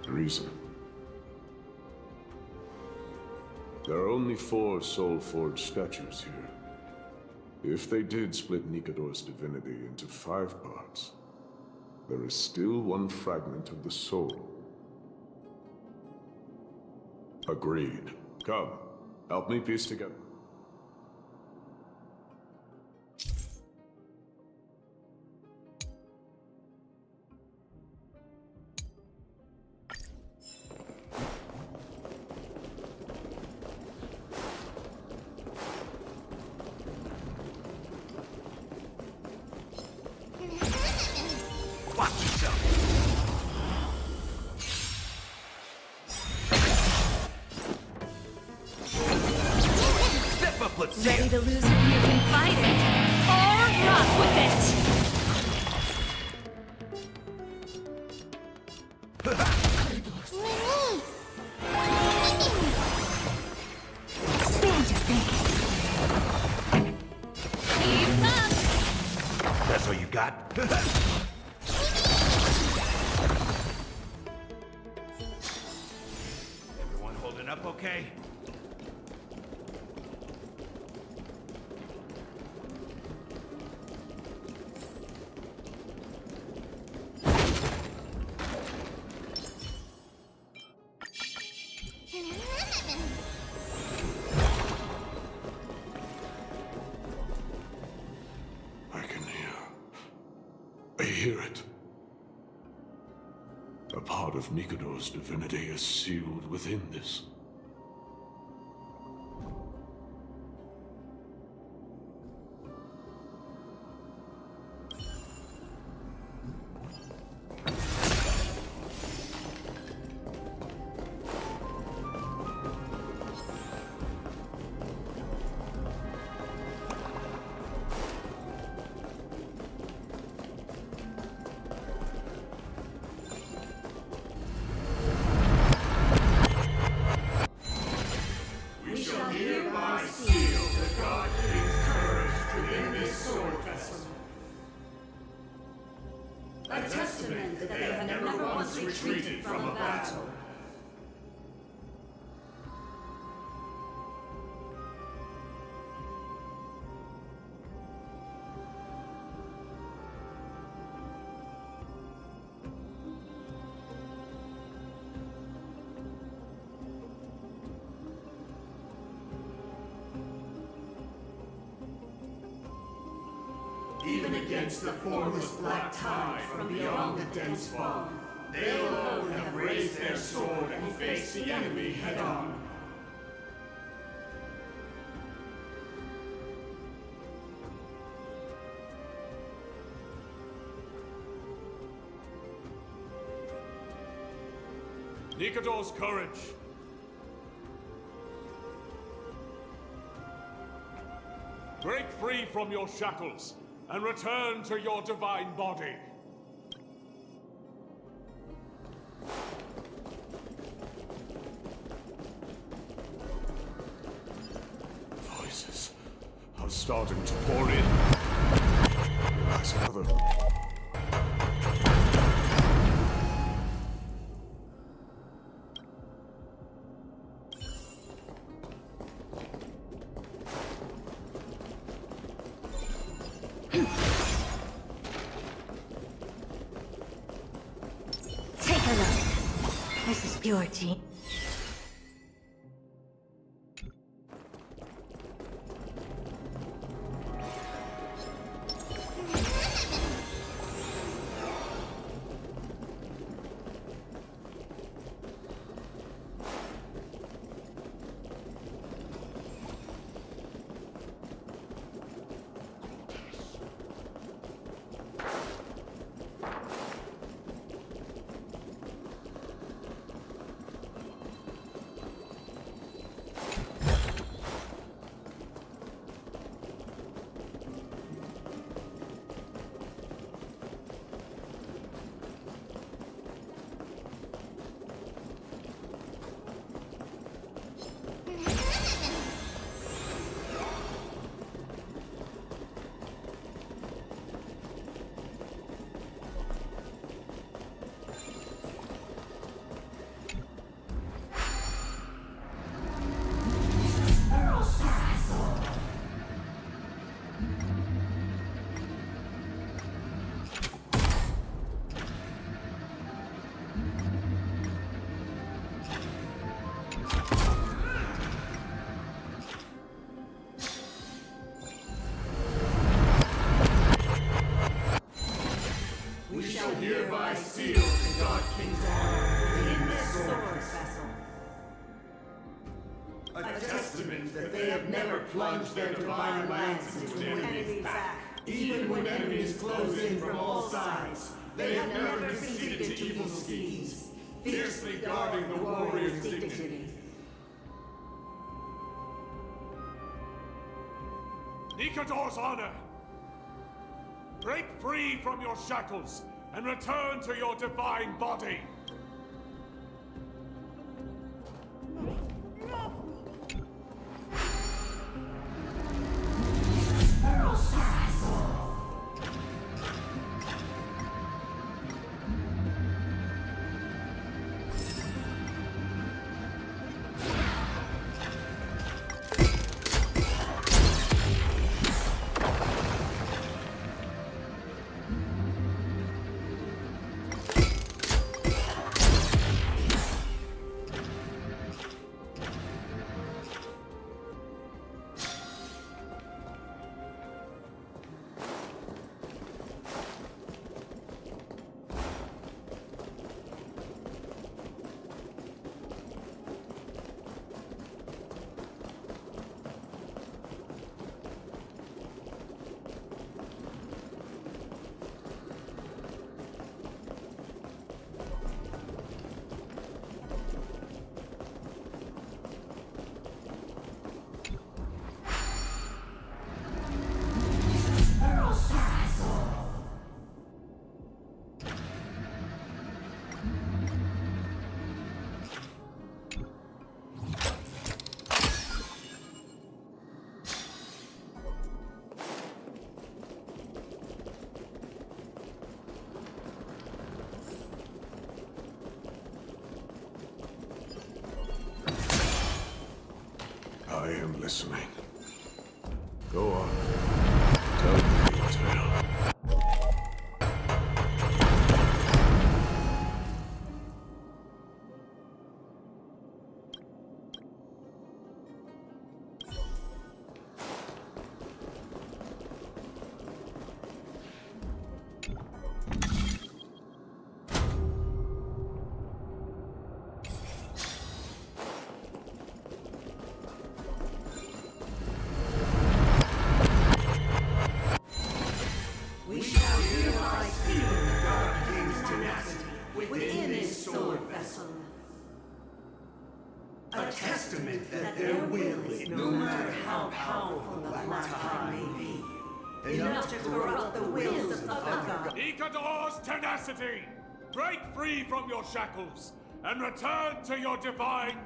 reason. There are only 4 soul-forged statues here. If they did split Nikador's divinity into 5 parts, there is still one fragment of the soul. Agreed. Come. Help me piece together. Watch yourself. Step up, let's see Ready it. to lose it? You can fight it, or rock with it! Stand your thing. That's all you got? Everyone holding up okay? I hear it. A part of Nikador's divinity is sealed within this. A testament that they have never once retreated from a battle. Even against the formless black tide from beyond the dense fog, they alone have raised their sword and faced the enemy head-on. Nikador's courage. Break free from your shackles and return to your divine body. Voices are starting to pour in. That's another. Take a look. This is purity. We shall hereby seal the God King's honor in this sword vessel. A testament that they have never plunged their divine lance into an enemy's back. Even when enemies close in from all sides, they have never conceded to evil schemes, fiercely guarding the warrior's dignity. Nikador's honor! Break free from your shackles and return to your divine body! I am listening. Go on. Tell me your tale. Within this sword vessel. A testament that their will is, no matter how powerful the Black Tide may be, enough to corrupt the wills of other gods. Nikador's tenacity! Break free from your shackles and return to your divine...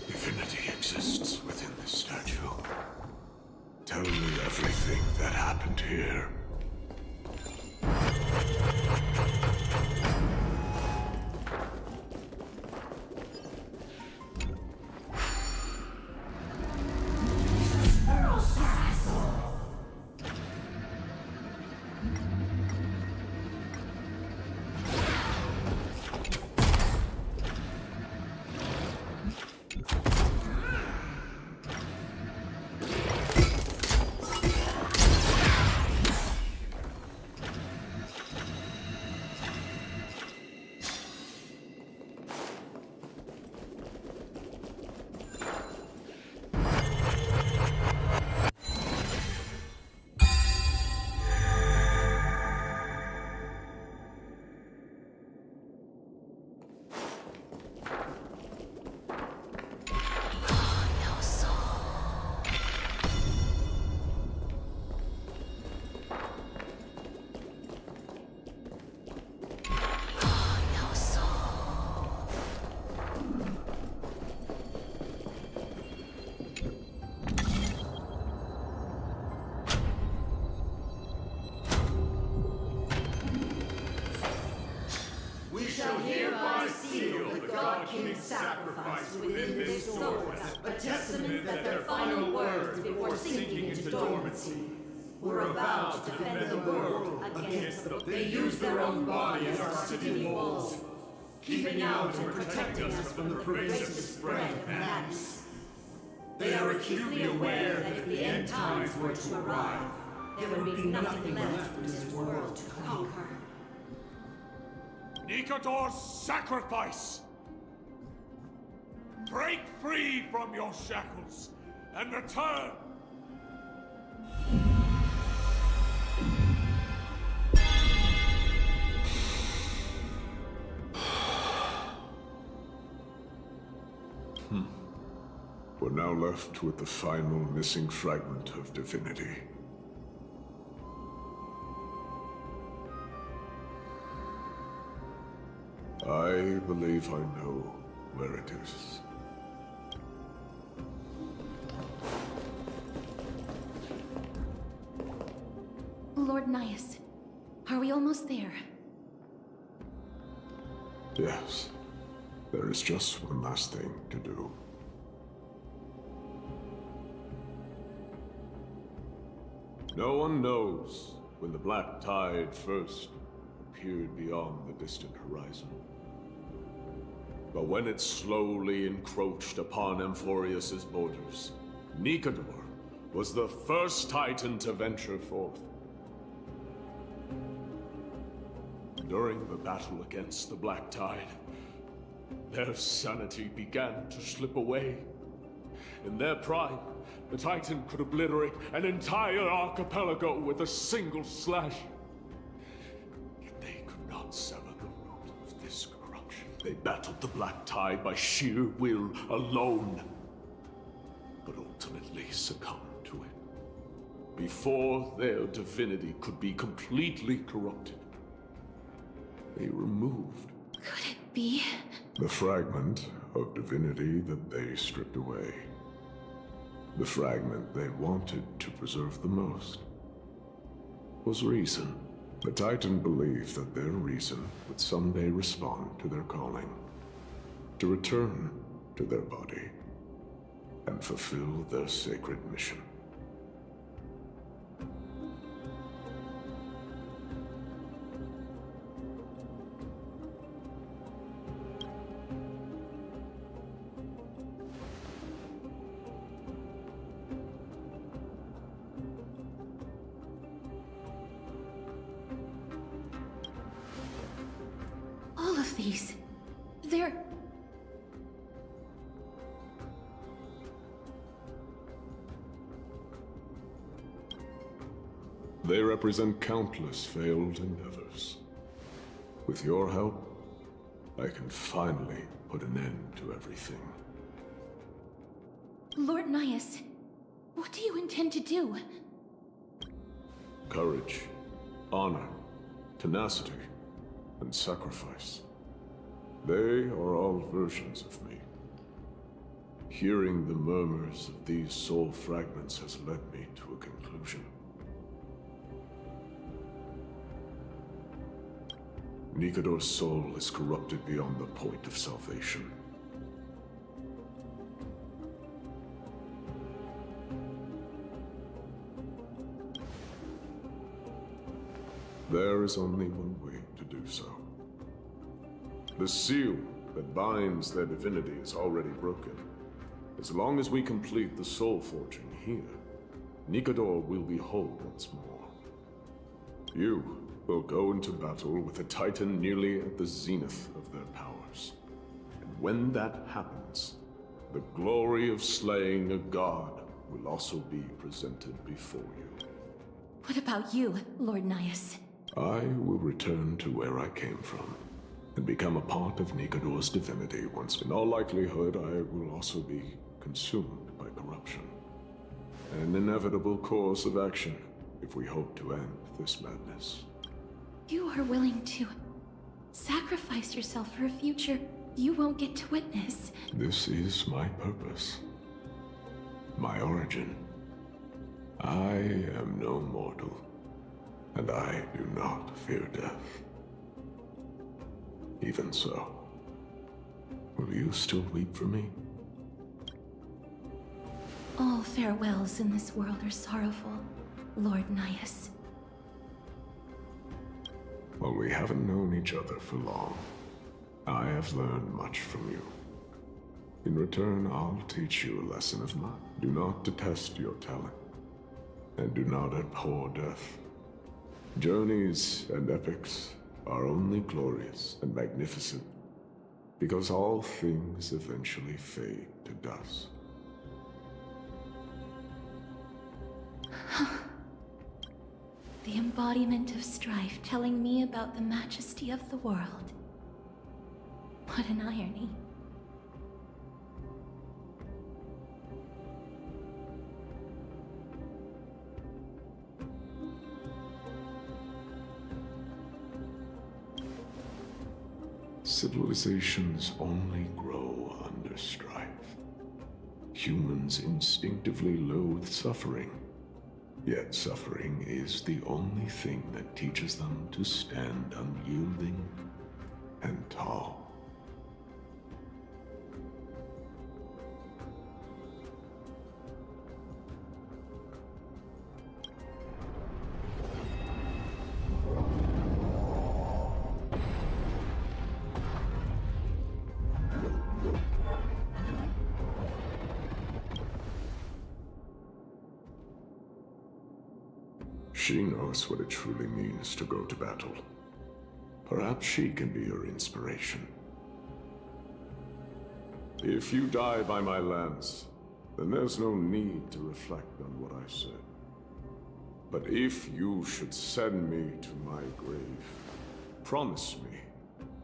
Divinity exists within this statue. Tell me everything that happened here. Sacrifice within this sword, a testament that their final words before sinking into dormancy were a vow to defend the world against the... They use their own body as our city walls, keeping out and protecting us from the pervasive spread of madness. They are acutely aware that if the end times were to arrive, there would be nothing left in this world to conquer. Nikador's sacrifice! Break free from your shackles and return! We're now left with the final missing fragment of divinity. I believe I know where it is. Lord Nias, are we almost there? Yes. There is just one last thing to do. No one knows when the Black Tide first appeared beyond the distant horizon. But when it slowly encroached upon Amphorius's borders, Nikador was the first Titan to venture forth. During the battle against the Black Tide, their sanity began to slip away. In their prime, the Titan could obliterate an entire archipelago with a single slash. Yet they could not sever the root of this corruption. They battled the Black Tide by sheer will alone, but ultimately succumbed to it before their divinity could be completely corrupted. They removed Could it be? the fragment of divinity that they stripped away. The fragment they wanted to preserve the most was reason. The Titan believed that their reason would someday respond to their calling, to return to their body, and fulfill their sacred mission. All of these, they're... They represent countless failed endeavors. With your help, I can finally put an end to everything. Lord Nias, what do you intend to do? Courage, honor, tenacity, and sacrifice. They are all versions of me. Hearing the murmurs of these soul fragments has led me to a conclusion. Nikador's soul is corrupted beyond the point of salvation. There is only one way to do so. The seal that binds their divinity is already broken. As long as we complete the soul forging here, Nikador will be whole once more. You will go into battle with a Titan nearly at the zenith of their powers. And when that happens, the glory of slaying a god will also be presented before you. What about you, Lord Nias? I will return to where I came from, and become a part of Nikador's divinity once. In all likelihood, I will also be consumed by corruption. An inevitable course of action if we hope to end this madness. You are willing to sacrifice yourself for a future you won't get to witness. This is my purpose. My origin. I am no mortal, and I do not fear death. Even so, will you still weep for me? All farewells in this world are sorrowful, Lord Nias. While we haven't known each other for long, I have learned much from you. In return, I'll teach you a lesson of mine. Do not detest your talent, and do not abhor death. Journeys and epics are only glorious and magnificent because all things eventually fade to dust. The embodiment of strife telling me about the majesty of the world. What an irony. Civilizations only grow under strife. Humans instinctively loathe suffering. Yet suffering is the only thing that teaches them to stand unyielding and tall. She knows what it truly means to go to battle. Perhaps she can be your inspiration. If you die by my lance, then there's no need to reflect on what I said. But if you should send me to my grave, promise me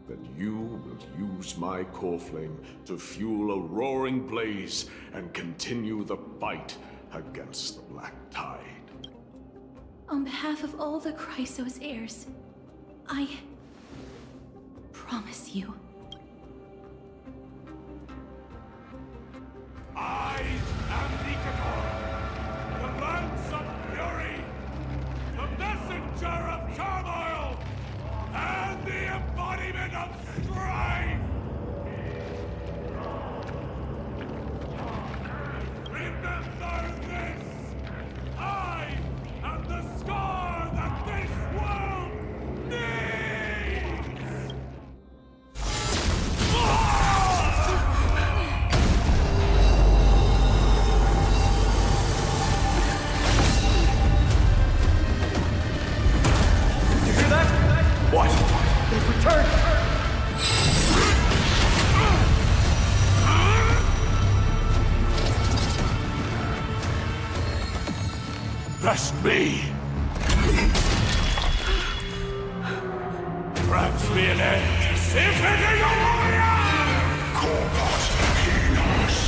that you will use my core flame to fuel a roaring blaze and continue the fight against the Black Tide. On behalf of all the Chrysos heirs, I promise you. I am Nikador, the lance of fury, the messenger of turmoil, and the embodiment of strife! Remember this! I am the scar that this world needs! You hear that? What? They've returned! Trust me! Grant me an end! Infinity warrior! Corpus Penis!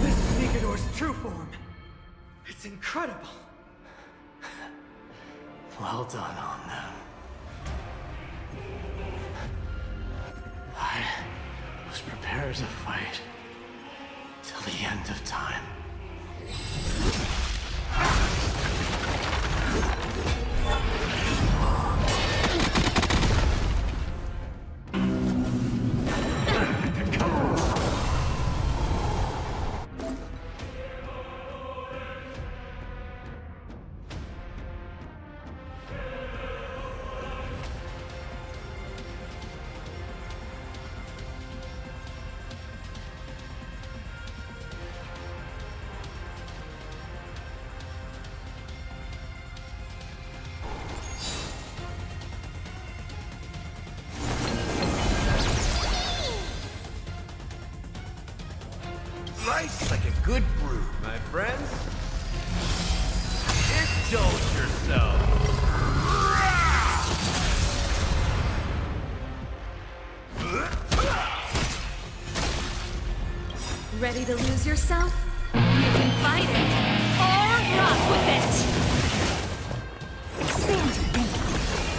This is Nikador's true form. It's incredible. Well done on them. I was prepared to fight till the end of time. Life's like a good brew, my friends. Indulge yourself. Ready to lose yourself? You can fight it, or rock with it! Stand to think.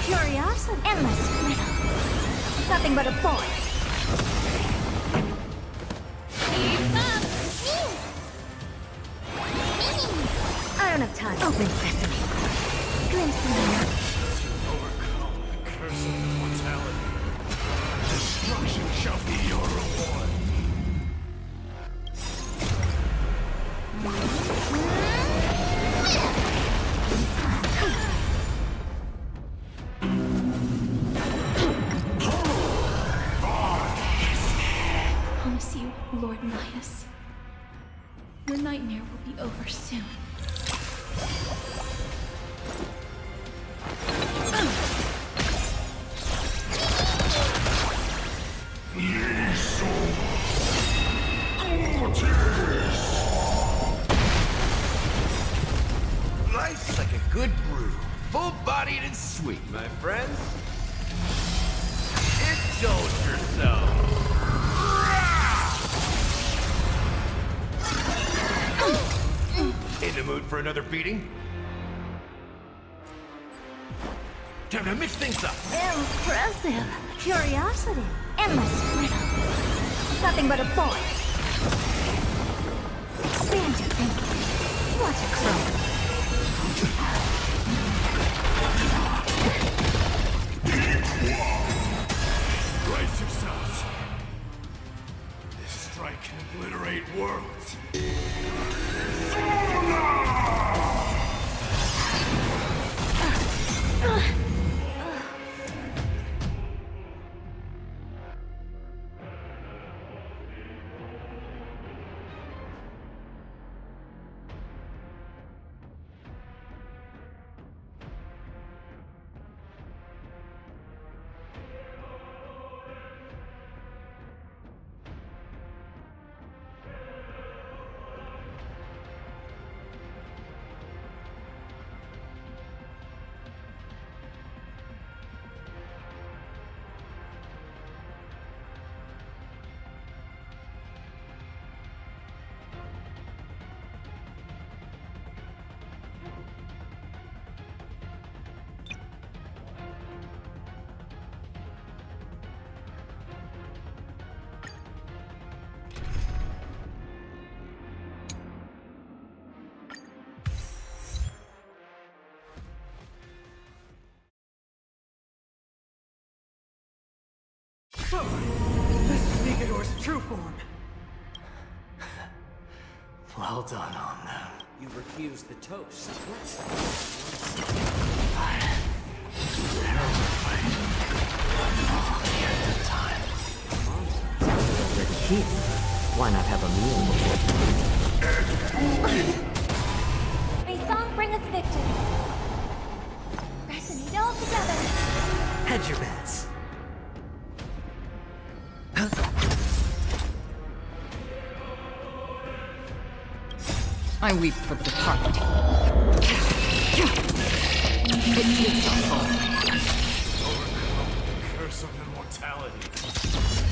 Curiosity. Endless riddle. Nothing but a boy. Keep up! I don't have time. Open sesame. Glimpse into the Overcome the curse of immortality. Destruction shall be your reward. I promise you, Lord Midas, your nightmare will be over soon. Life's like a good brew, full-bodied and sweet, my friends. Indulge yourself. In the mood for another beating? Time to mix things up. Impressive. Curiosity. Endless riddle. Nothing but a boy. Stand to think. What a crow. Brace yourselves. This strike can obliterate worlds. So, this is Nigador's true form. Well done on them. You refused the toast. All the end of time. Already here. Why not have a meal before? May song bring us victory. Resonate all together. Hedge your bets. I weep for the departed. It is our fault. Overcome the curse of immortality.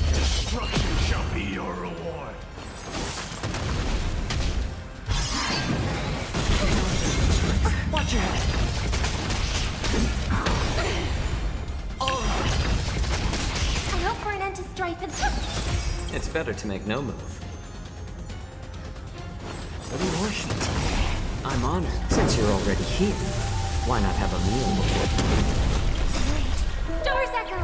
Destruction shall be your reward. Watch your head. I hope for an end to strife and... It's better to make no move. What are you worshiping? I'm honored. Since you're already here, why not have a meal before? Stars echo!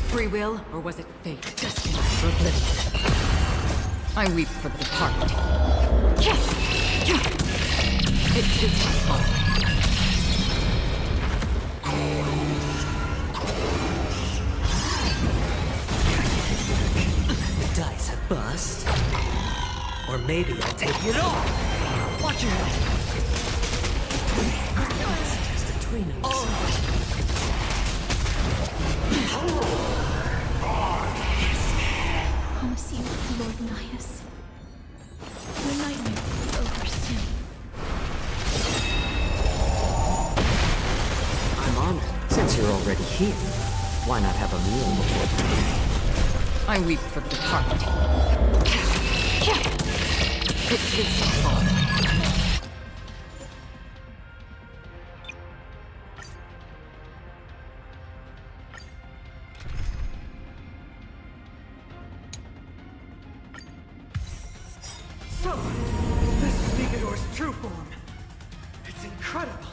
Free will, or was it fate? Destiny for oblivion. I weep for the departed. It is my fault. The dice have bust. Or maybe I'll take it all. Watch your head. It's just a tween of us. Promise you, Lord Nias. Your nightmare will be over soon. I'm honored. Since you're already here, why not have a meal before? I weep for the departed. It is our fault. So, this is Nigador's true form. It's incredible.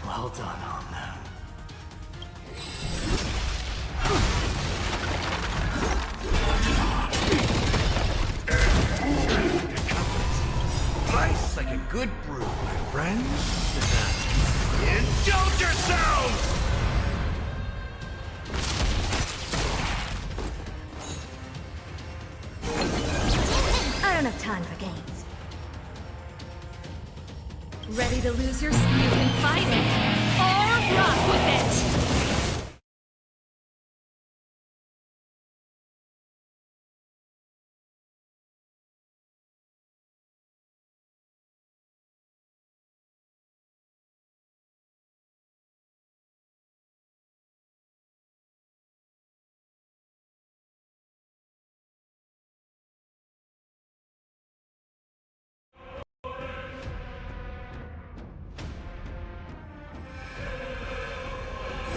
Well done on them. Nice like a good brew, my friend. Indulge yourselves! I don't have time for games. Ready to lose your... You can fight it, or rock with it!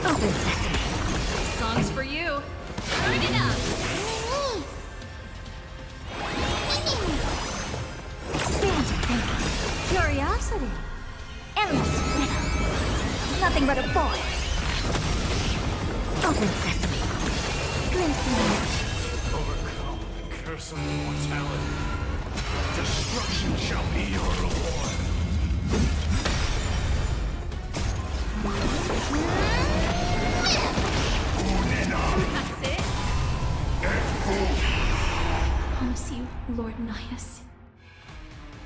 Open sesame. Song's for you. Turn it up! Stand to think. Curiosity. Endless riddle. Nothing but a boy. Open sesame. Glimpse me. Overcome the curse of immortality. Destruction shall be your reward. That's it. Promise you, Lord Nias.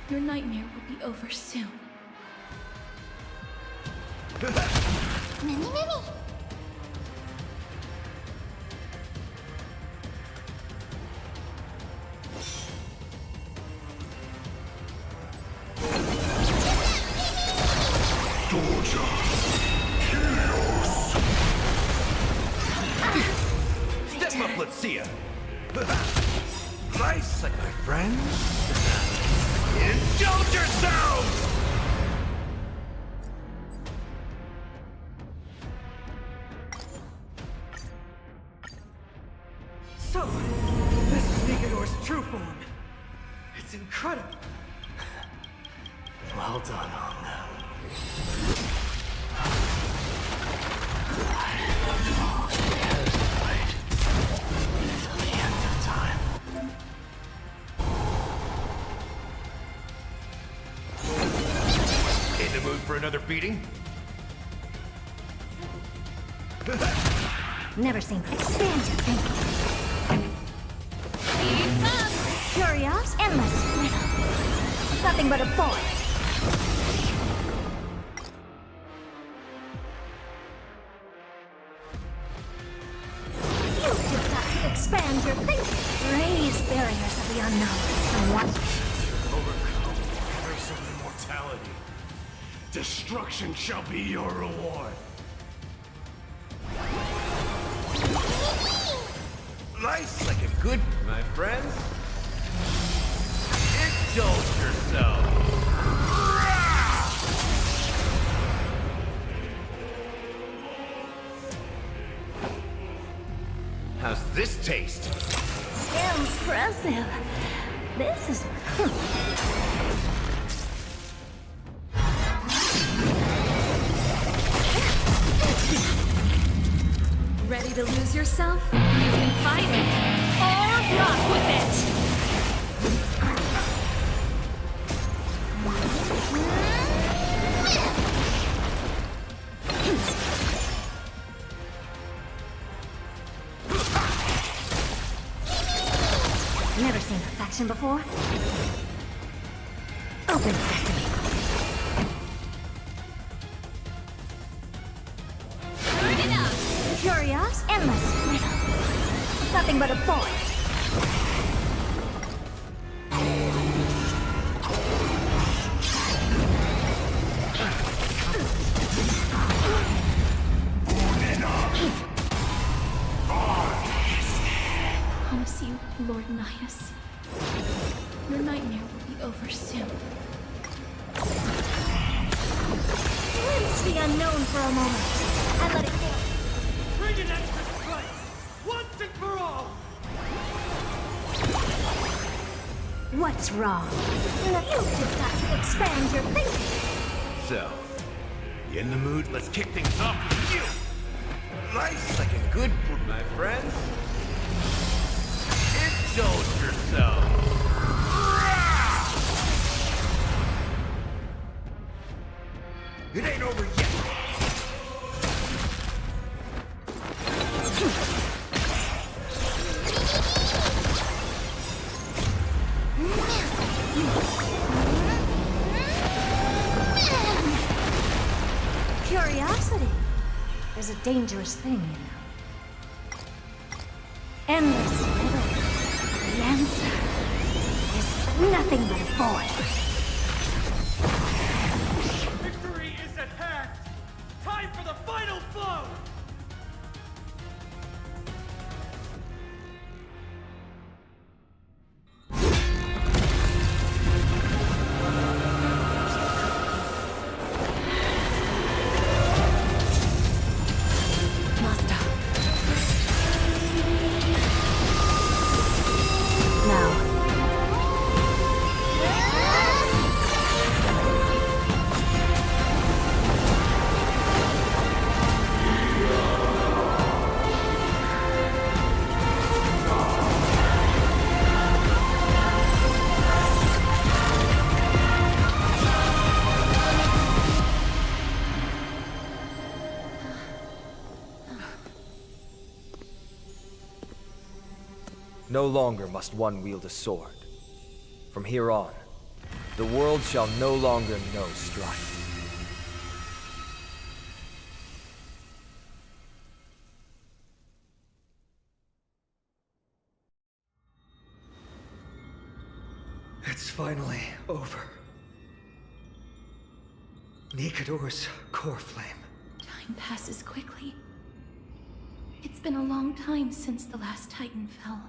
Your nightmare will be over soon. Many, many. Step up, let's see ya. Nice like my friend. Indulge yourselves! So, this is Nigador's true form. It's incredible. Well done on them. In the mood for another beating? Never seen expand your thinking. Curious, endless, little. Nothing but a boy. You've just got to expand your thinking. Raise barriers of the unknown and watch. Overcome the curse of immortality. Destruction shall be your reward. Life's like a good, my friends. Indulge yourself. How's this taste? Impressive. This is... Ready to lose yourself? You can fight it, or rock with it! Never seen perfection before. Open sesame. Turn it up! Curious, endless, little. Nothing but a boy. Promise you, Lord Nihus. Your nightmare will be over soon. Glimpse the unknown for a moment, and let it go. Bring an extra strike! Once and for all! What's wrong? You've just got to expand your thinking. So, you in the mood? Let's kick things off with you! Life's like a good, my friends. Indulge yourself. It ain't over yet. Curiosity is a dangerous thing, you know. Endless riddle. The answer is nothing but a void. Victory is at hand! Time for the final blow! No longer must one wield a sword. From here on, the world shall no longer know strife. It's finally over. Nikador's core flame. Time passes quickly. It's been a long time since the last Titan fell.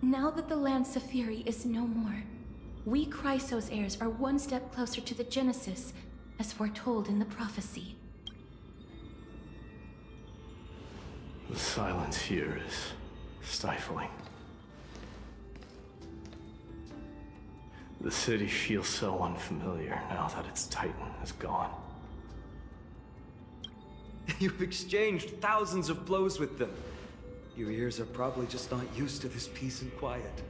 Now that the Lance of Fury is no more, we Chrysos heirs are one step closer to the Genesis, as foretold in the prophecy. The silence here is stifling. The city feels so unfamiliar now that its Titan is gone. You've exchanged thousands of blows with them. Your ears are probably just not used to this peace and quiet.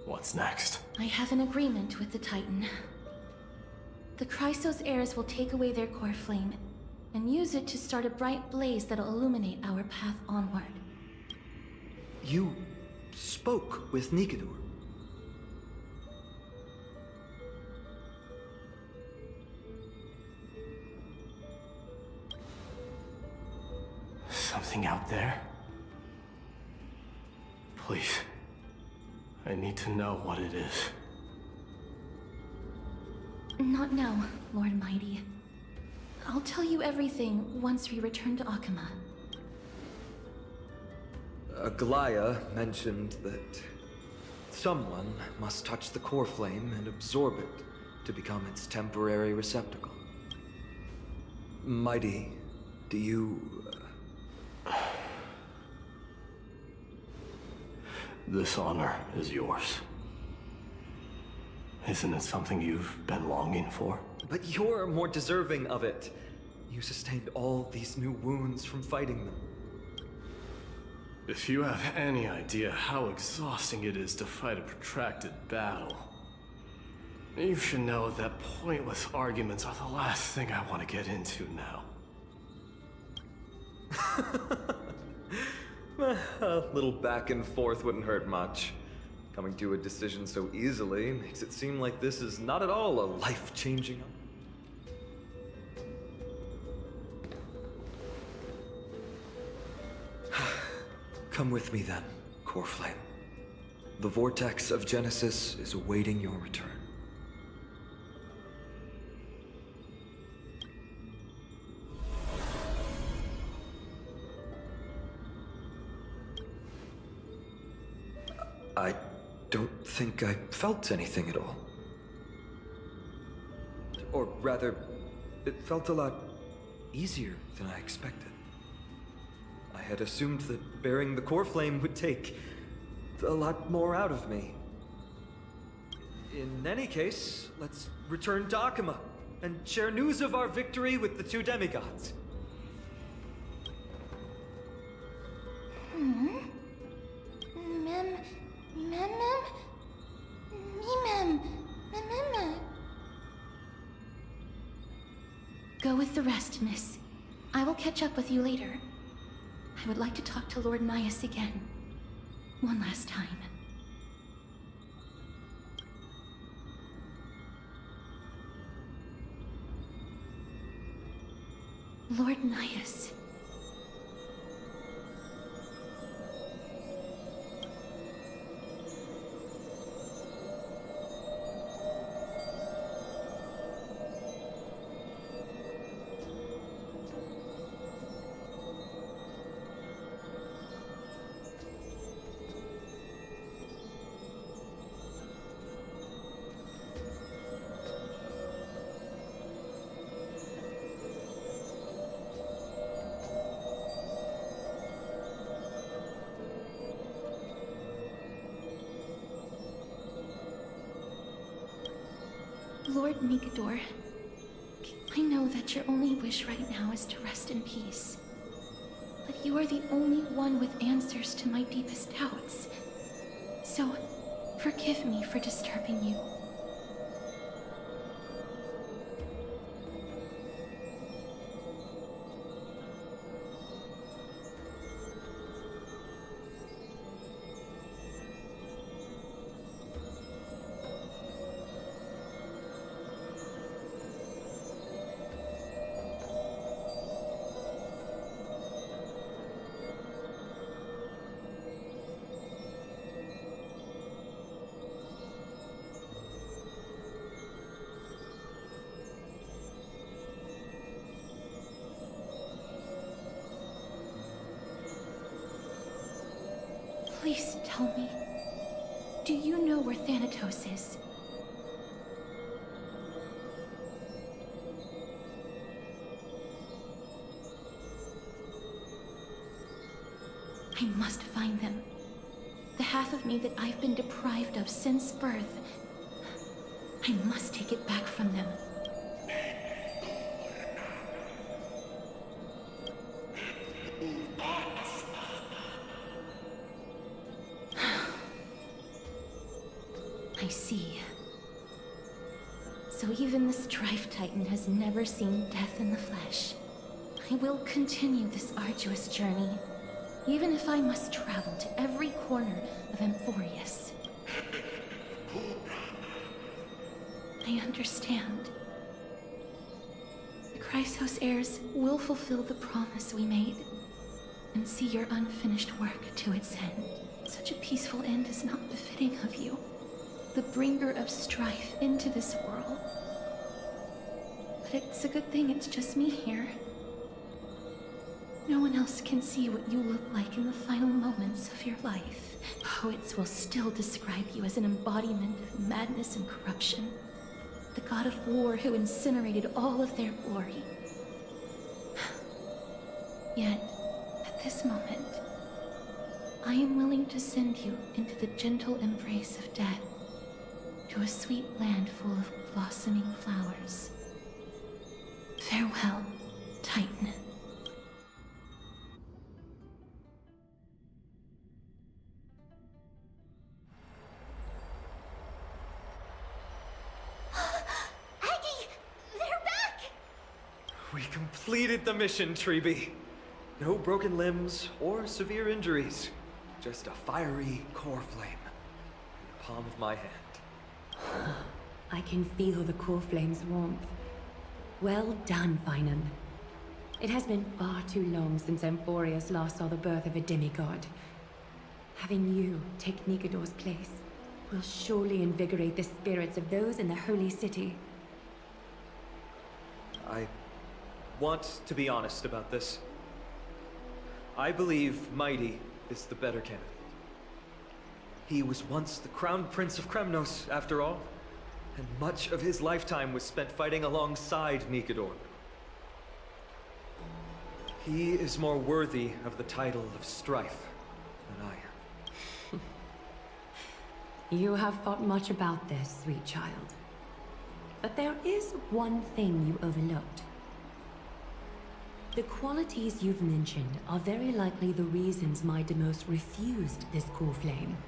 What's next? I have an agreement with the Titan. The Chrysos heirs will take away their core flame and use it to start a bright blaze that'll illuminate our path onward. You spoke with Nikador. Something out there? Please. I need to know what it is. Not now, Lord Mighty. I'll tell you everything once we return to Akama. Aglaya mentioned that someone must touch the core flame and absorb it to become its temporary receptacle. Mighty, do you... This honor is yours. Isn't it something you've been longing for? But you're more deserving of it. You sustained all these new wounds from fighting them. If you have any idea how exhausting it is to fight a protracted battle, you should know that pointless arguments are the last thing I want to get into now. A little back and forth wouldn't hurt much. Coming to a decision so easily makes it seem like this is not at all a life-changing... Come with me then, Core Flame. The vortex of Genesis is awaiting your return. I don't think I felt anything at all. Or rather, it felt a lot easier than I expected. I had assumed that bearing the core flame would take a lot more out of me. In any case, let's return to Akama and share news of our victory with the two demigods. Go with the rest, miss. I will catch up with you later. I would like to talk to Lord Nias again. One last time. Lord Nias. Lord Nikador, I know that your only wish right now is to rest in peace. But you are the only one with answers to my deepest doubts. So, forgive me for disturbing you. Please tell me, do you know where Thanatos is? I must find them. The half of me that I've been deprived of since birth. I must take it back from them. I see. So even the Strife Titan has never seen death in the flesh. I will continue this arduous journey, even if I must travel to every corner of Amphorius. I understand. The Chrysos heirs will fulfill the promise we made, and see your unfinished work to its end. Such a peaceful end is not befitting of you, the bringer of strife into this world. But it's a good thing it's just me here. No one else can see what you look like in the final moments of your life. Poets will still describe you as an embodiment of madness and corruption. The god of war who incinerated all of their glory. Yet, at this moment, I am willing to send you into the gentle embrace of death, to a sweet land full of blossoming flowers. Farewell, Titan. We completed the mission, Treeby. No broken limbs or severe injuries. Just a fiery core flame in the palm of my hand. I can feel the core flame's warmth. Well done, Finan. It has been far too long since Amphorius last saw the birth of a demigod. Having you take Nikador's place will surely invigorate the spirits of those in the Holy City. I want to be honest about this. I believe Mighty is the better candidate. He was once the Crown Prince of Kremnos, after all, and much of his lifetime was spent fighting alongside Nikador. He is more worthy of the title of Strife than I am. You have thought much about this, sweet child. But there is one thing you overlooked. The qualities you've mentioned are very likely the reasons Deimos refused this core flame.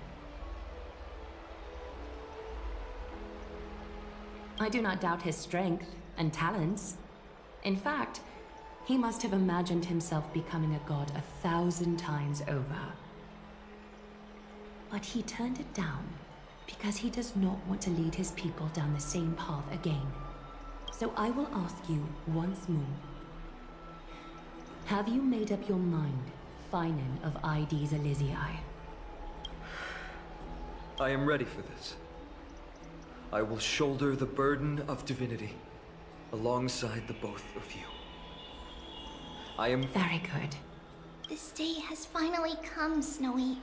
I do not doubt his strength and talents. In fact, he must have imagined himself becoming a god 1,000 times over. But he turned it down because he does not want to lead his people down the same path again. So I will ask you once more. Have you made up your mind, Finan of Ides Elysiae? I am ready for this. I will shoulder the burden of divinity alongside the both of you. I am... Very good. This day has finally come, Snowy.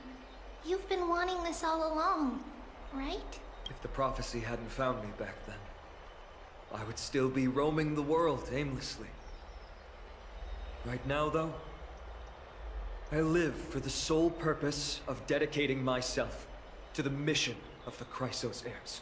You've been wanting this all along, right? If the prophecy hadn't found me back then, I would still be roaming the world aimlessly. Right now, though, I live for the sole purpose of dedicating myself to the mission of the Chrysos heirs.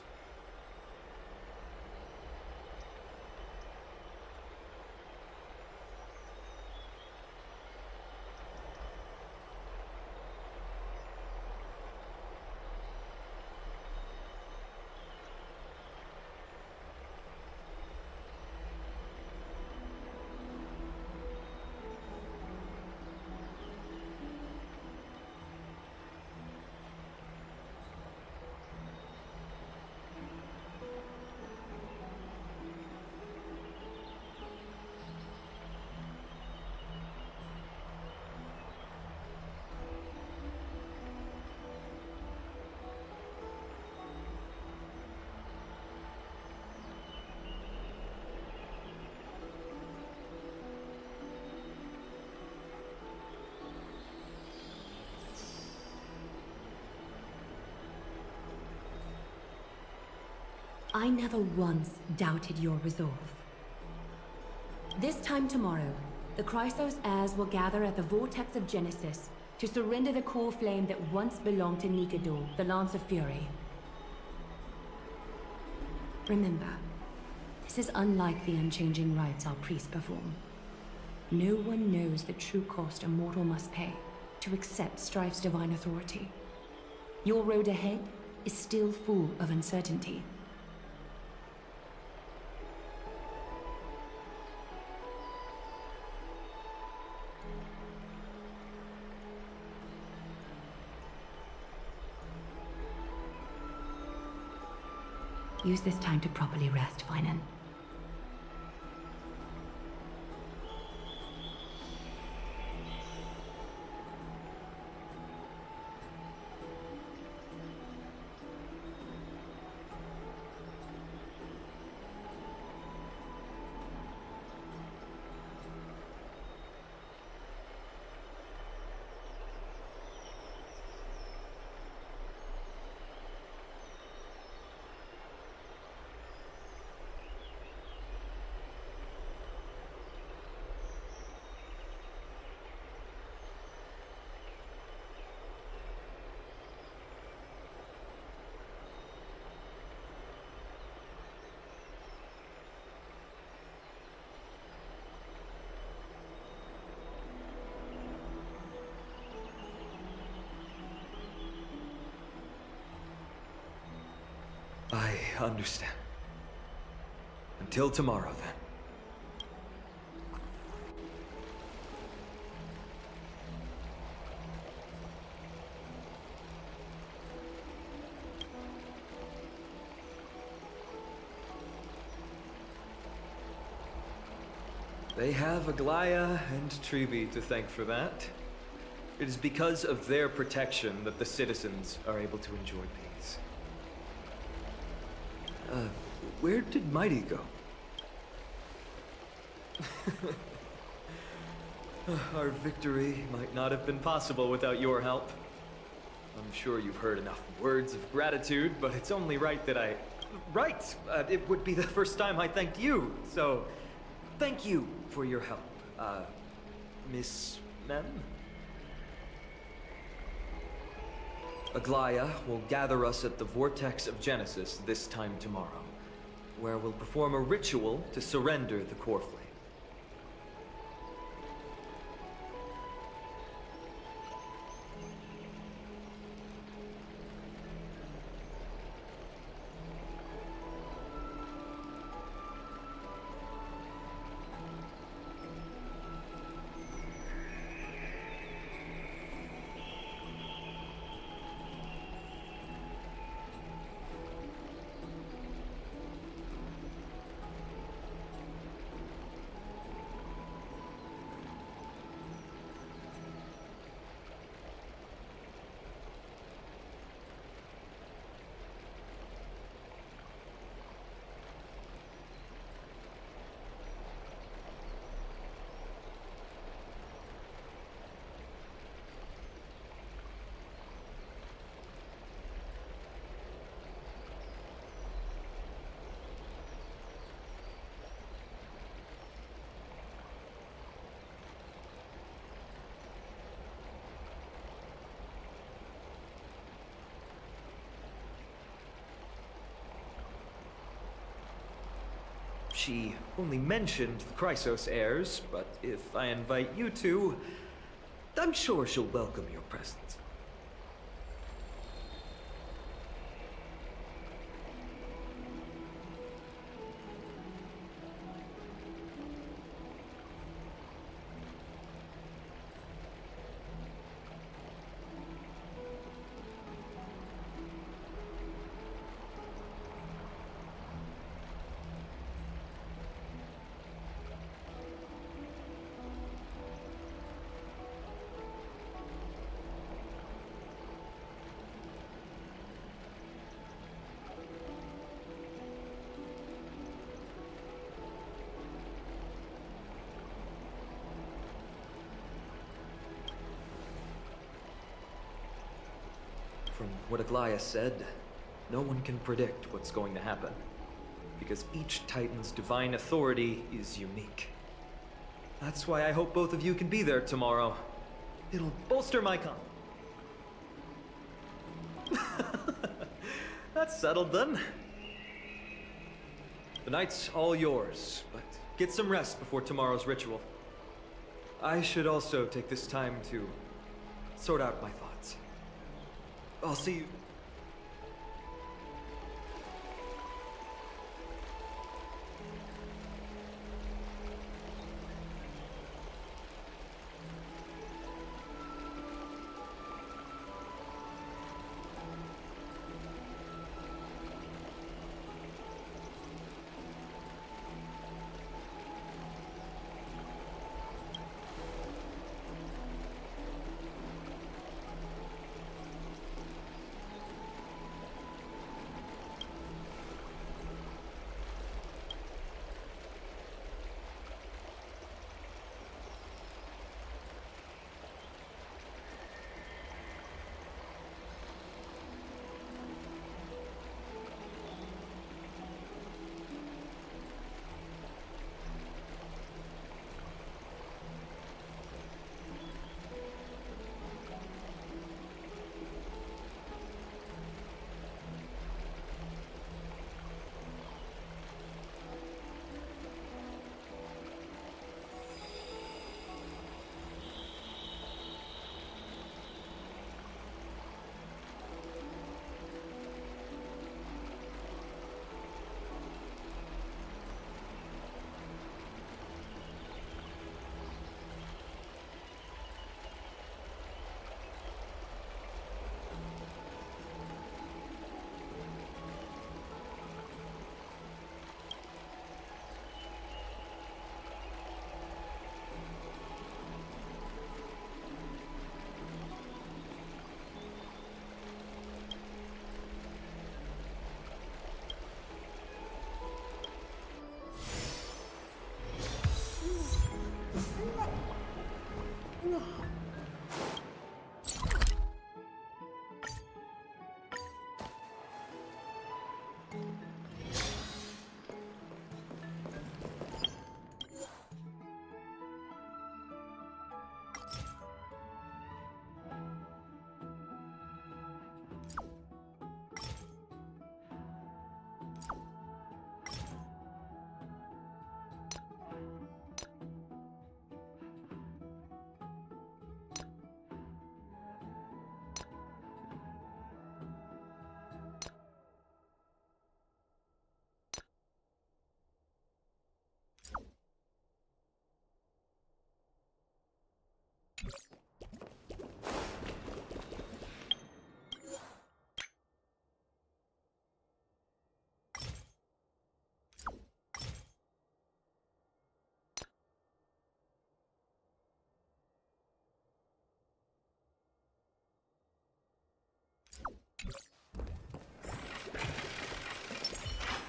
I never once doubted your resolve. This time tomorrow, the Chrysos heirs will gather at the Vortex of Genesis To surrender the core flame that once belonged to Nikador, the Lance of Fury. Remember, this is unlike the unchanging rites our priests perform. No one knows the true cost a mortal must pay to accept Strife's divine authority. Your road ahead is still full of uncertainty. Use this time to properly rest, Finan. I understand. Until tomorrow, then. They have Aglaya and Trevi to thank for that. It is because of their protection that the citizens are able to enjoy peace. Where did Mighty go? Our victory might not have been possible without your help. I'm sure you've heard enough words of gratitude, but it's only right that I... Right! It would be the first time I thanked you, so... Thank you for your help, Miss MEM? Aglaya will gather us at the Vortex of Genesis this time tomorrow, where we'll perform a ritual to surrender the core flame. She only mentioned the Chrysos heirs, but if I invite you to, I'm sure she'll welcome your presence. From what Aglaya said, no one can predict what's going to happen, because each Titan's divine authority is unique. That's why I hope both of you can be there tomorrow. It'll bolster my con. That's settled then. The night's all yours, but get some rest before tomorrow's ritual. I should also take this time to sort out my thoughts. I'll see you.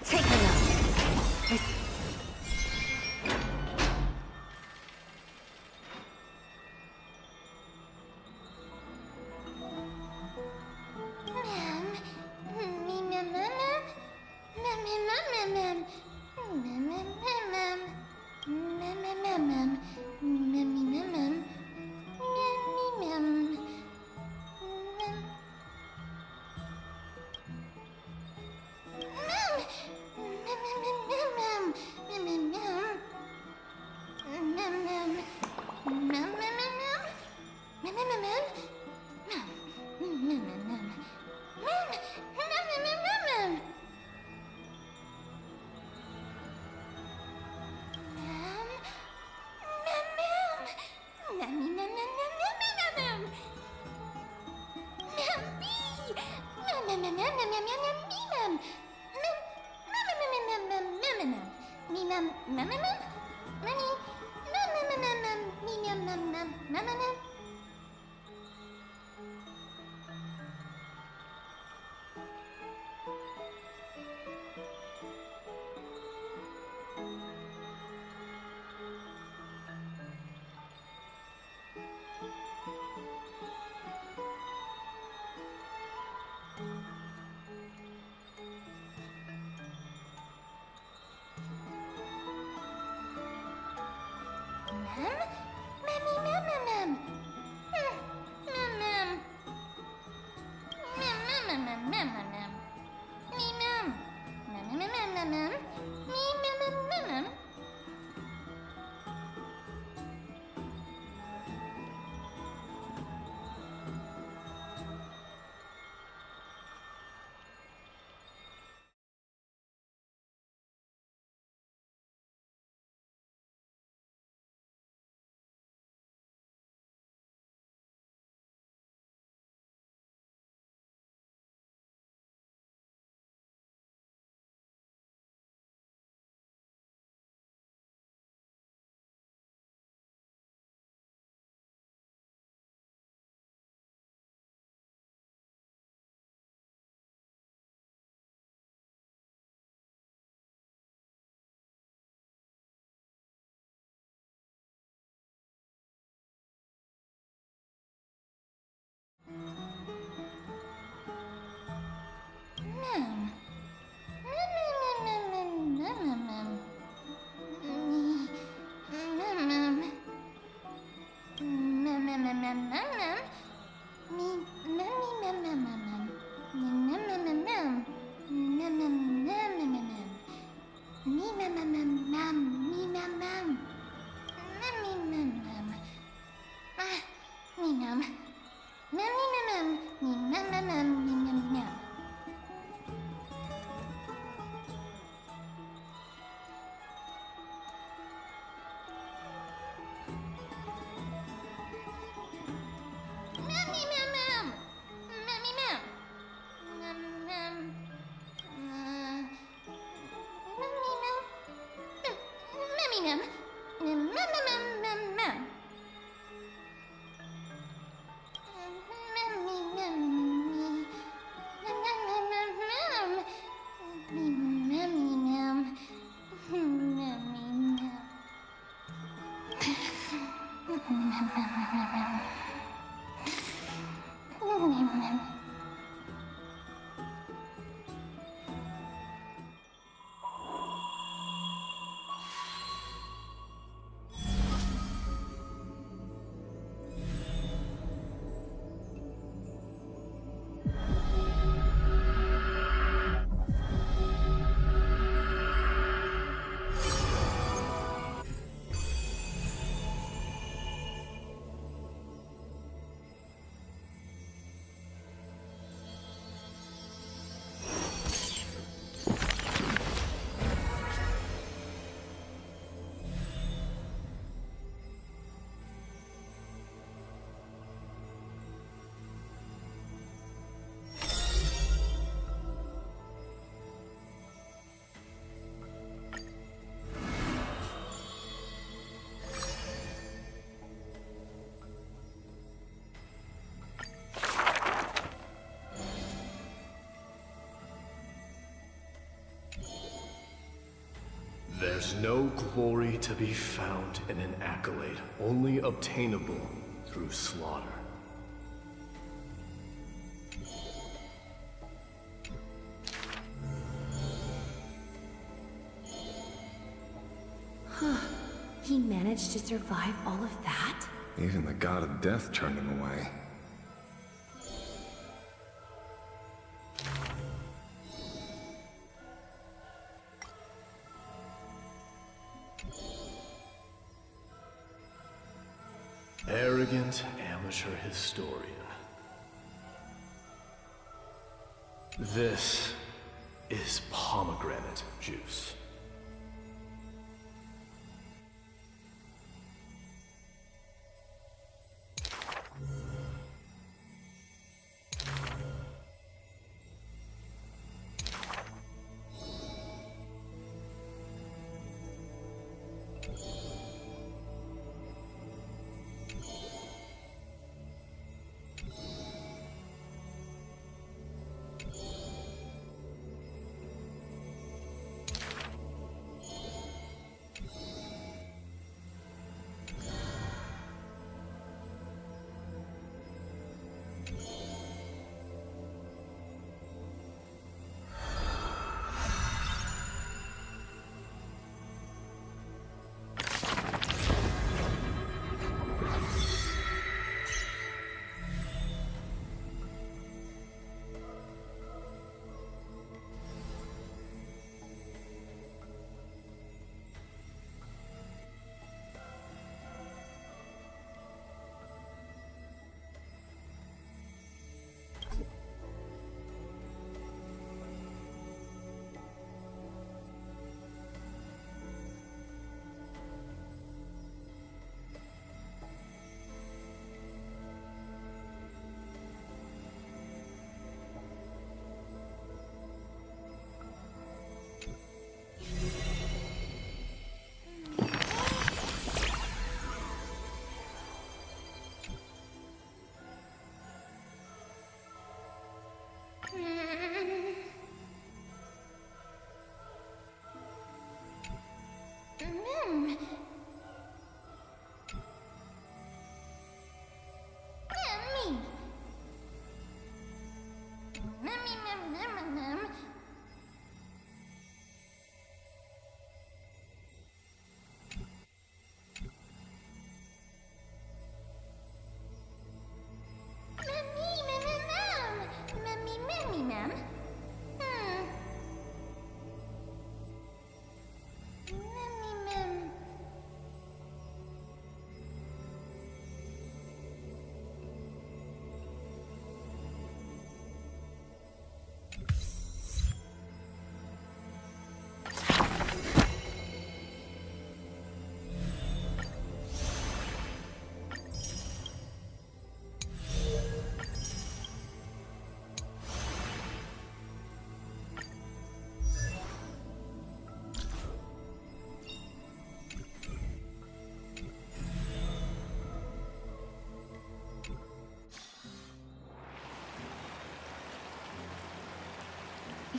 Take me up. There's no glory to be found in an accolade, only obtainable through slaughter. He managed to survive all of that? Even the god of death turned him away. Arrogant amateur historian. This is pomegranate juice.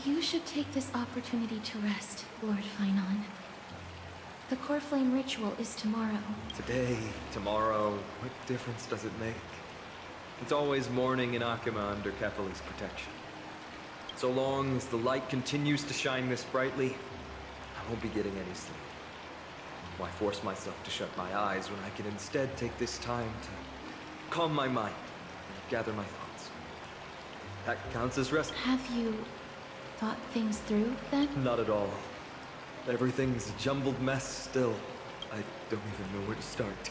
You should take this opportunity to rest, Lord Finon. The core flame ritual is tomorrow. Today, tomorrow, what difference does it make? It's always morning in Akima under Kefali's protection. So long as the light continues to shine this brightly, I won't be getting any sleep. Why force myself to shut my eyes when I can instead take this time to calm my mind and gather my thoughts? That counts as rest. Have you thought things through, then? Not at all. Everything's a jumbled mess still. I don't even know where to start.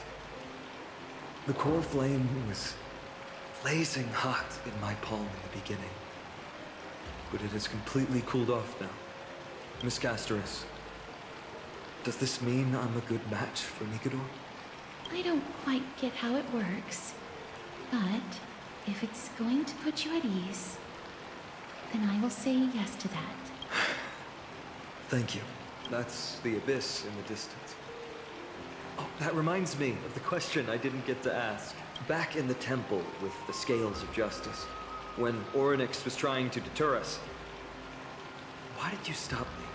The core flame was blazing hot in my palm in the beginning. But it has completely cooled off now. Miss Castoris, does this mean I'm a good match for Mikador? I don't quite get how it works. But if it's going to put you at ease, then I will say yes to that. Thank you. That's the abyss in the distance. Oh, that reminds me of the question I didn't get to ask. Back in the temple with the Scales of Justice, when Orynyx was trying to deter us, why did you stop me,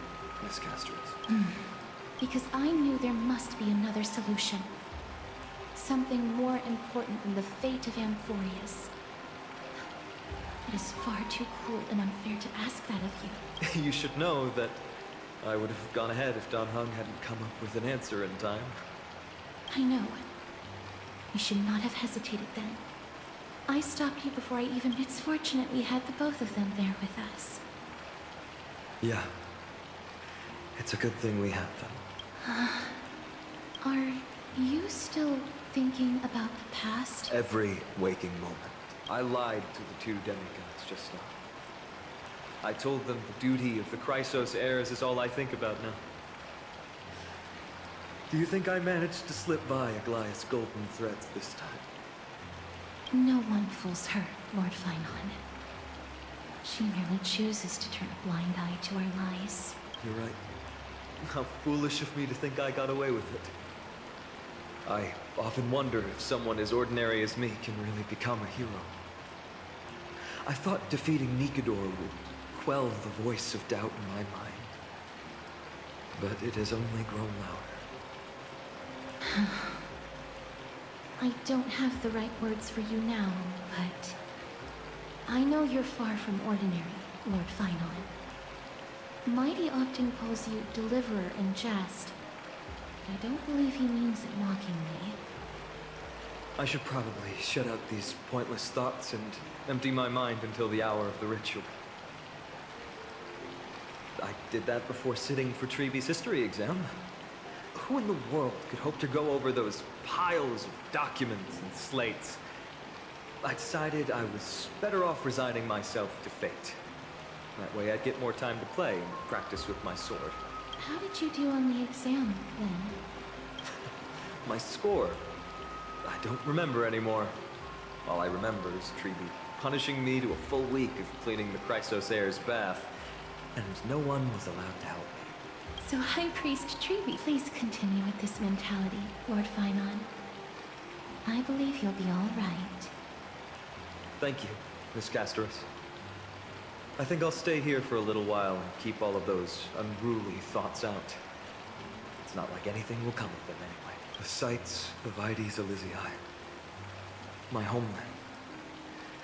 Miss Castoris? Because I knew there must be another solution. Something more important than the fate of Amphorius. It is far too cruel and unfair to ask that of you. You should know that I would have gone ahead if Dan Heng hadn't come up with an answer in time. I know. You should not have hesitated then. I stopped you before I even... It's fortunate we had the both of them there with us. Yeah. It's a good thing we had them. Are you still thinking about the past? Every waking moment. I lied to the two demigods just now. I told them the duty of the Chrysos heirs is all I think about now. Do you think I managed to slip by Aglaya's golden threads this time? No one fools her, Lord Finon. She merely chooses to turn a blind eye to our lies. You're right. How foolish of me to think I got away with it. I often wonder if someone as ordinary as me can really become a hero. I thought defeating Nikador would quell the voice of doubt in my mind. But it has only grown louder. I don't have the right words for you now, but... I know you're far from ordinary, Lord Finon. Mighty often calls you Deliverer in jest. I don't believe he means it mockingly. I should probably shut out these pointless thoughts and empty my mind until the hour of the ritual. I did that before sitting for Treeby's history exam. Who in the world could hope to go over those piles of documents and slates? I decided I was better off resigning myself to fate. That way I'd get more time to play and practice with my sword. How did you do on the exam, then? My score? I don't remember anymore. All I remember is Treeby punishing me to a full week of cleaning the Chrysos heir's bath, and no one was allowed to help me. So High Priest Treeby, please continue with this mentality, Lord Finon. I believe you'll be all right. Thank you, Miss Castoris. I think I'll stay here for a little while and keep all of those unruly thoughts out. It's not like anything will come of them anyway. The sights of Aedes Elysiae, my homeland,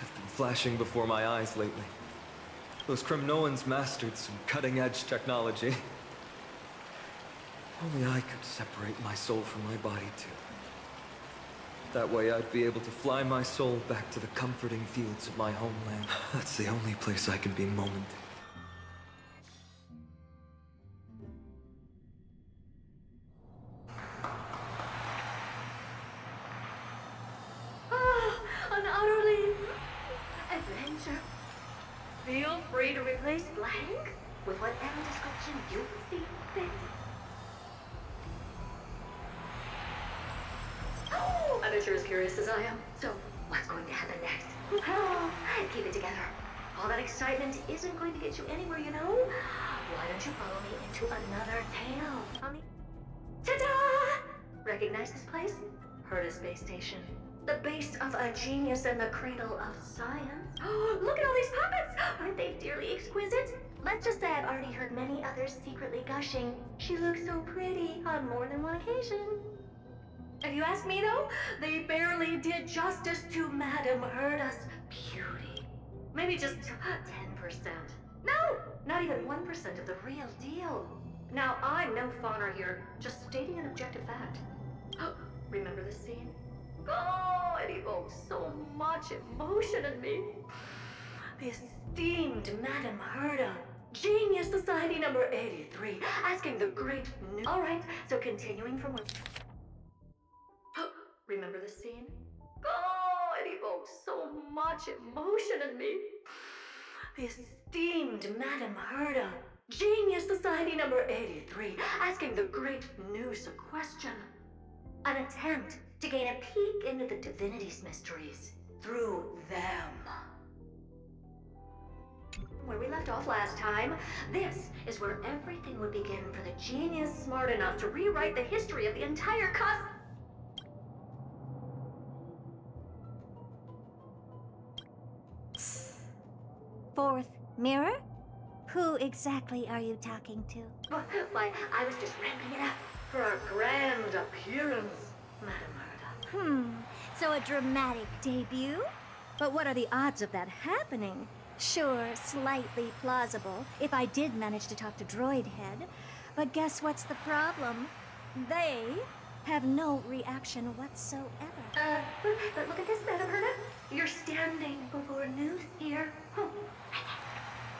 have been flashing before my eyes lately. Those Kremnoans mastered some cutting-edge technology. If only I could separate my soul from my body too. That way I'd be able to fly my soul back to the comforting fields of my homeland. That's the only place I can be moment. An utterly adventure. Feel free to replace blank with whatever description you see fit. I'm sure as curious as I am. So, what's going to happen next? Keep it together. All that excitement isn't going to get you anywhere, you know? Why don't you follow me into another tale on the... Ta-da! Recognize this place? Heard of Space Station. The base of a genius and the cradle of science. Look at all these puppets! Aren't they dearly exquisite? Let's just say I've already heard many others secretly gushing. She looks so pretty on more than one occasion. If you ask me though, they barely did justice to Madame Herda's beauty. Maybe just 10%. No, not even 1% of the real deal. Now, I'm no fawner here, just stating an objective fact. Remember this scene? Oh, it evokes so much emotion in me. The esteemed Madame Herda, Genius Society number 83, asking the great new... Alright, so continuing from where... Remember this scene? Oh, it evokes so much emotion in me. The esteemed Madame Herda, Genius Society number 83, asking the great news a question. An attempt to gain a peek into the divinity's mysteries through them. Where we left off last time, this is where everything would begin for the genius smart enough to rewrite the history of the entire Fourth mirror? Who exactly are you talking to? Why, I was just ramping it up for our grand appearance, Madame Herda. So a dramatic debut? But what are the odds of that happening? Sure, slightly plausible, if I did manage to talk to Droid Head. But guess what's the problem? They have no reaction whatsoever. But look at this, Madame Herda. You're standing before news here.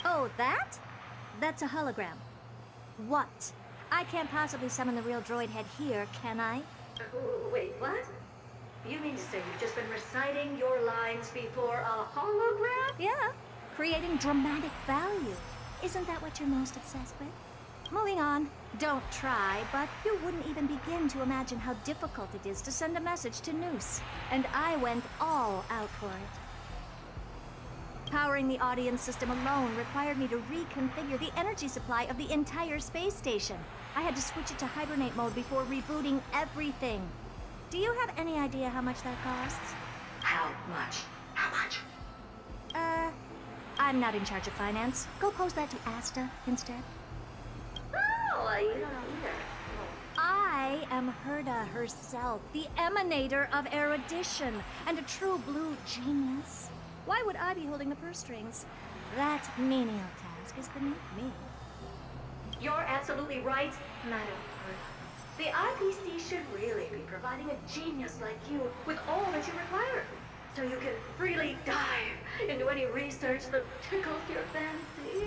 Oh, that? That's a hologram. What? I can't possibly summon the real Droid Head here, can I? Wait, what? You mean to say you've just been reciting your lines before a hologram? Yeah, creating dramatic value. Isn't that what you're most obsessed with? Moving on. Don't try, but you wouldn't even begin to imagine how difficult it is to send a message to Noose. And I went all out for it. Powering the audience system alone required me to reconfigure the energy supply of the entire space station. I had to switch it to hibernate mode before rebooting everything. Do you have any idea how much that costs? How much? How much? I'm not in charge of finance. Go pose that to Asta instead. Oh, you don't know either. I am Herda herself, the emanator of erudition, and a true blue genius. Why would I be holding the purse strings? That menial task is beneath me. You're absolutely right, Madame Herda. The IPC should really be providing a genius like you with all that you require, so you can freely dive into any research that tickles your fancy.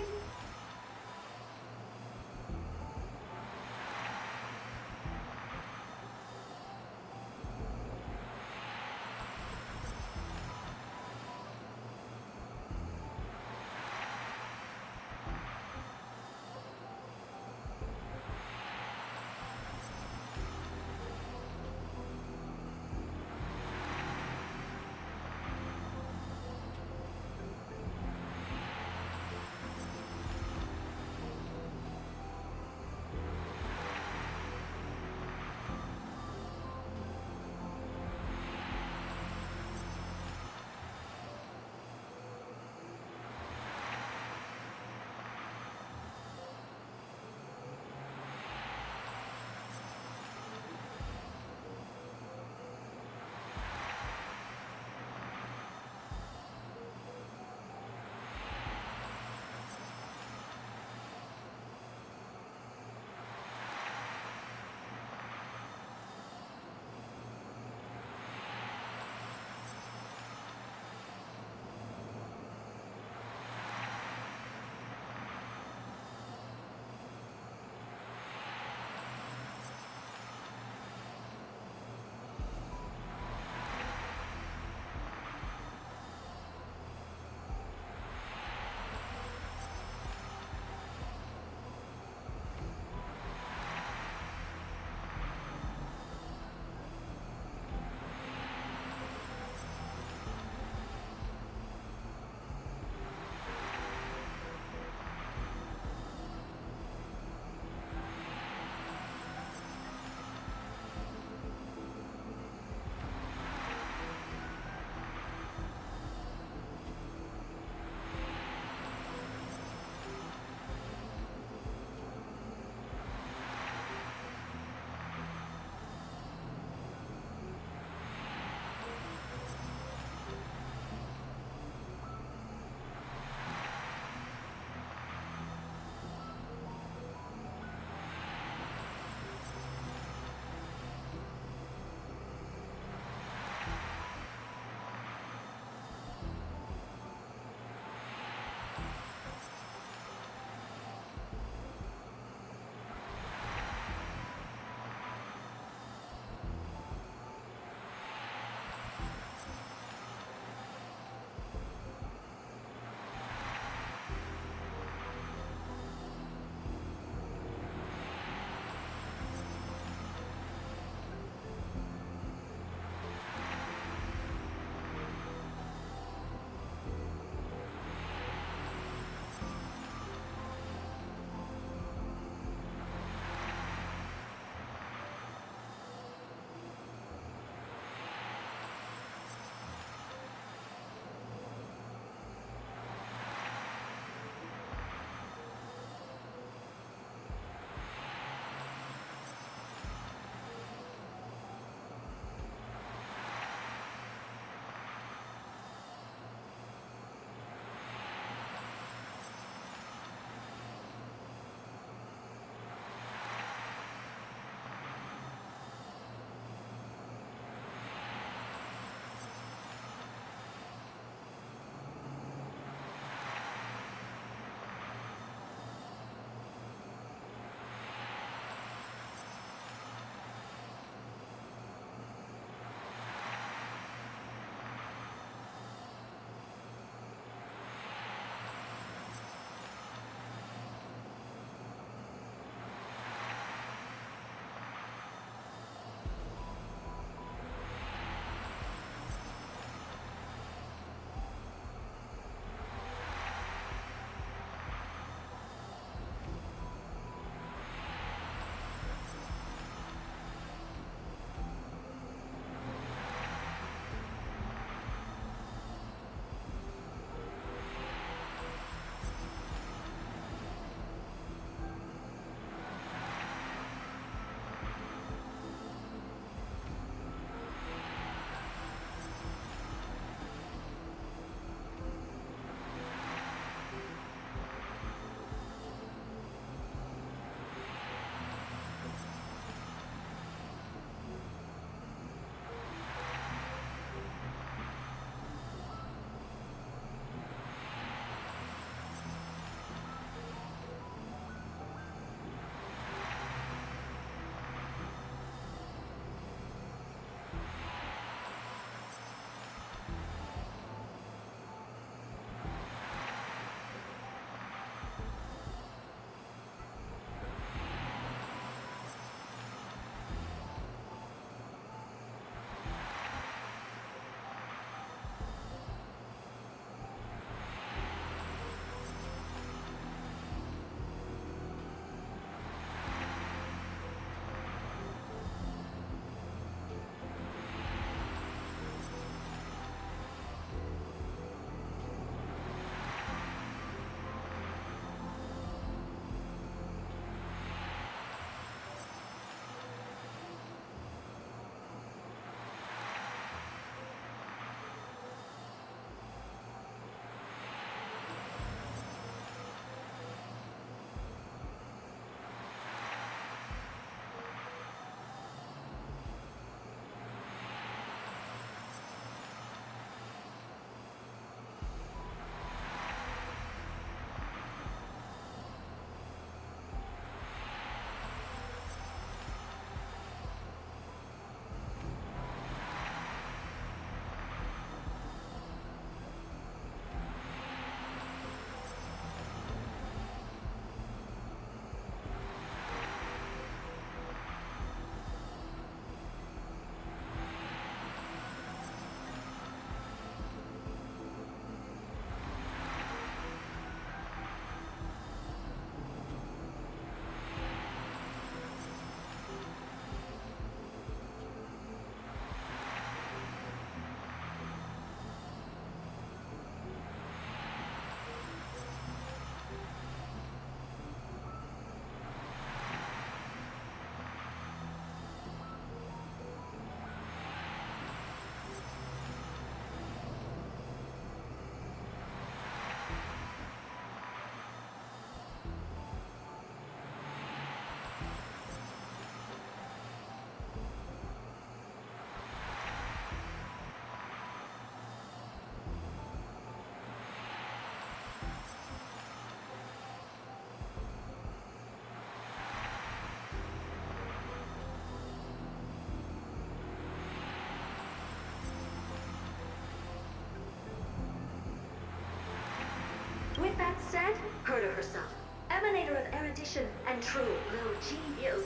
With that said, Herta herself, emanator of erudition and true little genius.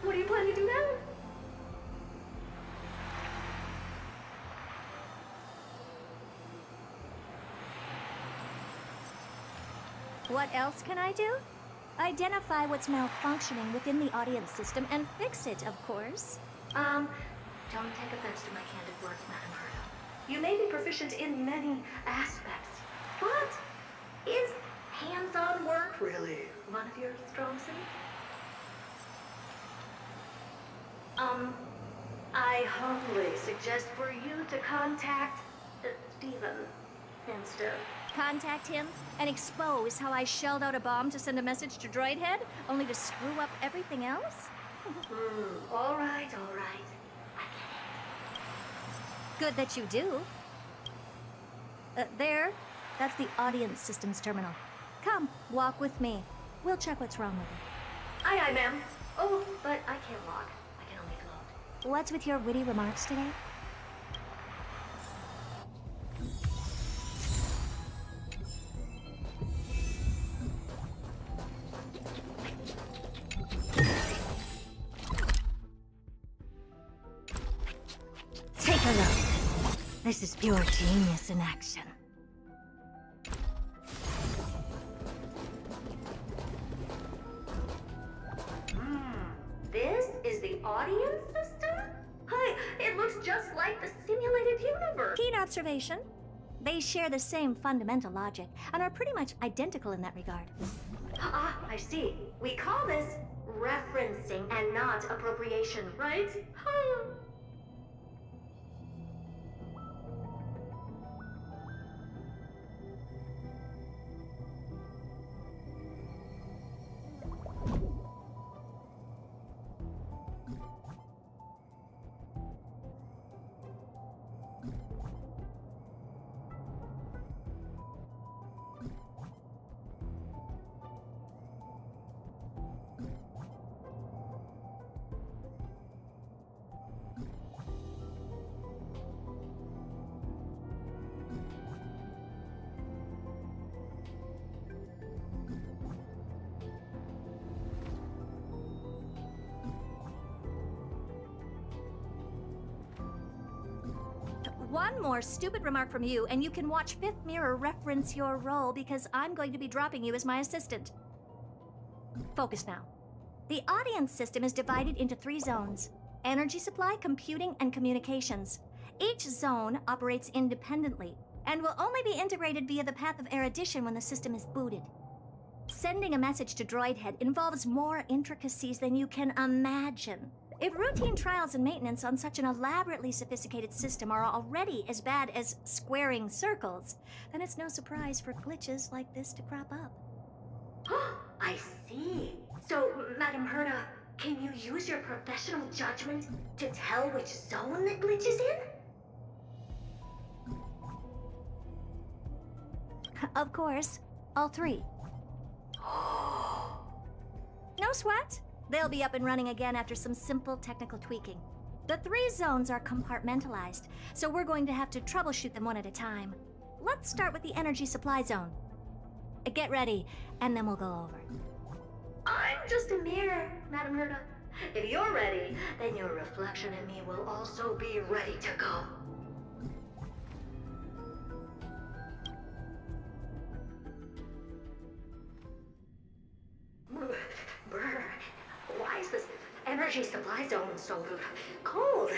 What do you plan to do now? What else can I do? Identify what's malfunctioning within the audience system and fix it, of course. Don't take offense to my candid words, Madam Herta. You may be proficient in many aspects, but is hands-on work really one of your strong suits? I humbly suggest for you to contact Stephen instead. Contact him and expose how I shelled out a bomb to send a message to Droidhead, only to screw up everything else? All right, all right. Good that you do. There. That's the audience systems terminal. Come, walk with me. We'll check what's wrong with it. Aye, aye, ma'am. Oh, but I can't walk. I can only float. What's with your witty remarks today? Take a look. This is pure genius in action. This is the audience system? Hi, it looks just like the simulated universe. Keen observation. They share the same fundamental logic and are pretty much identical in that regard. Ah, I see. We call this referencing and not appropriation, right? One more stupid remark from you, and you can watch Fifth Mirror reference your role because I'm going to be dropping you as my assistant. Focus now. The audience system is divided into 3 zones: energy supply, computing, and communications. Each zone operates independently and will only be integrated via the path of erudition when the system is booted. Sending a message to Droidhead involves more intricacies than you can imagine. If routine trials and maintenance on such an elaborately sophisticated system are already as bad as squaring circles, then it's no surprise for glitches like this to crop up. I see. So, Madam Herta, can you use your professional judgment to tell which zone the glitch is in? Of course, all 3. No sweat. They'll be up and running again after some simple technical tweaking. The 3 zones are compartmentalized, so we're going to have to troubleshoot them one at a time. Let's start with the energy supply zone. Get ready, and then we'll go over. I'm just a mirror, Madam Herta. If you're ready, then your reflection in me will also be ready to go. Brr, why is this energy supply zone so cold?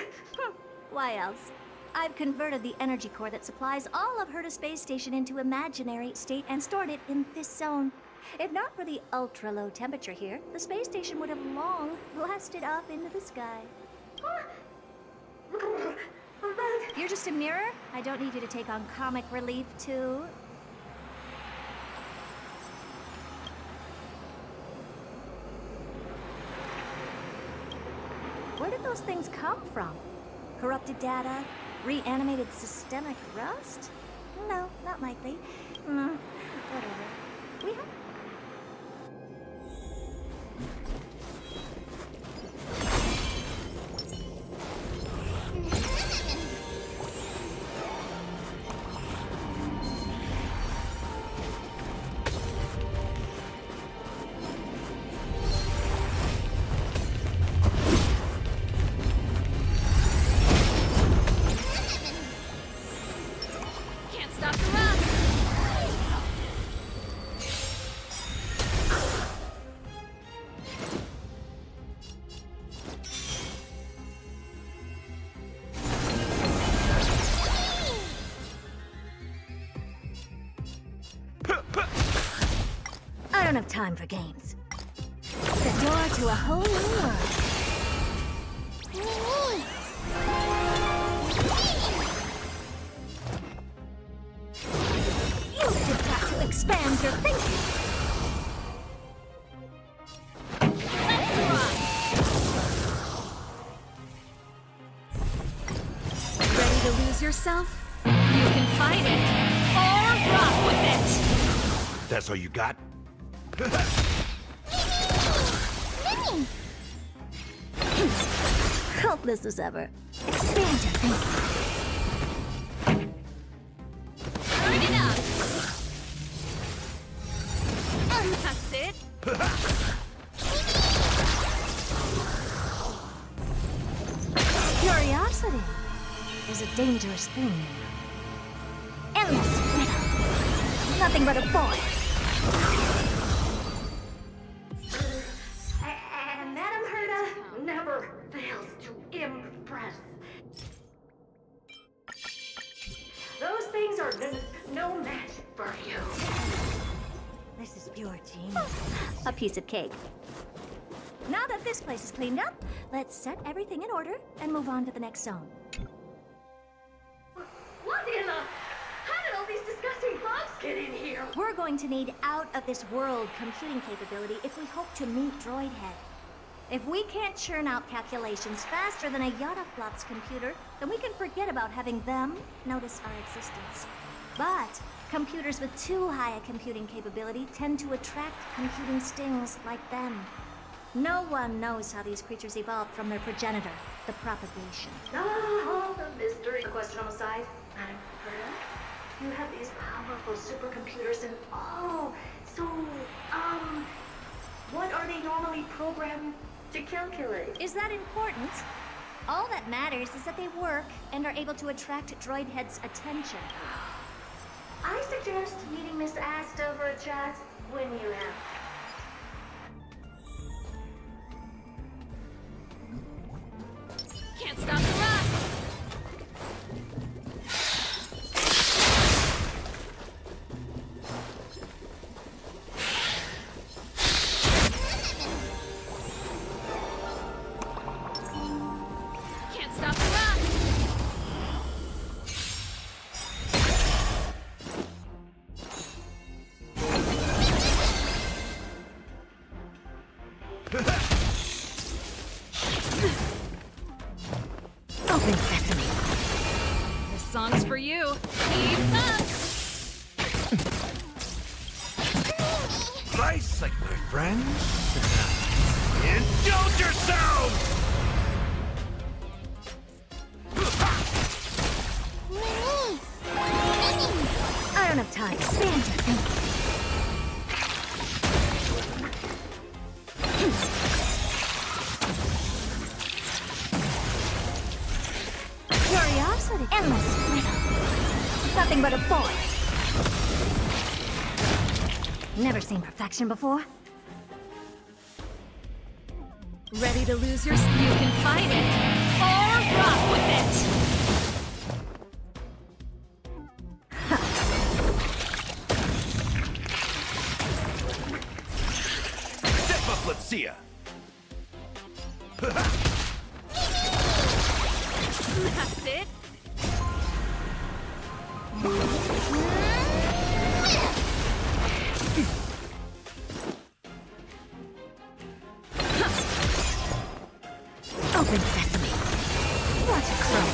Why else? I've converted the energy core that supplies all of Herta Space Station into imaginary state and stored it in this zone. If not for the ultra-low temperature here, the space station would have long blasted off into the sky. You're just a mirror? I don't need you to take on comic relief, too. Where did those things come from? Corrupted data? Reanimated systemic rust? No, not likely. Whatever. We have... have time for games. The door to a whole new world. You've just got to expand your thinking. Ready to lose yourself? You can fight it, or rock with it! That's all you got? Helpless as ever. Expand your thinking. Turn it up! That's it! Curiosity is a dangerous thing. Endless freedom. Nothing but a boy. And Madam Herda never fails to impress. Those things are no match for you. This is pure genius. A piece of cake. Now that this place is cleaned up, let's set everything in order and move on to the next zone. What in the... How did all these disgusting bugs get in here? We're going to need out-of-this-world computing capability if we hope to meet Droidhead. If we can't churn out calculations faster than a Yottaflop's computer, then we can forget about having them notice our existence. But computers with too high a computing capability tend to attract computing stings like them. No one knows how these creatures evolved from their progenitor, the propagation. Oh, the mystery. A question on the side, Madam Herda. You have these powerful supercomputers and what are they normally programmed to calculate? Is that important? All that matters is that they work and are able to attract Droidhead's attention. I suggest meeting Miss Asta for a chat when you have. Can't stop the rock! Can't stop the rock! Open sesame. This song's for you. Keep up! Nice, like my friend. Indulge yourselves! I don't have time. Expand your thinking. Curiosity. Endless freedom. Nothing but a boy. Never seen perfection before. Ready to lose yourself? You can fight it, or rock with it! Step up, let's see ya. That's it. Open sesame. What a crow.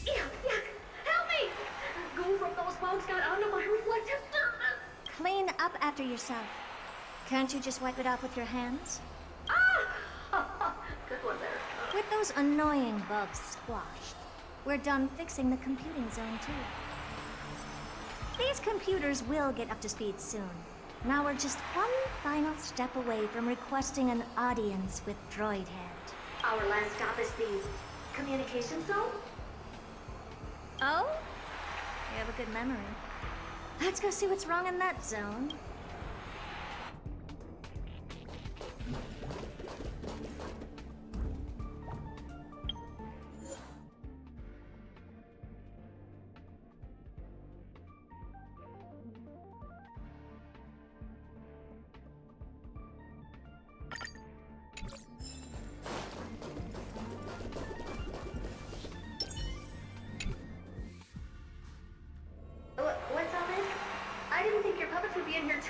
Yuck! Help me! Go from those bugs got onto my reflective surface. Clean up after yourself. Can't you just wipe it off with your hands? Ah! Good one there. With those annoying bugs squashed, we're done fixing the computing zone too. These computers will get up to speed soon. Now we're just one final step away from requesting an audience with Droidhead. Our last stop is the communication zone? Oh? You have a good memory. Let's go see what's wrong in that zone.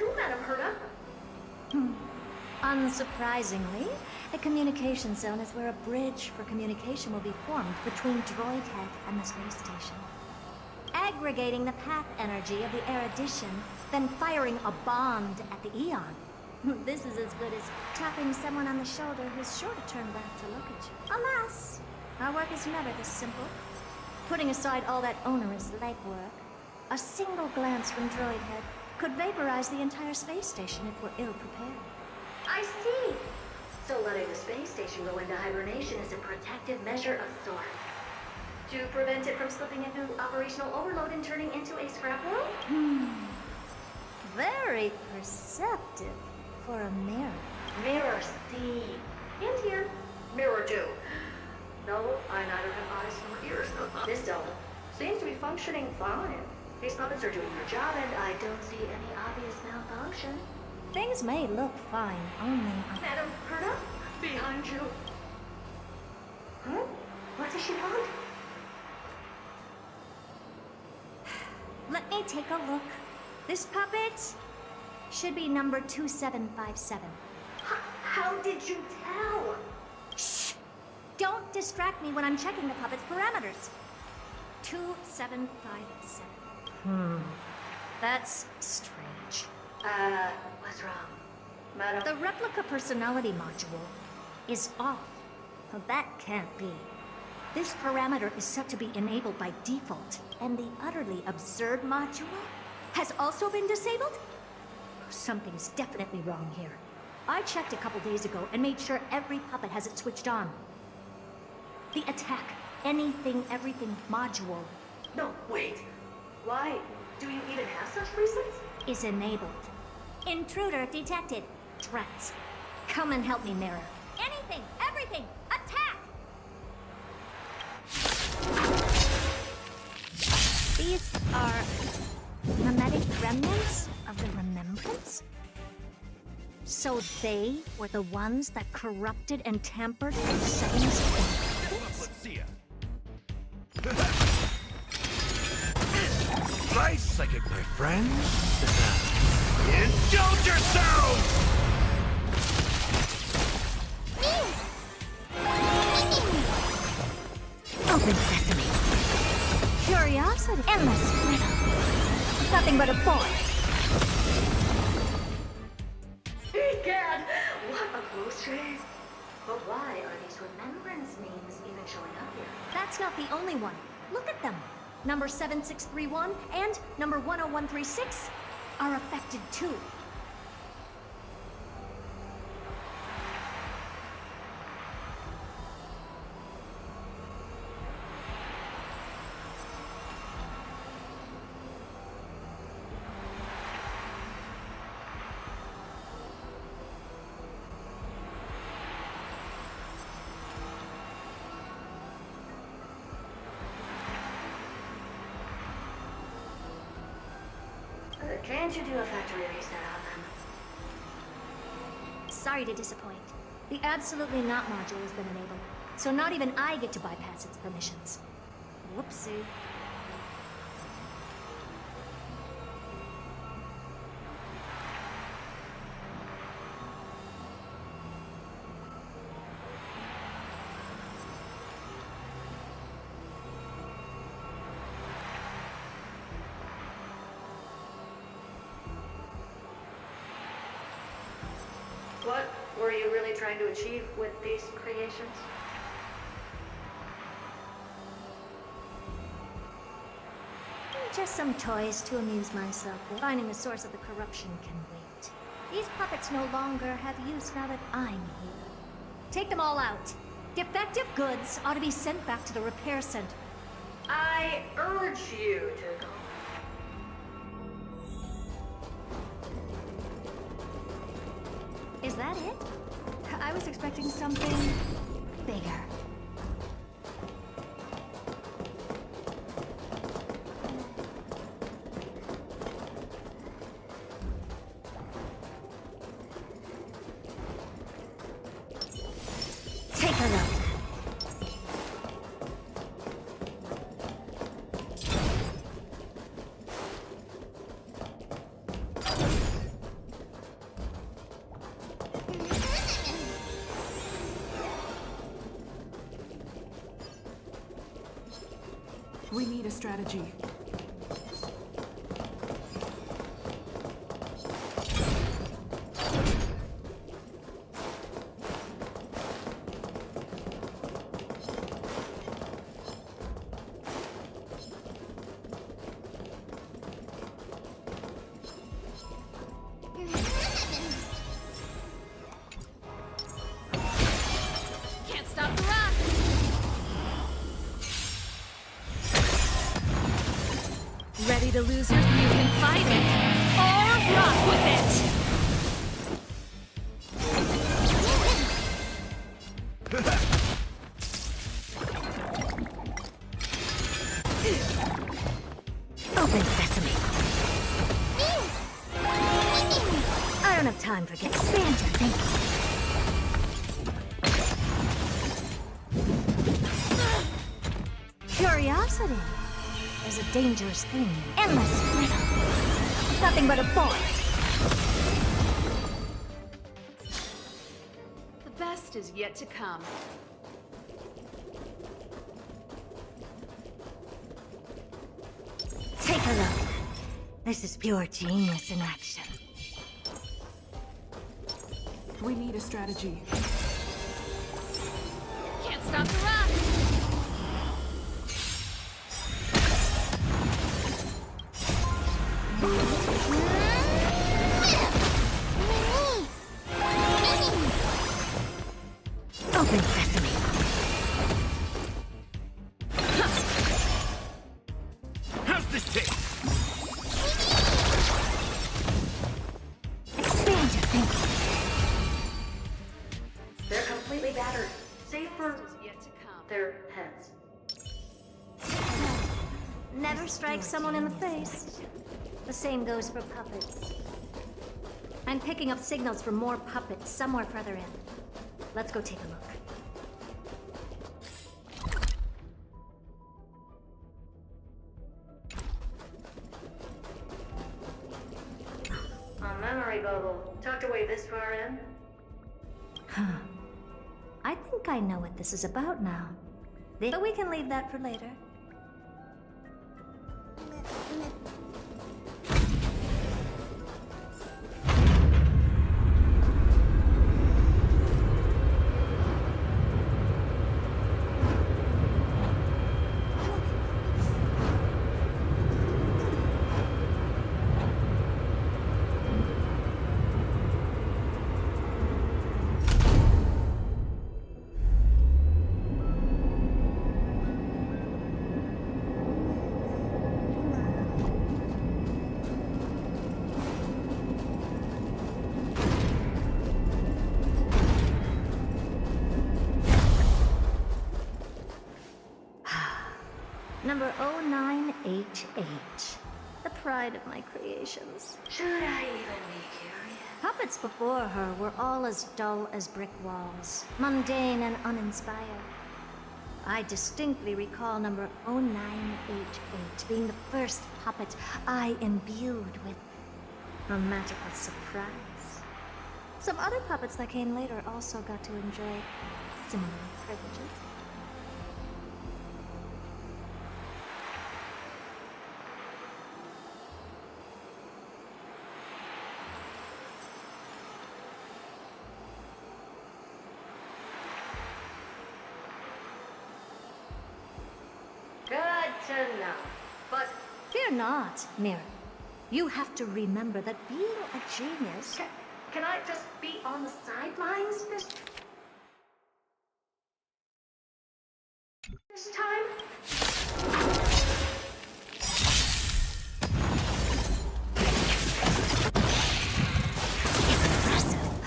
too, Madam Herta. Unsurprisingly, the communication zone is where a bridge for communication will be formed between Droid Head and the space station. Aggregating the path energy of the erudition, then firing a bond at the Eon. This is as good as tapping someone on the shoulder who's sure to turn back to look at you. Alas, our work is never this simple. Putting aside all that onerous legwork, a single glance from Droid Head could vaporize the entire space station if we're ill-prepared. I see. So letting the space station go into hibernation is a protective measure of sorts. To prevent it from slipping into operational overload and turning into a scrap world? Very perceptive for a mirror. Mirror C. And here. Mirror 2. No, I neither have eyes nor ears. This dome seems to be functioning fine. These puppets are doing their job, and I don't see any obvious malfunction. Things may look fine, only... Madam Herta? Behind you. Huh? What does she want? Let me take a look. This puppet should be number 2757. How did you tell? Shh! Don't distract me when I'm checking the puppet's parameters. 2757. That's strange. What's wrong? Madam? The replica personality module is off. Well, that can't be. This parameter is set to be enabled by default, and the utterly absurd module has also been disabled? Something's definitely wrong here. I checked a couple days ago and made sure every puppet has it switched on. The attack, anything, everything module. No, wait. Why do you even have such presets? Is enabled. Intruder detected. Threats. Come and help me, Mirror. Anything, everything, attack! These are mimetic remnants of the Remembrance? So they were the ones that corrupted and tampered with the settings of the Let's see ya. Fly psychic, my friends. Indulge yourselves! Open sesame. Curiosity. Endless riddle. Nothing but a boy. Egad! What a close trace. But why are these remembrance names even showing up here? That's not the only one. Look at them. Number 7631 and number 10136 are affected too. Can't you do a factory reset on them? Sorry to disappoint. The Absolutely Not module has been enabled, so not even I get to bypass its permissions. Whoopsie. What were you really trying to achieve with these creations? Just some toys to amuse myself with. Finding the source of the corruption can wait. These puppets no longer have use now that I'm here. Take them all out. Defective goods ought to be sent back to the repair center. I urge you to go. Is that it? I was expecting something bigger. Take a look. strategy. Can't stop the rock! Ready to lose your... You can fight it, or rock with it! Open sesame. I don't have time for getting expand your thinking. Curiosity is a dangerous thing. Endless freedom. Nothing but a void. The best is yet to come. Take a look. This is pure genius in action. We need a strategy. Can't stop the rock! Open sesame. How's this taste? Expand your thinking. They're completely battered, save for their heads. Never strike someone in the face. The same goes for puppets. I'm picking up signals from more puppets somewhere further in. Let's go take a look. A memory bubble, tucked away this far in. Huh. I think I know what this is about now. But we can leave that for later. Number 0988. The pride of my creations. Should I even be curious? Puppets before her were all as dull as brick walls, mundane and uninspired. I distinctly recall number 0988 being the first puppet I imbued with a magical surprise. Some other puppets that came later also got to enjoy similar privileges. Good to know. But fear not, Mirror. You have to remember that being a genius... Can I just be on the sidelines this time?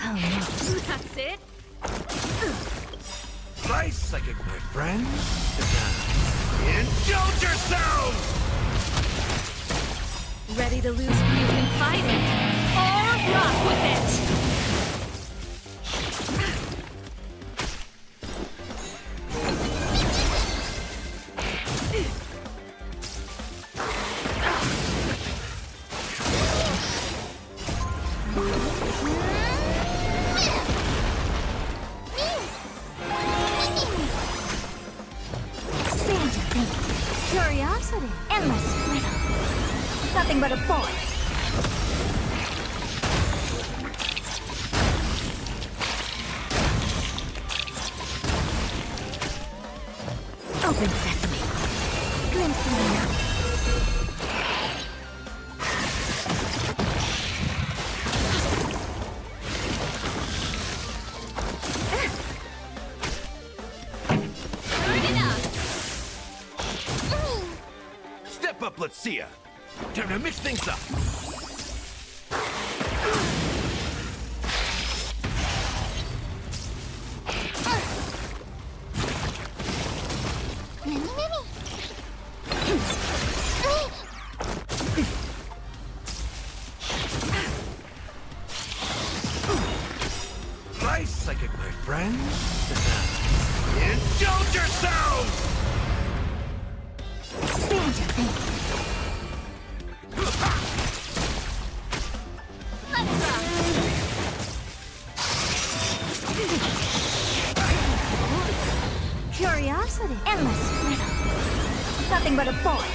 Oh no. That's it? Nice psychic, my friend. Indulge yourselves! Ready to lose? You can fight it, or rock with it! Curiosity, Nothing but a boy. Open sesame. Glimpse me now. Step up, let's see ya. Time to mix things up. Nice psychic, my friend. Indulge yourselves! Stand your thing. Curiosity. Endless freedom. Nothing but a boy.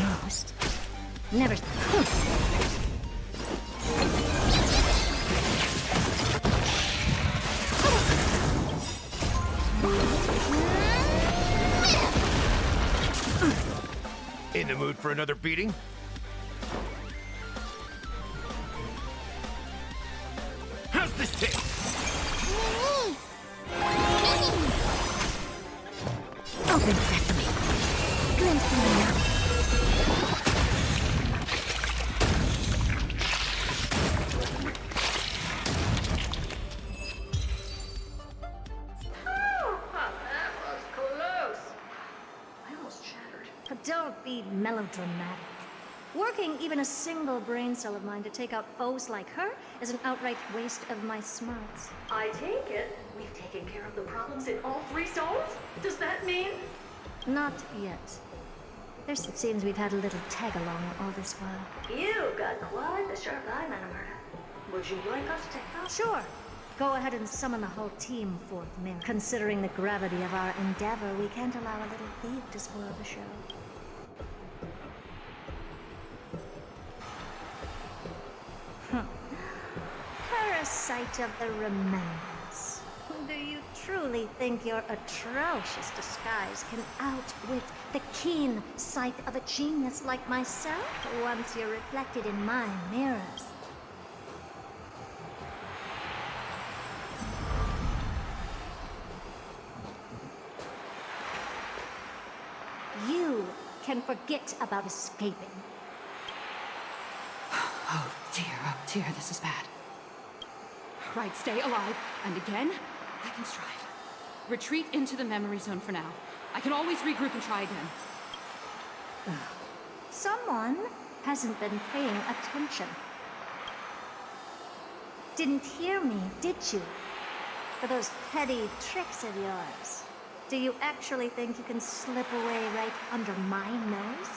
Almost. Never. In the mood for another beating? How's this taste? Open sesame. Glimpse me now. That was close. I almost shattered. But don't be melodramatic. Working even a single brain cell of mine to take out foes like her is an outright waste of my smarts. I take it we've taken care of the problems in all three zones? Does that mean? Not yet. It seems we've had a little tag-along all this while. You've got quite the sharp eye, Manamerta. Would you like us to help? Sure. Go ahead and summon the whole team forth, Mary. Considering the gravity of our endeavor, we can't allow a little thief to spoil the show. Parasite of the remembrance. Do you truly think your atrocious disguise can outwit the keen sight of a genius like myself once you're reflected in my mirrors? You can forget about escaping. Oh dear, this is bad. Right, stay alive, and again, I can strive. Retreat into the memory zone for now. I can always regroup and try again. Someone hasn't been paying attention. Didn't hear me, did you? For those petty tricks of yours. Do you actually think you can slip away right under my nose?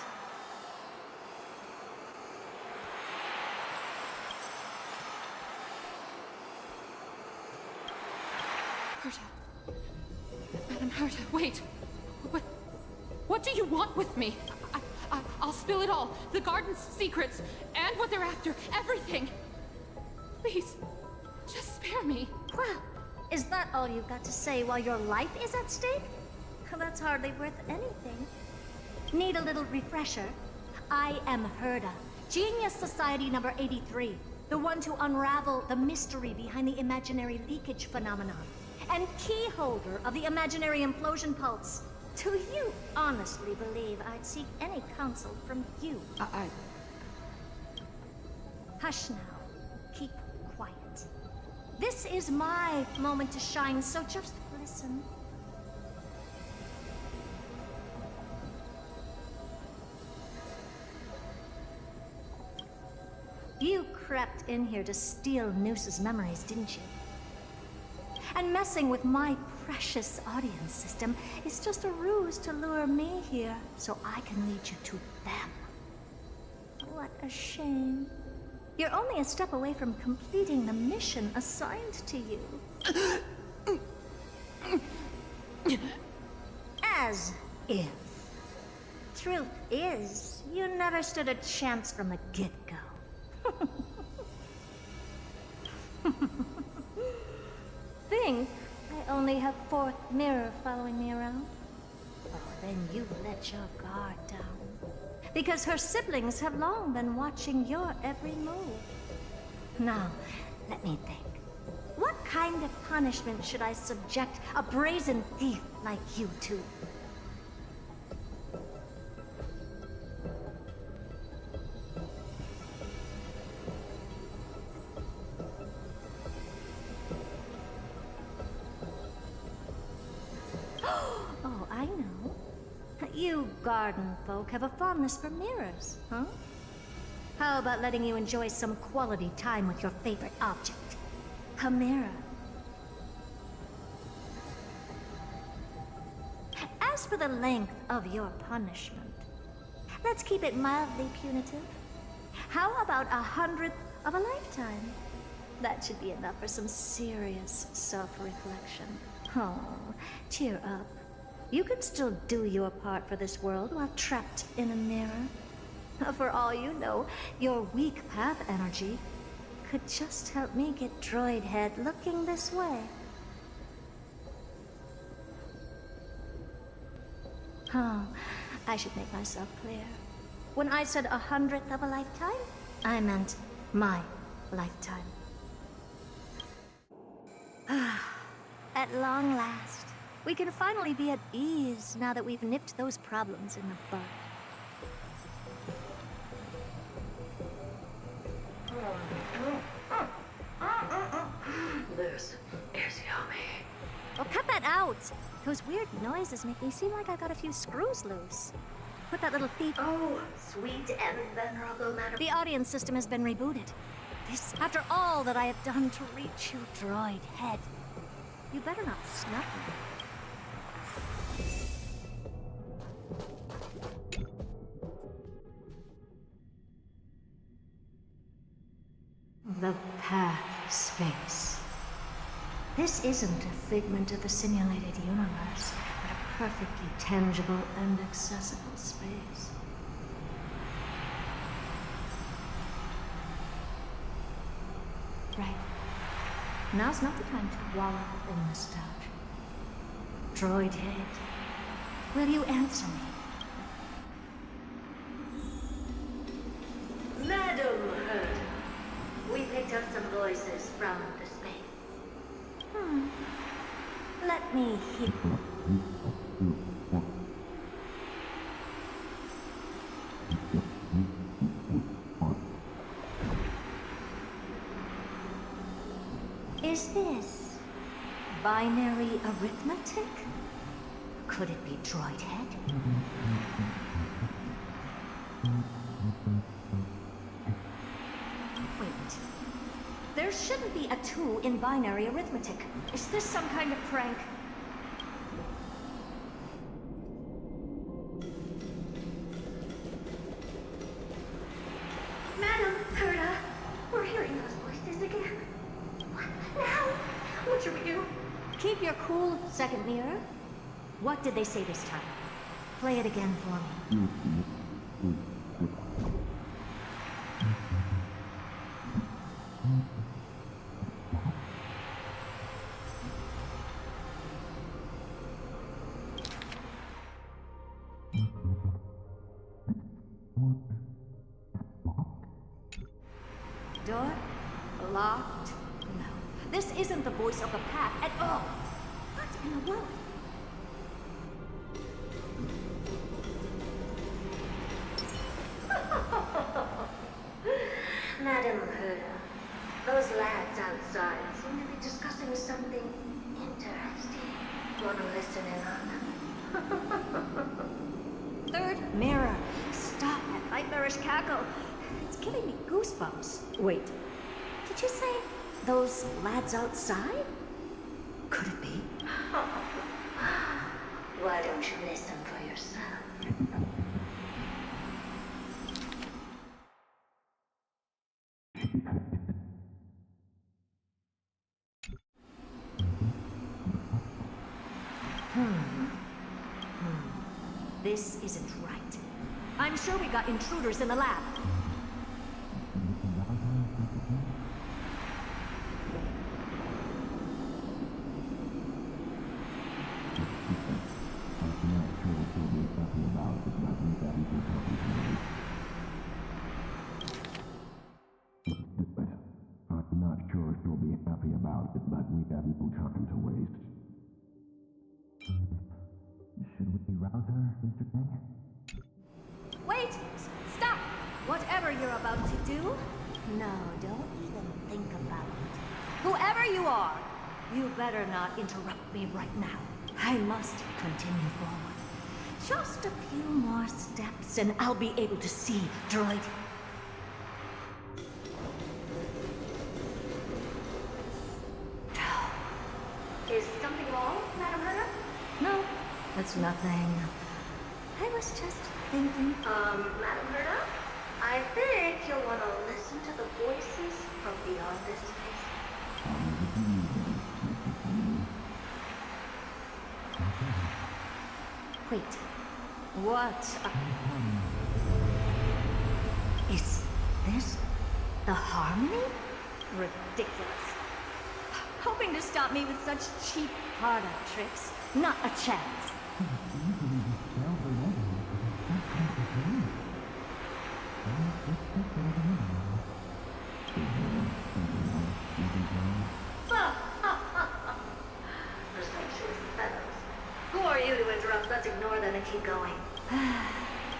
Herta. Madam Herta, wait. What do you want with me? I'll spill it all. The garden's secrets, and what they're after. Everything. Please, just spare me. Well, is that all you've got to say while your life is at stake? That's hardly worth anything. Need a little refresher? I am Herta, Genius Society number 83, the one to unravel the mystery behind the imaginary leakage phenomenon, and key holder of the imaginary implosion pulse. Do you honestly believe I'd seek any counsel from you? Hush now. Keep quiet. This is my moment to shine, so just listen. You crept in here to steal Noose's memories, didn't you? And messing with my precious audience system is just a ruse to lure me here so I can lead you to them. What a shame. You're only a step away from completing the mission assigned to you. if. Truth is, you never stood a chance from the get-go. Think I only have fourth mirror following me around? Oh, then you let your guard down. Because her siblings have long been watching your every move. Now, let me think. What kind of punishment should I subject a brazen thief like you to? Oh, I know. You garden folk have a fondness for mirrors, huh? How about letting you enjoy some quality time with your favorite object? A mirror. As for the length of your punishment, let's keep it mildly punitive. How about 100th of a lifetime? That should be enough for some serious self-reflection. Oh, cheer up. You can still do your part for this world while trapped in a mirror. For all you know, your weak path energy could just help me get Droid Head looking this way. Oh, I should make myself clear. When I said 100th of a lifetime, I meant my lifetime. At long last, we can finally be at ease now that we've nipped those problems in the bud. This is yummy. Oh, cut that out! Those weird noises make me seem like I got a few screws loose. Put that little thief... Oh, sweet and venerable Madam... The audience system has been rebooted. This, after all that I have done to reach you, Droid Head. You better not snub me. The path of space. This isn't a figment of the simulated universe, but a perfectly tangible and accessible space. Right. Now's not the time to wallow in nostalgia. Droid Head, will you answer me? Madam Herder, we picked up some voices from the space. Let me hear. Is this binary arithmetic? Could it be Droid Head? Wait. There shouldn't be a 2 in binary arithmetic. Is this some kind of prank? Madam Herder, we're hearing those voices again. What now? What should we do? Keep your cool, second mirror. What did they say this time? Play it again for me. Door? Locked? No. This isn't the voice of the path at all. What in the world? Madam Herder, those lads outside seem to be discussing something interesting. Wanna listen in on them? Third mirror. Stop that nightmarish cackle. It's giving me goosebumps. Wait. Did you say those lads outside? Could it be? Why don't you listen for yourself? This isn't right. I'm sure we got intruders in the lab. I'm not sure she'll be happy about it, but we have no time to waste. Should we rouse her, Mr. King? Wait! Stop! Whatever you're about to do, no, don't even think about it. Whoever you are, you better not interrupt me right now. I must continue forward. Just a few more steps and I'll be able to see, droid. Is something wrong, Madam Herta? No, it's nothing. I was just thinking... Madam Herta? I think you'll want to listen to the voices from beyond this space. Wait, what? Is this the harmony? Ridiculous. Hoping to stop me with such cheap harder tricks. Not a chance. Presumptuous fellows. Who are you to interrupt? Let's ignore them and keep going.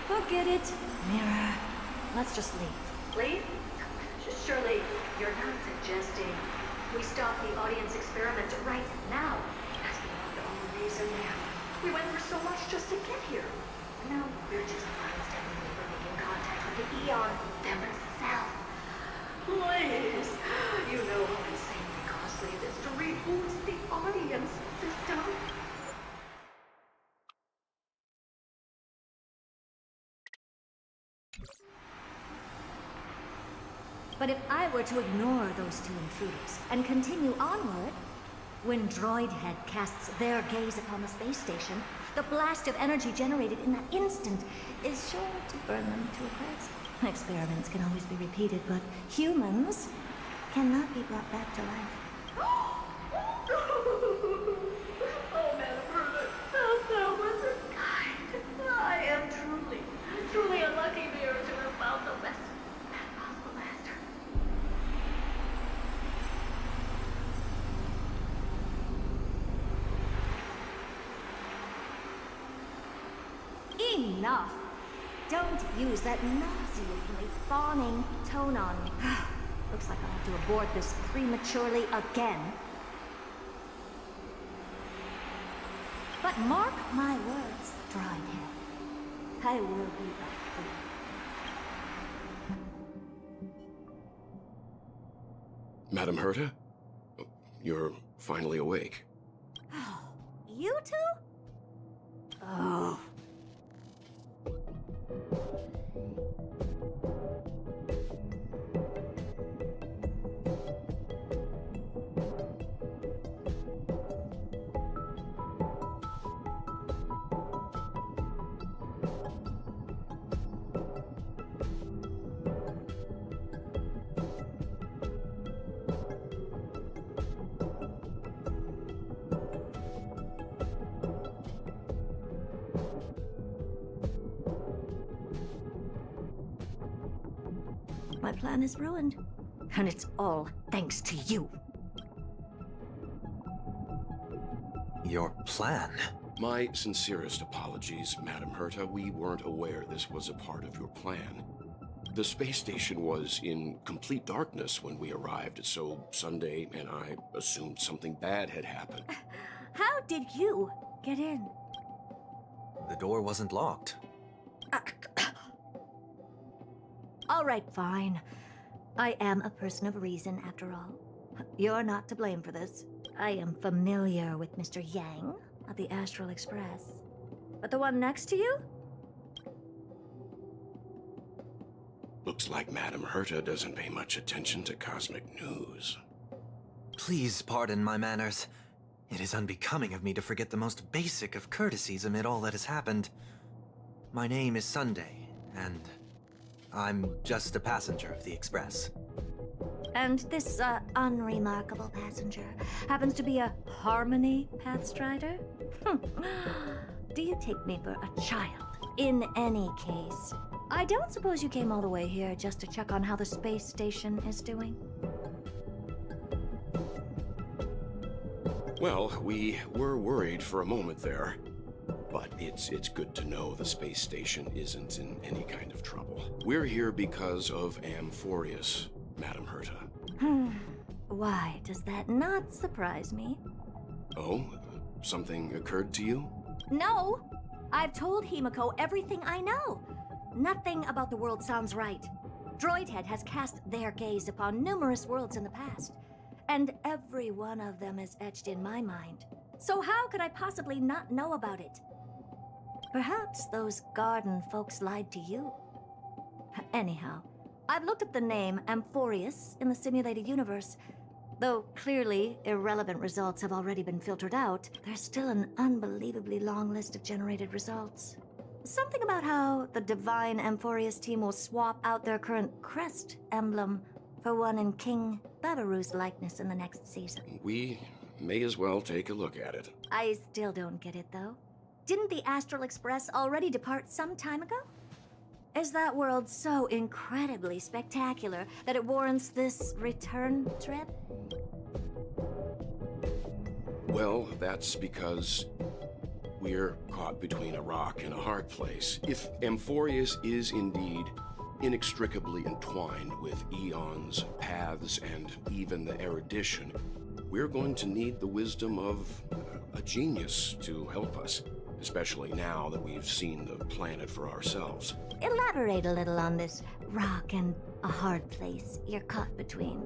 Forget it, Mirror. Let's just leave. Leave? Surely you're not suggesting we stop the audience experiment right now. That's not the only reason, ma'am. We went through so much just to get here. And now we're just one step away from making contact with the Eon themselves. Please, you know how insanely costly it is to reboot the audience system. But if I were to ignore those two intruders and continue onward, when Droidhead casts their gaze upon the space station, the blast of energy generated in that instant is sure to burn them to a crisp. Experiments can always be repeated, but humans cannot be brought back to life. Oh, Madam Herta, thou wizard kind. I am truly a lucky mirror to have found the best possible master. Enough! Don't use that nauseatingly fawning tone on me. Looks like I'll have to abort this prematurely again. But mark my words, Droidhead. I will be back for you. Madam Herta? You're finally awake. You two? Oh. My plan is ruined. And it's all thanks to you. Your plan? My sincerest apologies, Madam Herta. We weren't aware this was a part of your plan. The space station was in complete darkness when we arrived, so Sunday and I assumed something bad had happened. How did you get in? The door wasn't locked. All right, fine. I am a person of reason, after all. You're not to blame for this. I am familiar with Mr. Yang of the Astral Express. But the one next to you? Looks like Madam Herta doesn't pay much attention to cosmic news. Please pardon my manners. It is unbecoming of me to forget the most basic of courtesies amid all that has happened. My name is Sunday, and I'm just a passenger of the Express. And this, unremarkable passenger happens to be a Harmony Pathstrider? Do you take me for a child? In any case, I don't suppose you came all the way here just to check on how the space station is doing? Well, we were worried for a moment there. But it's good to know the space station isn't in any kind of trouble. We're here because of Amphorius, Madam Herta. Why does that not surprise me? Oh? Something occurred to you? No! I've told Himiko everything I know. Nothing about the world sounds right. Droidhead has cast their gaze upon numerous worlds in the past, and every one of them is etched in my mind. So how could I possibly not know about it? Perhaps those garden folks lied to you. Anyhow, I've looked up the name Amphorius in the simulated universe. Though clearly irrelevant results have already been filtered out, there's still an unbelievably long list of generated results. Something about how the Divine Amphorius team will swap out their current crest emblem for one in King Babaru's likeness in the next season. We may as well take a look at it. I still don't get it, though. Didn't the Astral Express already depart some time ago? Is that world so incredibly spectacular that it warrants this return trip? Well, that's because we're caught between a rock and a hard place. If Amphorius is indeed inextricably entwined with eons, paths, and even the erudition, we're going to need the wisdom of a genius to help us, especially now that we've seen the planet for ourselves. Elaborate a little on this rock and a hard place you're caught between.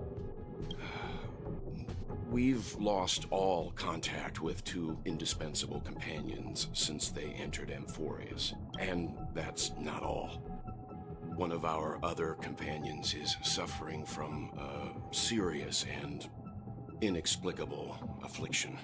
We've lost all contact with two indispensable companions since they entered Amphorius. And that's not all. One of our other companions is suffering from a serious and inexplicable affliction.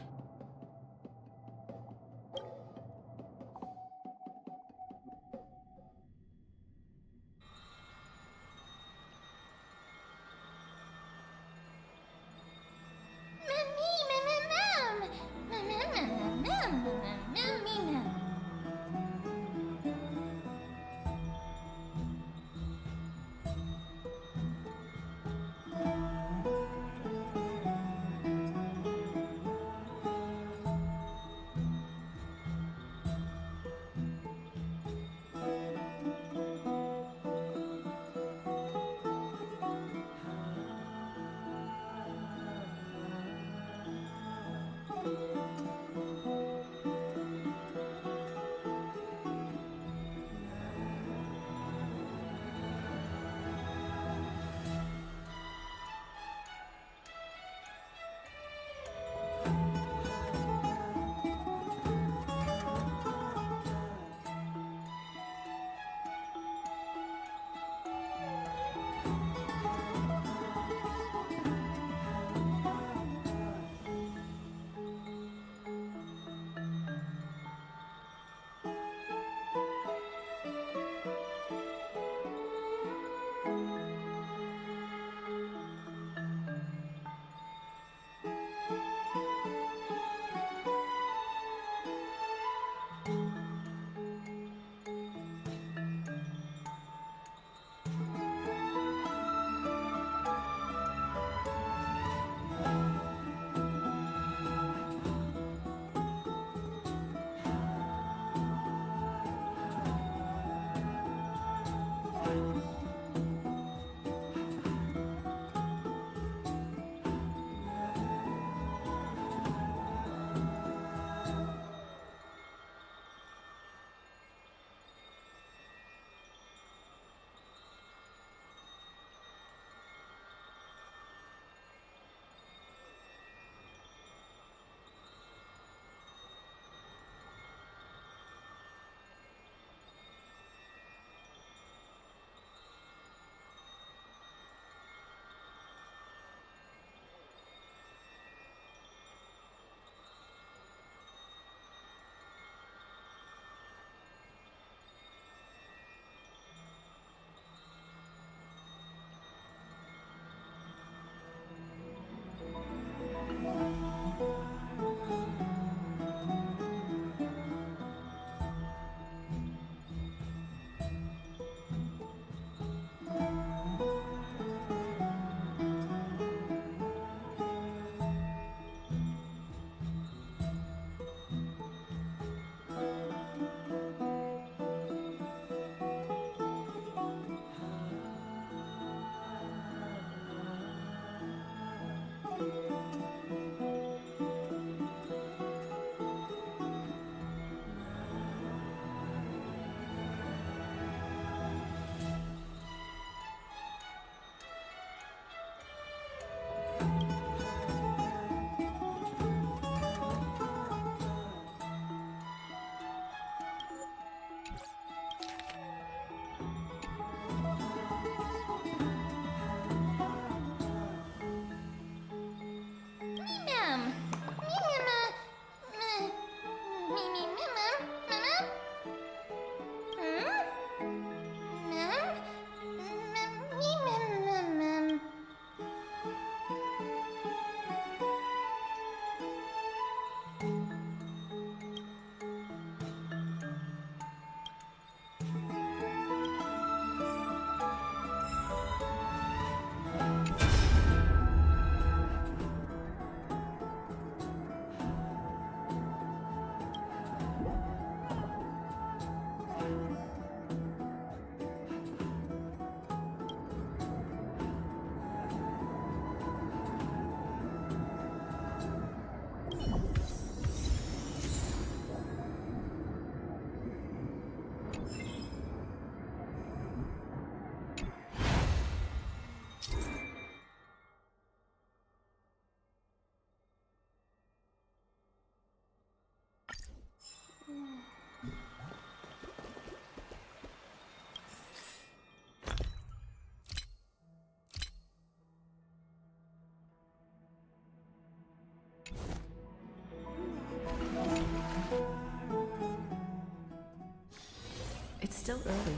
still early.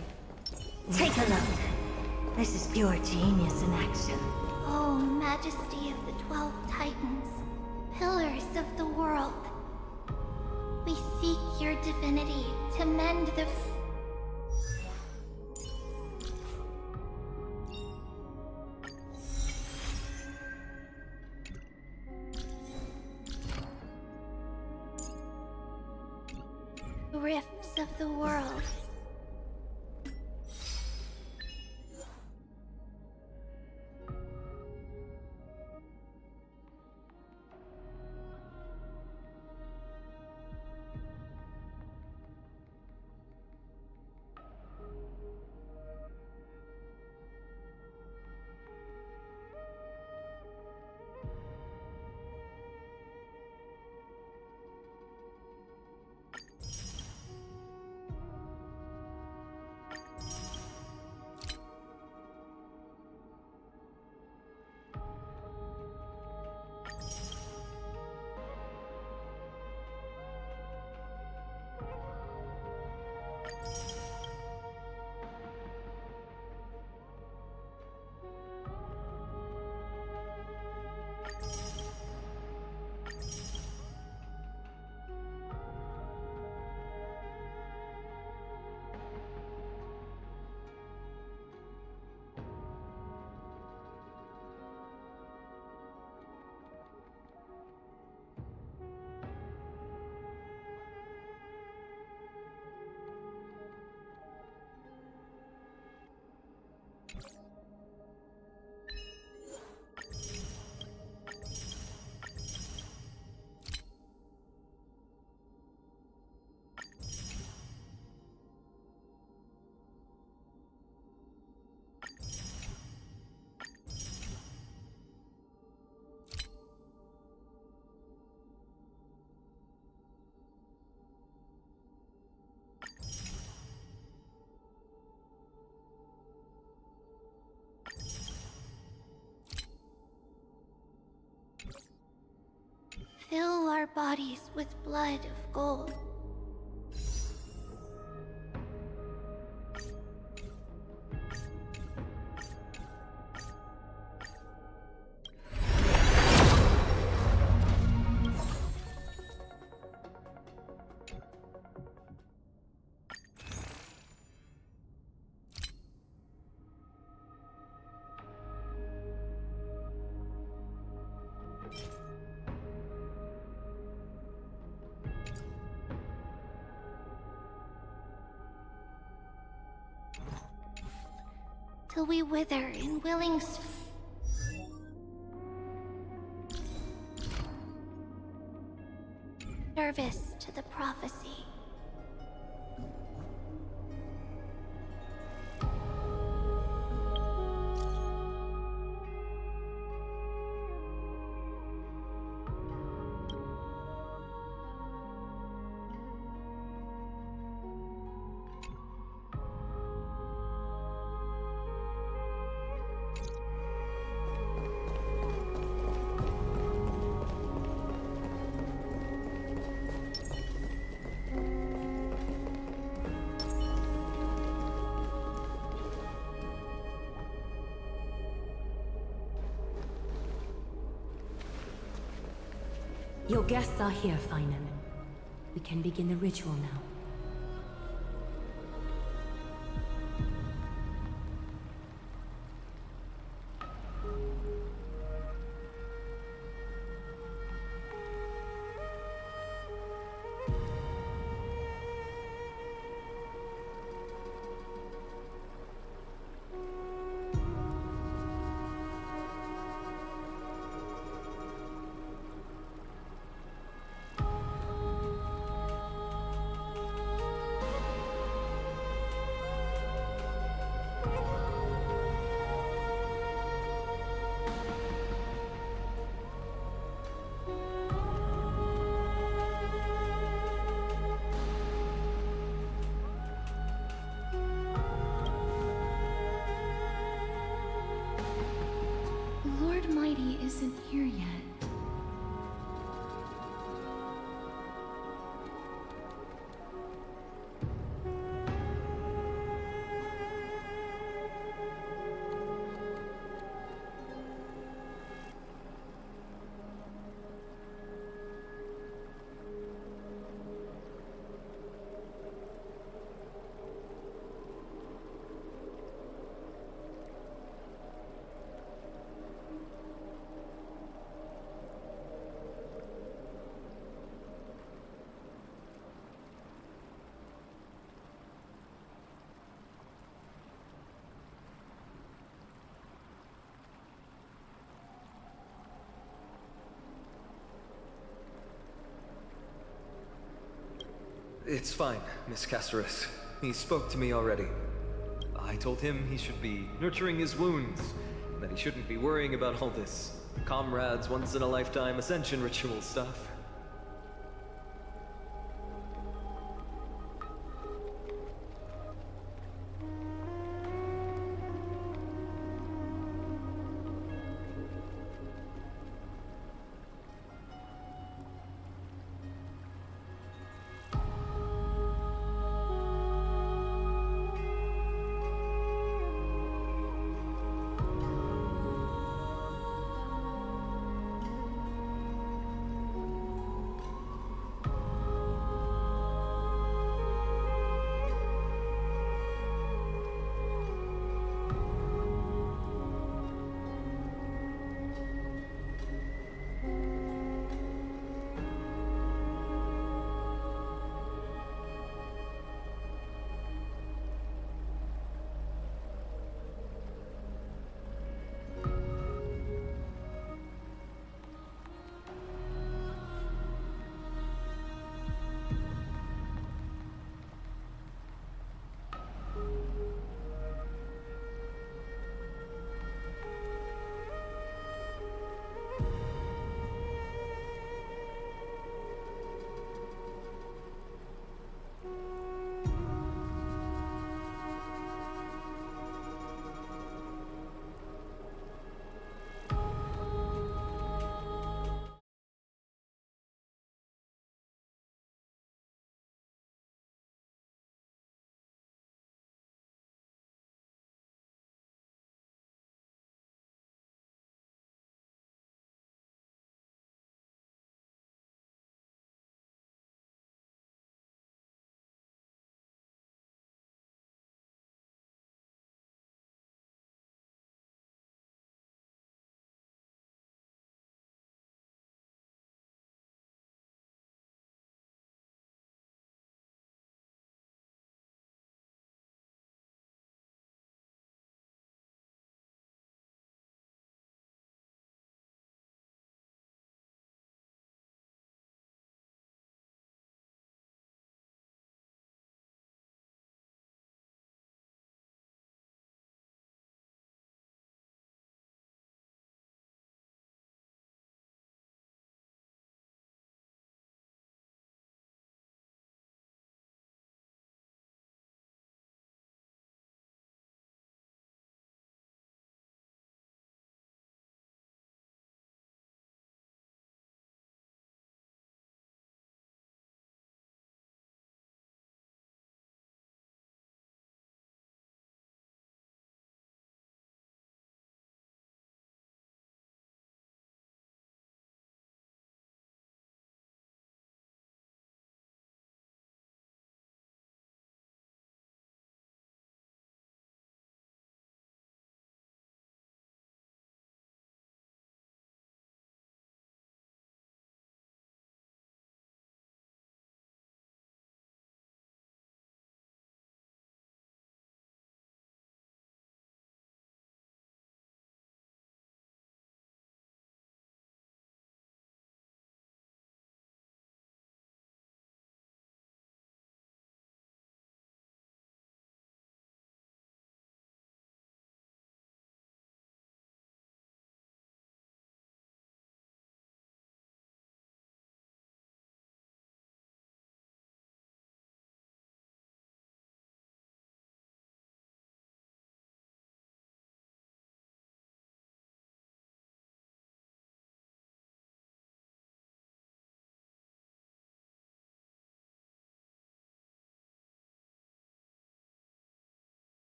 Take a look. This is pure genius in action. Oh, Majesty of the 12 Titans, pillars of the world. We seek your divinity to mend the rifts of the world. Fill our bodies with blood of gold. Till we wither in willing service to the prophecy. Your guests are here, Finan. We can begin the ritual now. Lord Mighty isn't here yet. It's fine, Miss Caceres. He spoke to me already. I told him he should be nurturing his wounds, and that he shouldn't be worrying about all this comrades once-in-a-lifetime ascension ritual stuff.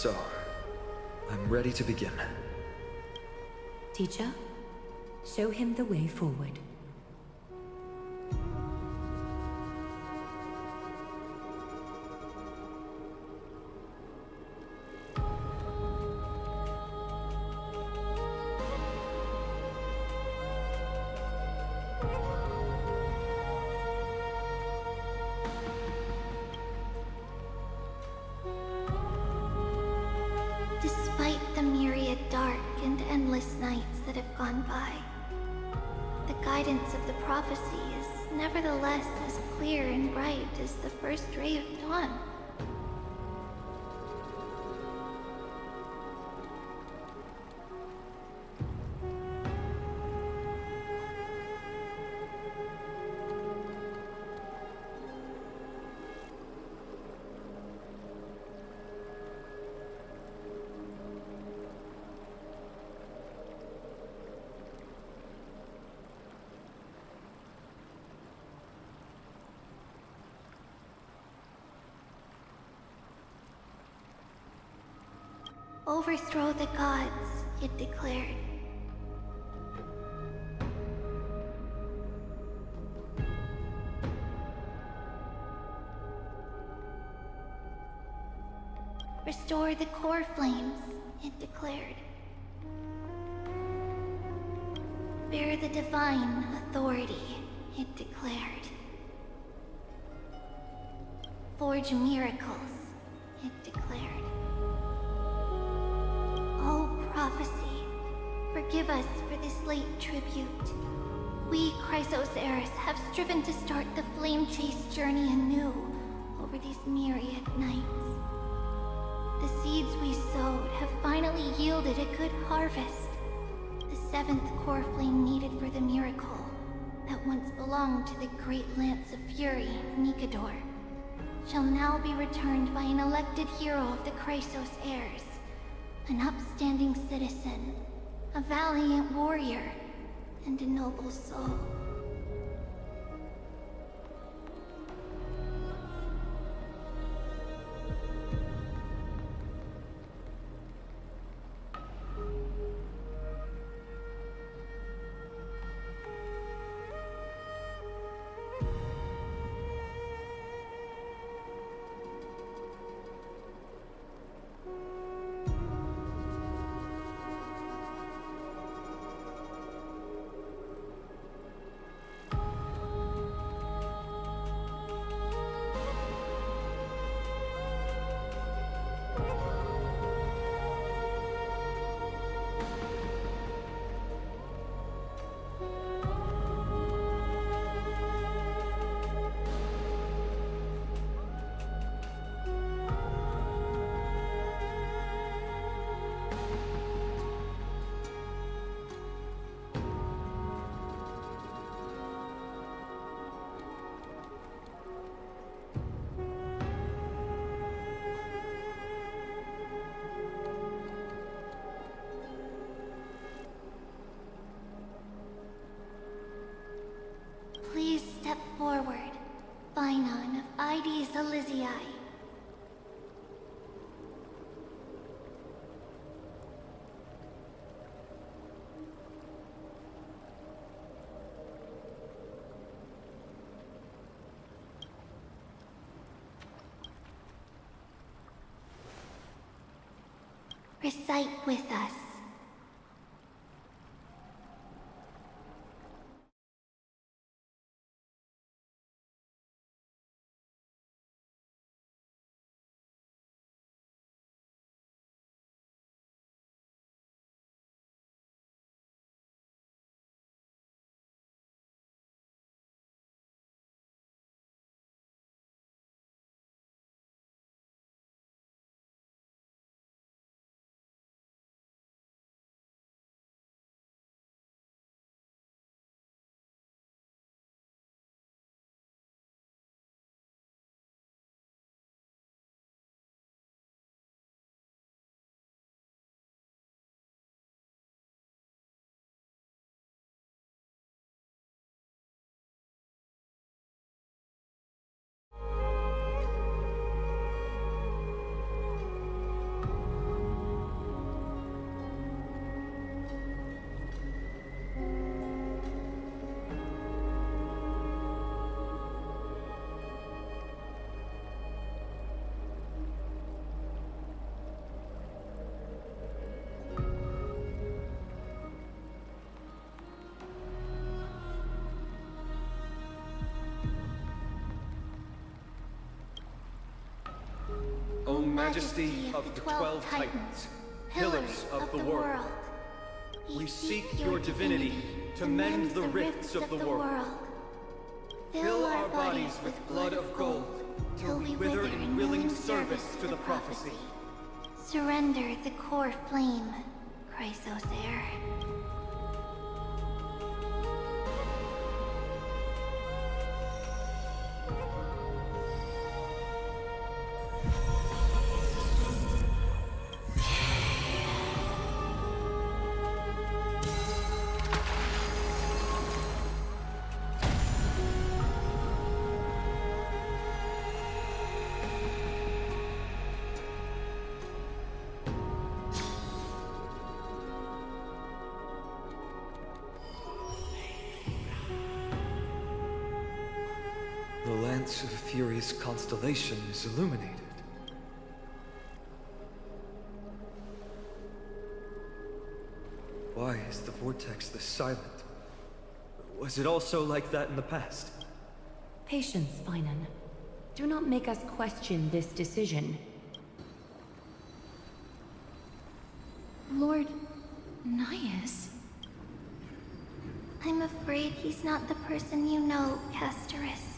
So, I'm ready to begin. Teacher, show him the way forward. Despite the myriad dark and endless nights that have gone by, the guidance of the prophecy is nevertheless as clear and bright as the first ray of dawn. Overthrow the gods, it declared. Restore the core flames, it declared. Bear the divine authority, it declared. Forge miracles, it declared. Oh, prophecy, forgive us for this late tribute. We, Chrysos heirs, have striven to start the flame chase journey anew over these myriad nights. The seeds we sowed have finally yielded a good harvest. The seventh core flame needed for the miracle that once belonged to the great Lance of Fury, Nikador, shall now be returned by an elected hero of the Chrysos heirs. An upstanding citizen, a valiant warrior, and a noble soul. Please step forward, Phynon of Ides Elysiae. Recite with us. Majesty of the 12 Titans, pillars of the world, we seek your divinity to mend the rifts of the world. Fill our bodies with blood of gold, till we wither in willing service to the prophecy. Surrender the core flame, Chrysos heir. The lance of Furious Constellation is illuminated. Why is the vortex this silent? Was it also like that in the past? Patience, Finan. Do not make us question this decision. Lord Naius? I'm afraid he's not the person you know, Castorus.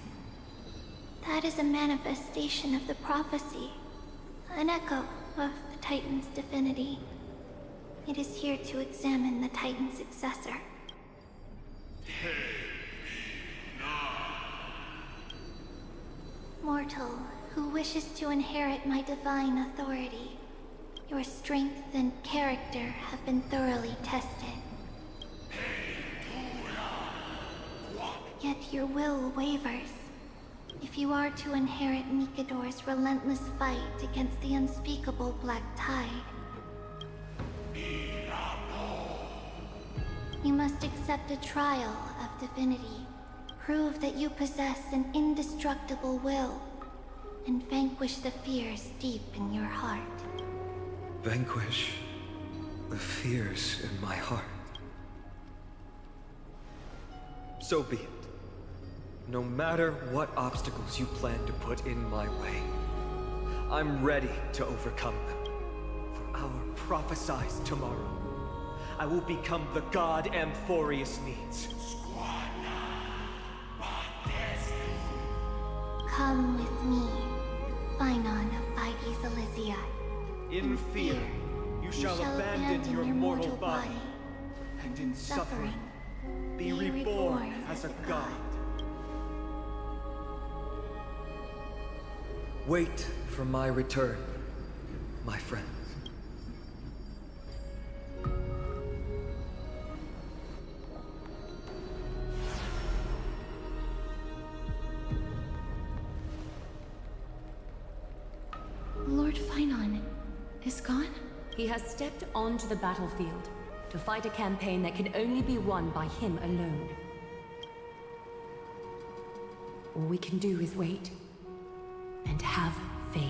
That is a manifestation of the prophecy, an echo of the Titan's divinity. It is here to examine the Titan's successor. Mortal, who wishes to inherit my divine authority, your strength and character have been thoroughly tested. Yet your will wavers. If you are to inherit Mikador's relentless fight against the unspeakable Black Tide, you must accept a trial of divinity. Prove that you possess an indestructible will, and vanquish the fears deep in your heart. Vanquish the fears in my heart. So be it. No matter what obstacles you plan to put in my way, I'm ready to overcome them. For our prophesized tomorrow, I will become the god Amphorius needs. Come with me, Finan of Aegis Elysia. In fear, you shall abandon your mortal body, and in suffering, be reborn as a god. Wait for my return, my friends. Lord Finan is gone? He has stepped onto the battlefield to fight a campaign that can only be won by him alone. All we can do is wait and have faith.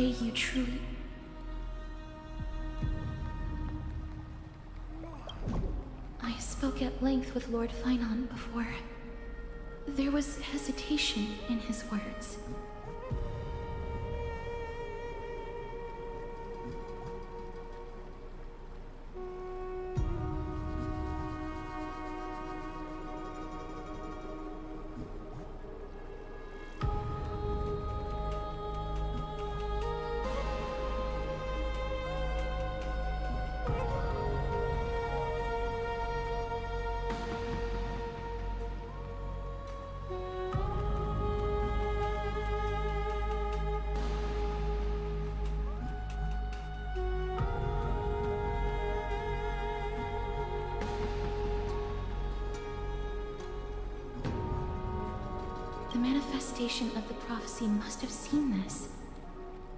pray you truly... I spoke at length with Lord Finon before. There was hesitation in his words. The manifestation of the prophecy must have seen this.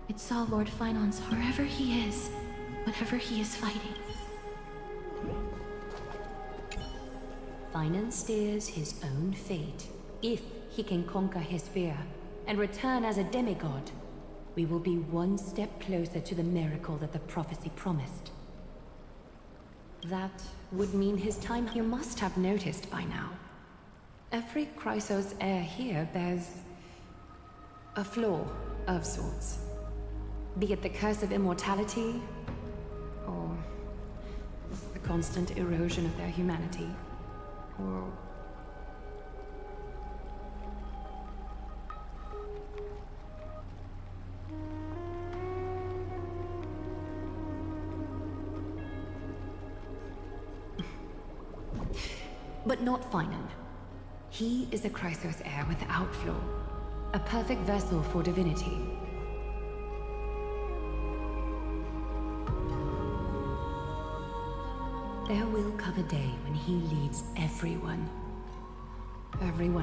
It saw Lord Finons wherever he is, whatever he is fighting. Finon steers his own fate. If he can conquer his fear and return as a demigod, we will be one step closer to the miracle that the prophecy promised. That would mean his time here must have noticed by now. Every Chrysos heir here bears a flaw of sorts. Be it the curse of immortality, or the constant erosion of their humanity, or... But not Finon. He is a Chrysos heir without flaw. A perfect vessel for divinity. There will come a day when he leads everyone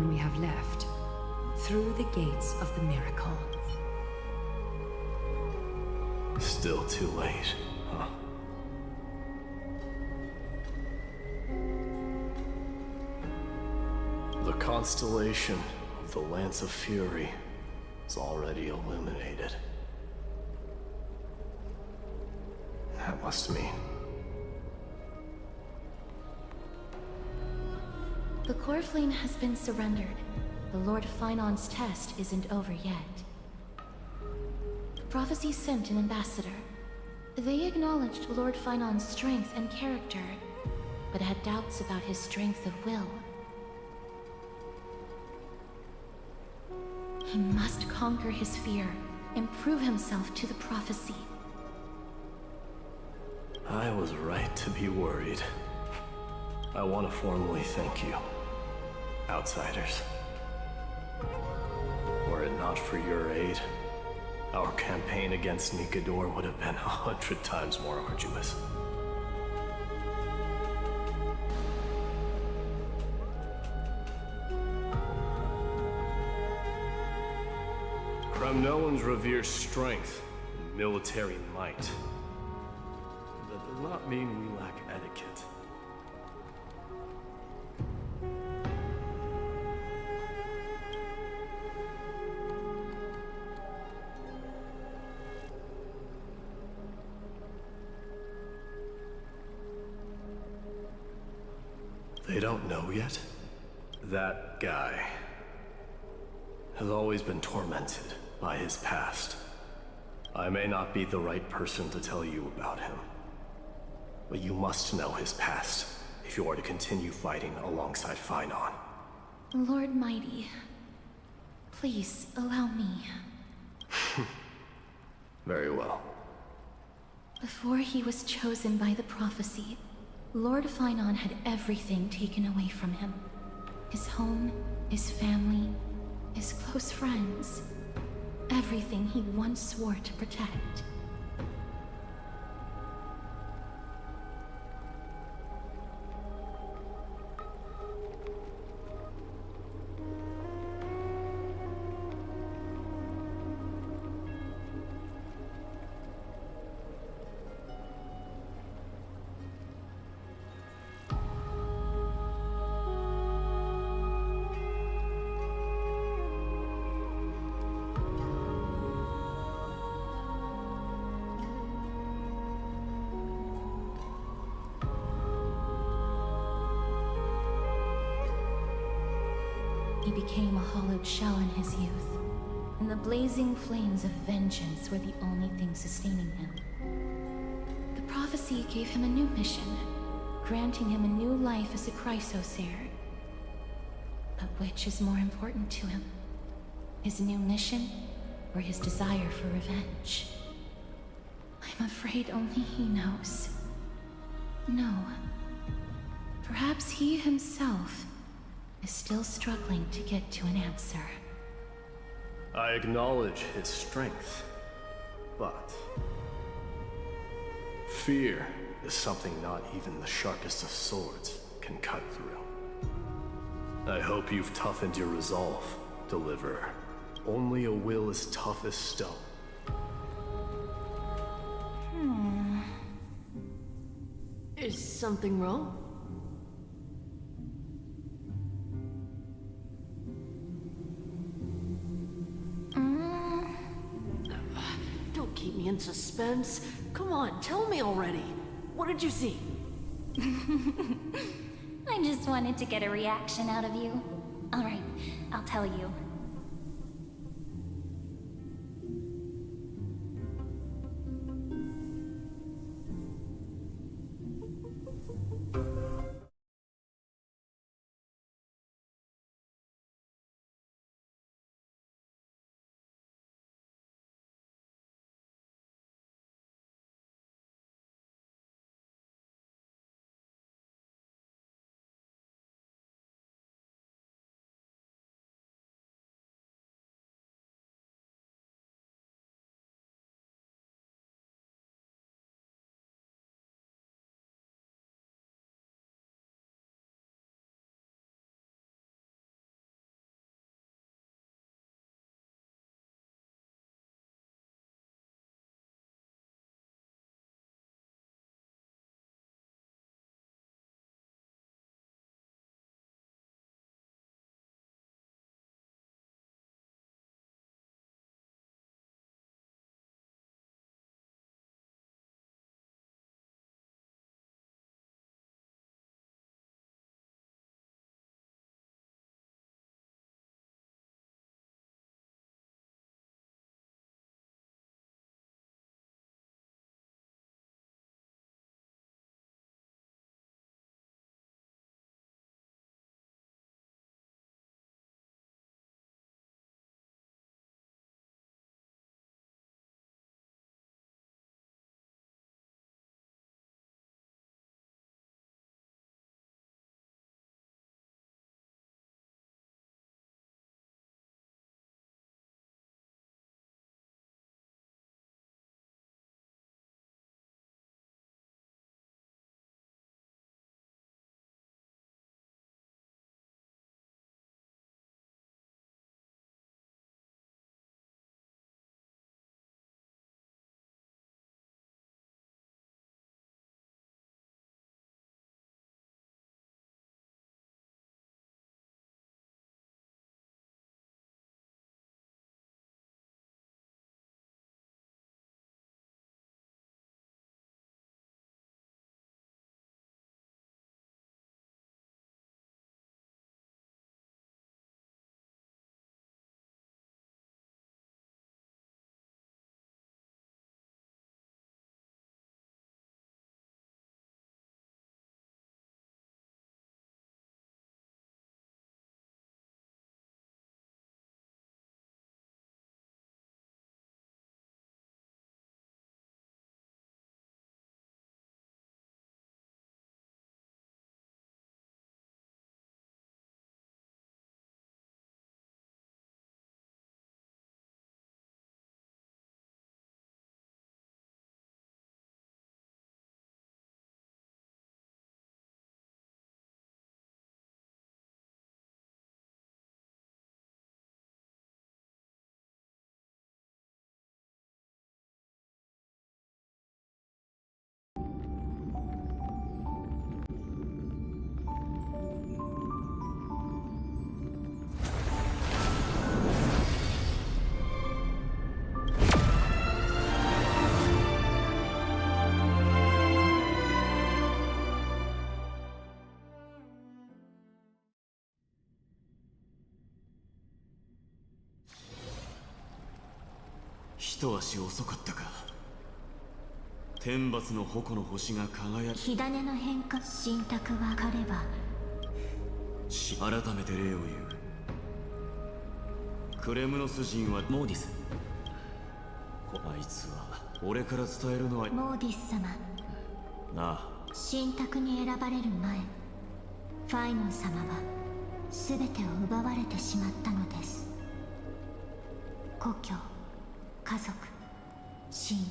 we have left, through the gates of the miracle. Still too late, huh? The constellation of the Lance of Fury is already illuminated. That must mean... The core flame has been surrendered. The Lord Finon's test isn't over yet. Prophecy sent an ambassador. They acknowledged Lord Finon's strength and character, but had doubts about his strength of will. He must conquer his fear and prove himself to the prophecy. I was right to be worried. I want to formally thank you, outsiders. Were it not for your aid, our campaign against Nikador would have been 100 times more arduous. Kremnoans revere strength and military might. That does not mean we lack etiquette. They don't know yet? That guy has always been tormented by his past. I may not be the right person to tell you about him, but you must know his past if you are to continue fighting alongside Finon. Lord Mighty, please allow me. Very well. Before he was chosen by the prophecy, Lord Finon had everything taken away from him. His home, his family, his close friends. Everything he once swore to protect. he became a hollowed shell in his youth, and the blazing flames of vengeance were the only thing sustaining him. The prophecy gave him a new mission, granting him a new life as a chrysosaur. But which is more important to him? His new mission, or his desire for revenge? I'm afraid only he knows. No. Perhaps he himself is still struggling to get to an answer. I acknowledge his strength, but fear is something not even the sharpest of swords can cut through. I hope you've toughened your resolve, Deliverer. Only a will as tough as stone. Is something wrong? Don't keep me in suspense. Come on, tell me already. What did you see? I just wanted to get a reaction out of you. Alright, I'll tell you. 一足遅かったか。天罰の矛の星が輝き、火種の変化、神託は彼は改めて礼を言う。クレムノス人はモーディス。あいつは俺から伝えるのはモーディス様。なあ、神託に選ばれる前、ファイノン様は全てを奪われてしまったのです。故郷、家族、親友、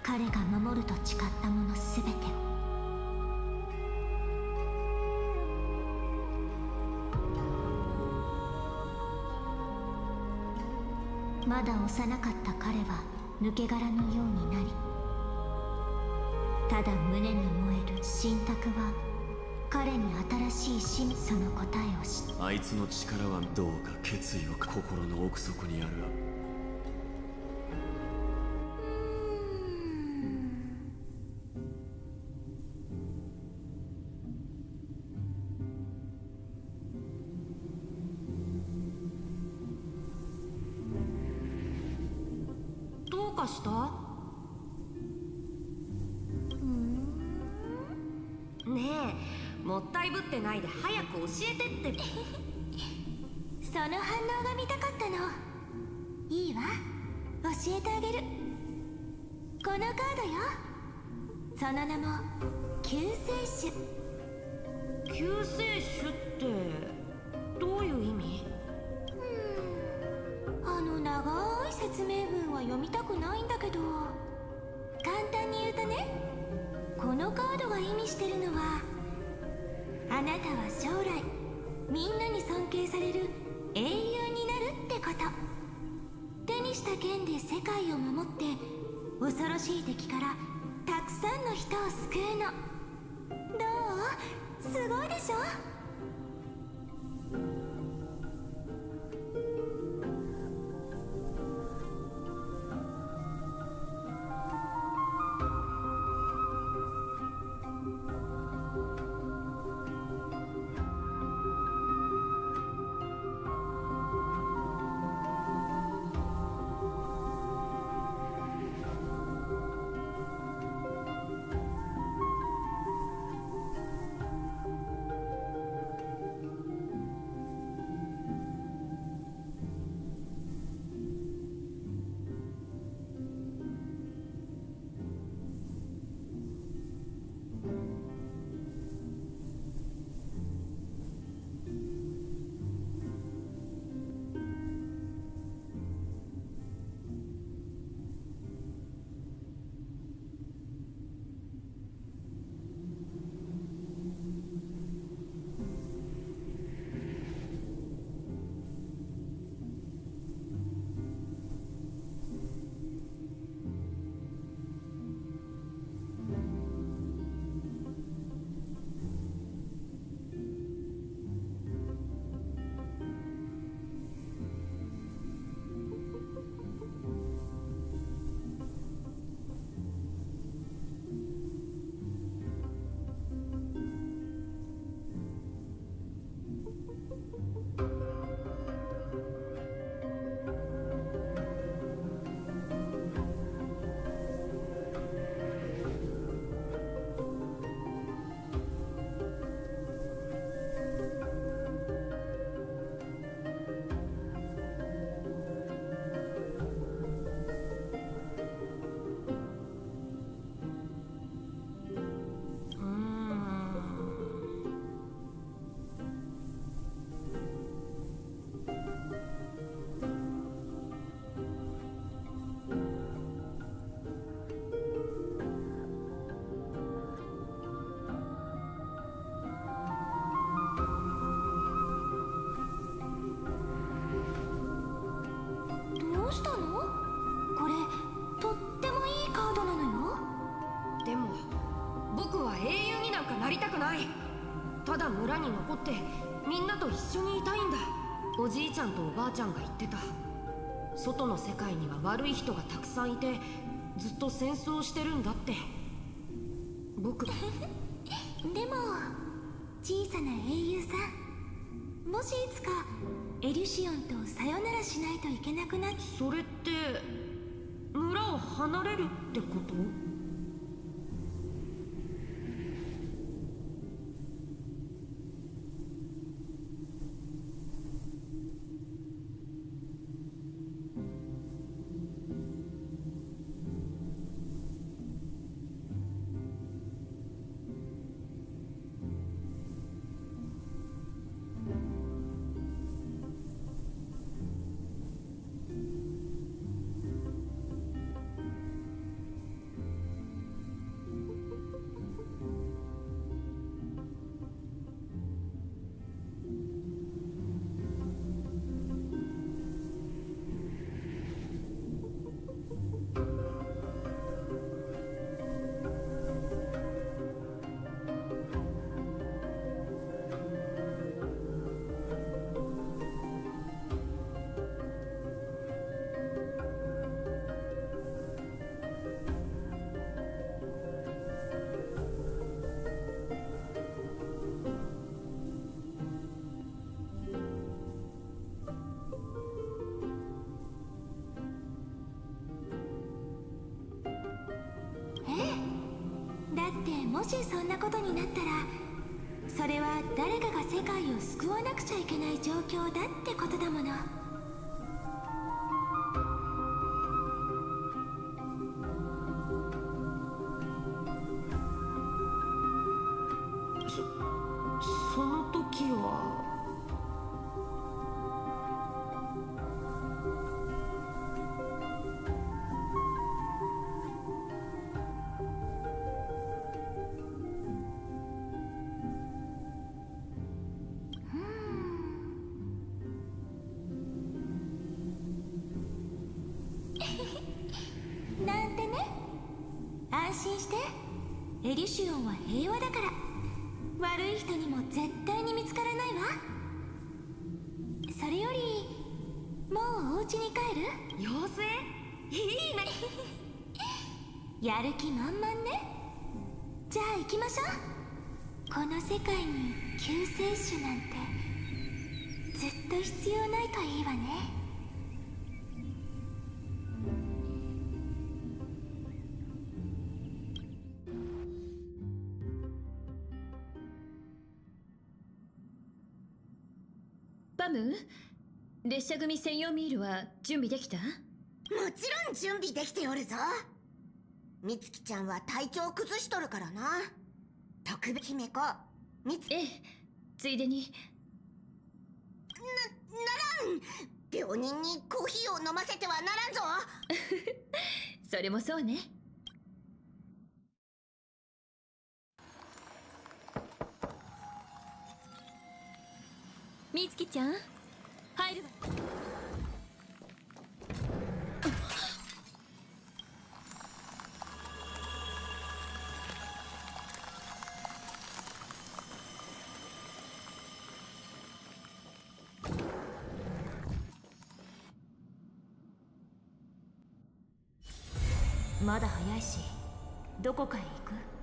彼が守ると誓ったもの全てを。まだ幼かった彼は抜け殻のようになり、ただ胸に燃える神託は彼に新しいその答えを知った。あいつの力はどうか決意を心の奥底にある。どうかした？ねえ、もったいぶってないで早く教えてってその反応が見たかったの。いいわ、教えてあげる。このカードよ。その名も救世主。救世主ってどういう意味？長い説明文は読みたくないんだけど、簡単に言うとね、このカードが意味してるのは、あなたは将来みんなに尊敬される英雄になるってこと。手にした剣で世界を守って恐ろしい敵からたくさんの人を救うの。どう？すごいでしょ？どうしたの？これとってもいいカードなのよ。でも僕は英雄になんかなりたくない。ただ村に残ってみんなと一緒にいたいんだ。おじいちゃんとおばあちゃんが言ってた。外の世界には悪い人がたくさんいてずっと戦争してるんだって。僕でも小さな英雄さん、もしいつかエリュシオンとさよならしないといけなくなっそれって村を離れるってこと？だってもしそんなことになったらそれは誰かが世界を救わなくちゃいけない状況だってことだもの。その時はなんてね。安心して、エリュシオンは平和だから悪い人にも絶対に見つからないわ。それよりもうお家に帰る？妖精？いいねやる気満々ね。じゃあ行きましょう。この世界に救世主なんてずっと必要ないといいわね。パム、列車組専用ミールは準備できた？もちろん準備できておるぞ。みつきちゃんは体調崩しとるからな。特別姫子、みつき。ええ、ついでに。ならん。病人にコーヒーを飲ませてはならんぞそれもそうね。みつきちゃん、入るわ。まだ早いし、どこかへ行く？